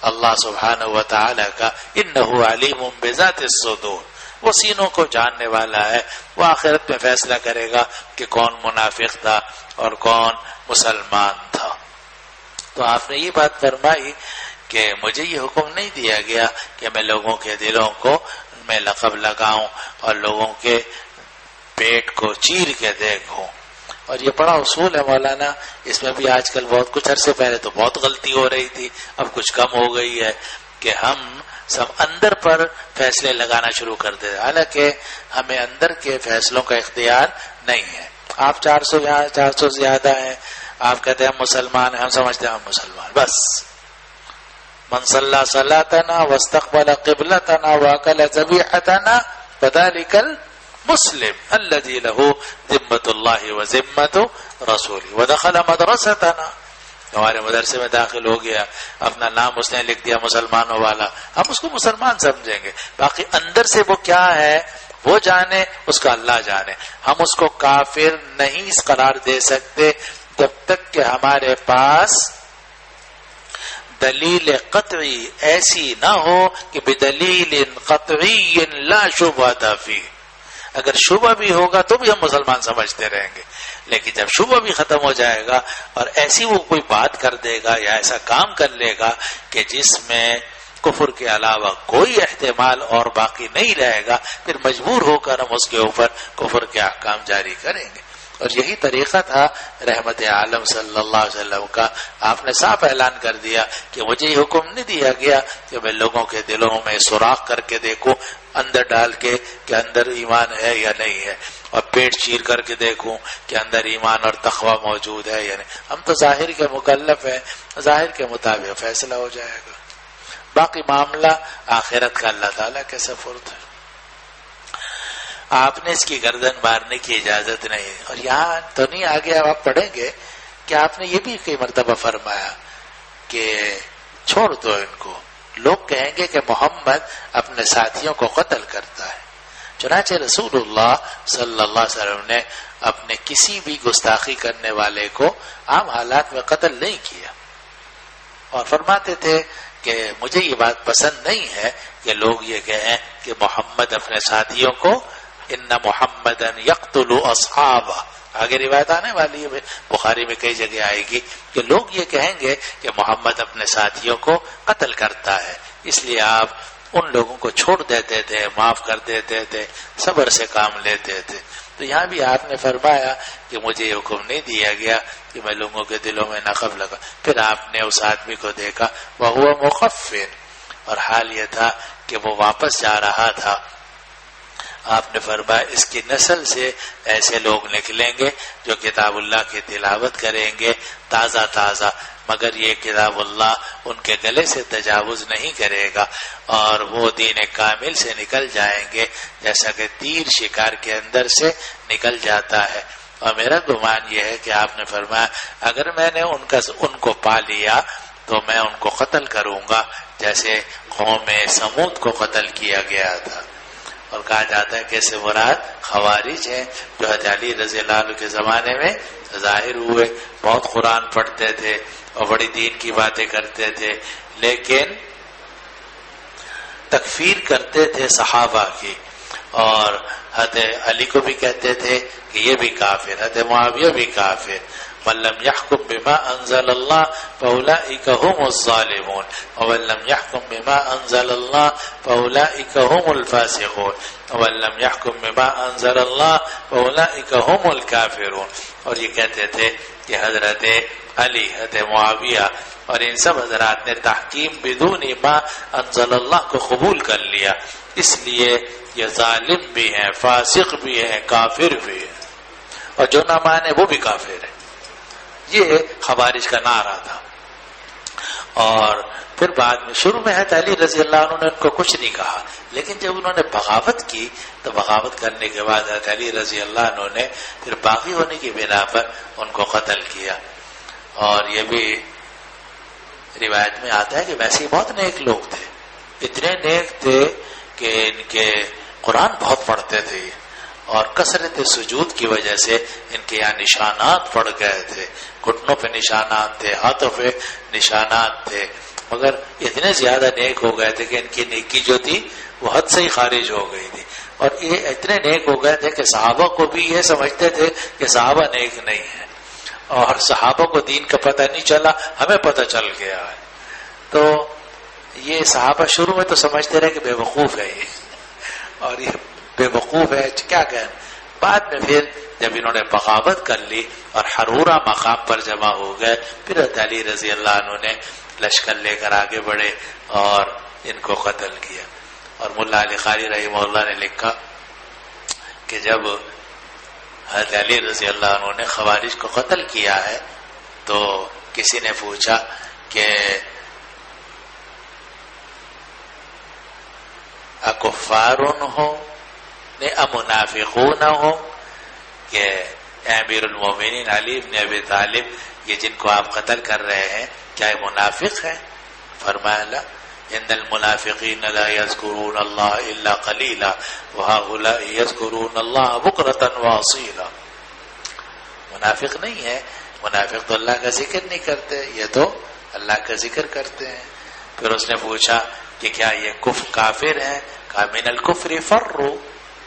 اللہ سبحانہ و تعالی کا، انہ علیم بذات الصدور، وہ سینوں کو جاننے والا ہے، وہ آخرت میں فیصلہ کرے گا کہ کون منافق تھا اور کون مسلمان تھا۔ تو آپ نے یہ بات فرمائی کہ مجھے یہ حکم نہیں دیا گیا کہ میں لوگوں کے دلوں کو میں لقب لگاؤں اور لوگوں کے پیٹ کو چیر کے دیکھوں۔ اور یہ بڑا اصول ہے مولانا، اس میں بھی آج کل بہت کچھ عرصے پہلے تو بہت غلطی ہو رہی تھی، اب کچھ کم ہو گئی ہے کہ ہم سب اندر پر فیصلے لگانا شروع کر دے، حالانکہ ہمیں اندر کے فیصلوں کا اختیار نہیں ہے۔ آپ 400 زیادہ ہیں، آپ کہتے ہیں ہم مسلمان ہیں، ہم سمجھتے ہیں ہم مسلمان، بس من صلی صلاتنا واستقبل قبلتنا واکل ذبیحتنا فذلک المسلم الذی لہ ذمۃ اللہ وذمۃ رسولہ ودخل مدرستنا، ہمارے مدرسے میں داخل ہو گیا، اپنا نام اس نے لکھ دیا مسلمانوں والا، ہم اس کو مسلمان سمجھیں گے، باقی اندر سے وہ کیا ہے وہ جانے، اس کا اللہ جانے۔ ہم اس کو کافر نہیں قرار دے سکتے جب تک کہ ہمارے پاس دلیل قطعی ایسی نہ ہو کہ بدلیل قطعی لا شبہۃ فیہ، اگر شبہ بھی ہوگا تو بھی ہم مسلمان سمجھتے رہیں گے، لیکن جب شبہ بھی ختم ہو جائے گا اور ایسی وہ کوئی بات کر دے گا یا ایسا کام کر لے گا کہ جس میں کفر کے علاوہ کوئی احتمال اور باقی نہیں رہے گا، پھر مجبور ہو کر ہم اس کے اوپر کفر کے احکام جاری کریں گے۔ اور یہی طریقہ تھا رحمت عالم صلی اللہ علیہ وسلم کا، آپ نے صاف اعلان کر دیا کہ مجھے یہ حکم نہیں دیا گیا کہ میں لوگوں کے دلوں میں سوراخ کر کے دیکھوں، اندر ڈال کے کہ اندر ایمان ہے یا نہیں ہے، اور پیٹ چیر کر کے دیکھوں کہ اندر ایمان اور تقوی موجود ہے یا نہیں۔ ہم تو ظاہر کے مکلف ہیں، ظاہر کے مطابق فیصلہ ہو جائے گا، باقی معاملہ آخرت کا اللہ تعالیٰ کے سپرد ہے۔ آپ نے اس کی گردن مارنے کی اجازت نہیں، اور یہاں تو نہیں آگے آپ پڑھیں گے کہ آپ نے یہ بھی کئی مرتبہ فرمایا کہ چھوڑ دو ان کو، لوگ کہیں گے کہ محمد اپنے ساتھیوں کو قتل کرتا ہے۔ چنانچہ رسول اللہ صلی اللہ علیہ وسلم نے اپنے کسی بھی گستاخی کرنے والے کو عام حالات میں قتل نہیں کیا، اور فرماتے تھے کہ مجھے یہ بات پسند نہیں ہے کہ لوگ یہ کہیں کہ محمد اپنے ساتھیوں کو، ان محمدن یقتل اصحابہ، آگے روایت آنے والی ہے، بخاری میں کئی جگہ آئے گی کہ لوگ یہ کہیں گے کہ محمد اپنے ساتھیوں کو قتل کرتا ہے، اس لیے آپ ان لوگوں کو چھوڑ دیتے تھے، معاف کر دیتے تھے، صبر سے کام لیتے تھے۔ تو یہاں بھی آپ نے فرمایا کہ مجھے یہ حکم نہیں دیا گیا کہ میں لوگوں کے دلوں میں نقب لگا۔ پھر آپ نے اس آدمی کو دیکھا وہو مخفر، اور حال یہ تھا کہ وہ واپس جا رہا تھا۔ آپ نے فرمایا اس کی نسل سے ایسے لوگ نکلیں گے جو کتاب اللہ کی تلاوت کریں گے تازہ تازہ، مگر یہ کتاب اللہ ان کے گلے سے تجاوز نہیں کرے گا، اور وہ دین کامل سے نکل جائیں گے جیسا کہ تیر شکار کے اندر سے نکل جاتا ہے۔ اور میرا گمان یہ ہے کہ آپ نے فرمایا اگر میں نے ان کو پا لیا تو میں ان کو قتل کروں گا جیسے قوم سمود کو قتل کیا گیا تھا۔ اور کہا جاتا ہے کہ اس سے مراد خوارج ہیں جو حضرت علی رضی اللہ عنہ کے زمانے میں ظاہر ہوئے، بہت قرآن پڑھتے تھے اور بڑی دین کی باتیں کرتے تھے، لیکن تکفیر کرتے تھے صحابہ کی، اور حضرت علی کو بھی کہتے تھے کہ یہ بھی کافر، حضرت معاویہ بھی کافر، من لم يحكم بما انزل الله فاولئك هم الظالمون ومن لم يحكم بما انزل الله فاولئك هم الفاسقون ومن لم يحكم بما انزل الله فاولئك هم الكافرون. اور یہ کہتے تھے کہ حضرت علی، حضرت معاویہ اور ان سب حضرات نے تحکیم بدون ما انزل اللہ کو قبول کر لیا، اس لیے یہ ظالم بھی ہیں، فاسق بھی ہیں، کافر بھی ہیں، اور جو نہ مانے وہ بھی کافر ہے. یہ خوارج کا نعرہ تھا. اور پھر بعد میں شروع میں حضرت علی رضی اللہ عنہ نے ان کو کچھ نہیں کہا، لیکن جب انہوں نے بغاوت کی تو بغاوت کرنے کے بعد حضرت علی رضی اللہ عنہ نے پھر باغی ہونے کی بنا پر ان کو قتل کیا. اور یہ بھی روایت میں آتا ہے کہ ویسے بہت نیک لوگ تھے، اتنے نیک تھے کہ ان کے قرآن بہت پڑھتے تھے، اور کثرت سجود کی وجہ سے ان کے یہاں نشانات پڑ گئے تھے، گھٹنوں پہ نشانات تھے، ہاتھوں پہ نشانات تھے، مگر اتنے زیادہ نیک ہو گئے تھے کہ ان کی نیکی جو تھی وہ حد سے ہی خارج ہو گئی تھی. اور یہ اتنے نیک ہو گئے تھے کہ صحابہ کو بھی یہ سمجھتے تھے کہ صحابہ نیک نہیں ہیں، اور صحابہ کو دین کا پتہ نہیں چلا، ہمیں پتہ چل گیا ہے. تو یہ صحابہ شروع میں تو سمجھتے رہے کہ بے وقوف ہے یہ، اور یہ بے وقوف ہے کیا کہیں. بعد میں پھر جب انہوں نے بغاوت کر لی اور حرورہ مقام پر جمع ہو گئے، پھر حضرت علی رضی اللہ عنہ نے لشکر لے کر آگے بڑھے اور ان کو قتل کیا. اور ملا علی قاری رحمہ اللہ نے لکھا کہ جب حضرت علی رضی اللہ عنہ نے خوارج کو قتل کیا ہے تو کسی نے پوچھا کہ اکفار ہوں منافقون ہوں، کہ امیر المومنین علی بن ابی طالب یہ جن کو آپ قتل کر رہے ہیں کیا یہ منافق ہیں؟ فرمایا لا، ان المنافقین لا یذکرون اللہ الا قلیلا وہؤلاء یذکرون اللہ بکرۃ واصیلا. منافق نہیں ہے، منافق تو اللہ کا ذکر نہیں کرتے، یہ تو اللہ کا ذکر کرتے ہیں. پھر اس نے پوچھا کہ کیا یہ کافر ہیں؟ کہا من الکفر فروا،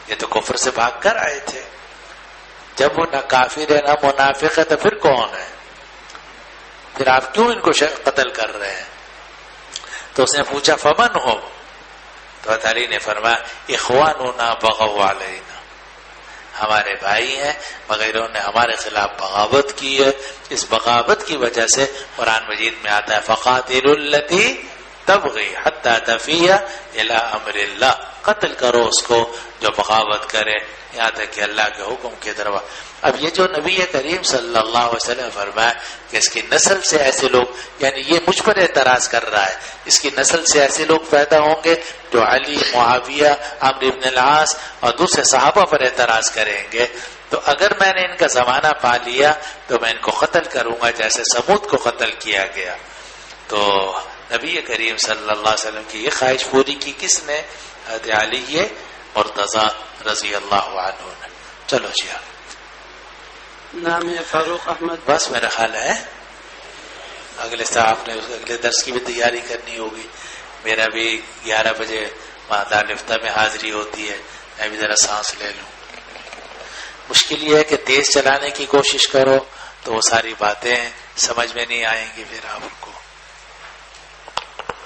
یہ تو کفر سے بھاگ کر آئے تھے. جب وہ نہ کافر ہے نہ منافق ہے تو پھر کون ہے؟ پھر آپ کیوں ان کو قتل کر رہے ہیں؟ تو اس نے پوچھا فمن ہو؟ تو علی نے فرمایا اخواننا بغوا علینا، ہمارے بھائی ہیں مگر انہوں نے ہمارے خلاف بغاوت کی ہے. اس بغاوت کی وجہ سے قرآن مجید میں آتا ہے فقاتلوا التی تبغی حتی تفیء الی امر اللہ، قتل کرو اس کو جو بغاوت کرے یہاں تک کہ اللہ کے حکم کی طرف. اب یہ جو نبی کریم صلی اللہ علیہ وسلم فرمایا کہ اس کی نسل سے ایسے لوگ، یعنی یہ مجھ پر اعتراض کر رہا ہے، اس کی نسل سے ایسے لوگ پیدا ہوں گے جو علی، معاویہ، عمرو بن العاص اور دوسرے صحابہ پر اعتراض کریں گے. تو اگر میں نے ان کا زمانہ پا لیا تو میں ان کو قتل کروں گا جیسے سمود کو قتل کیا گیا. تو نبی کریم صلی اللہ علیہ وسلم کی یہ خواہش پوری کی کس نے؟ حضرت علی مرتضی رضی اللہ عنہ نے. چلو جی نام ہے فاروق احمد. بس میرا خیال ہے اگلے صاحب نے اگلے درس کی بھی تیاری کرنی ہوگی. میرا بھی 11 بجے دارالفتہ میں حاضری ہوتی ہے، میں بھی ذرا سانس لے لوں. مشکل یہ ہے کہ تیز چلانے کی کوشش کرو تو وہ ساری باتیں سمجھ میں نہیں آئیں گی پھر آپ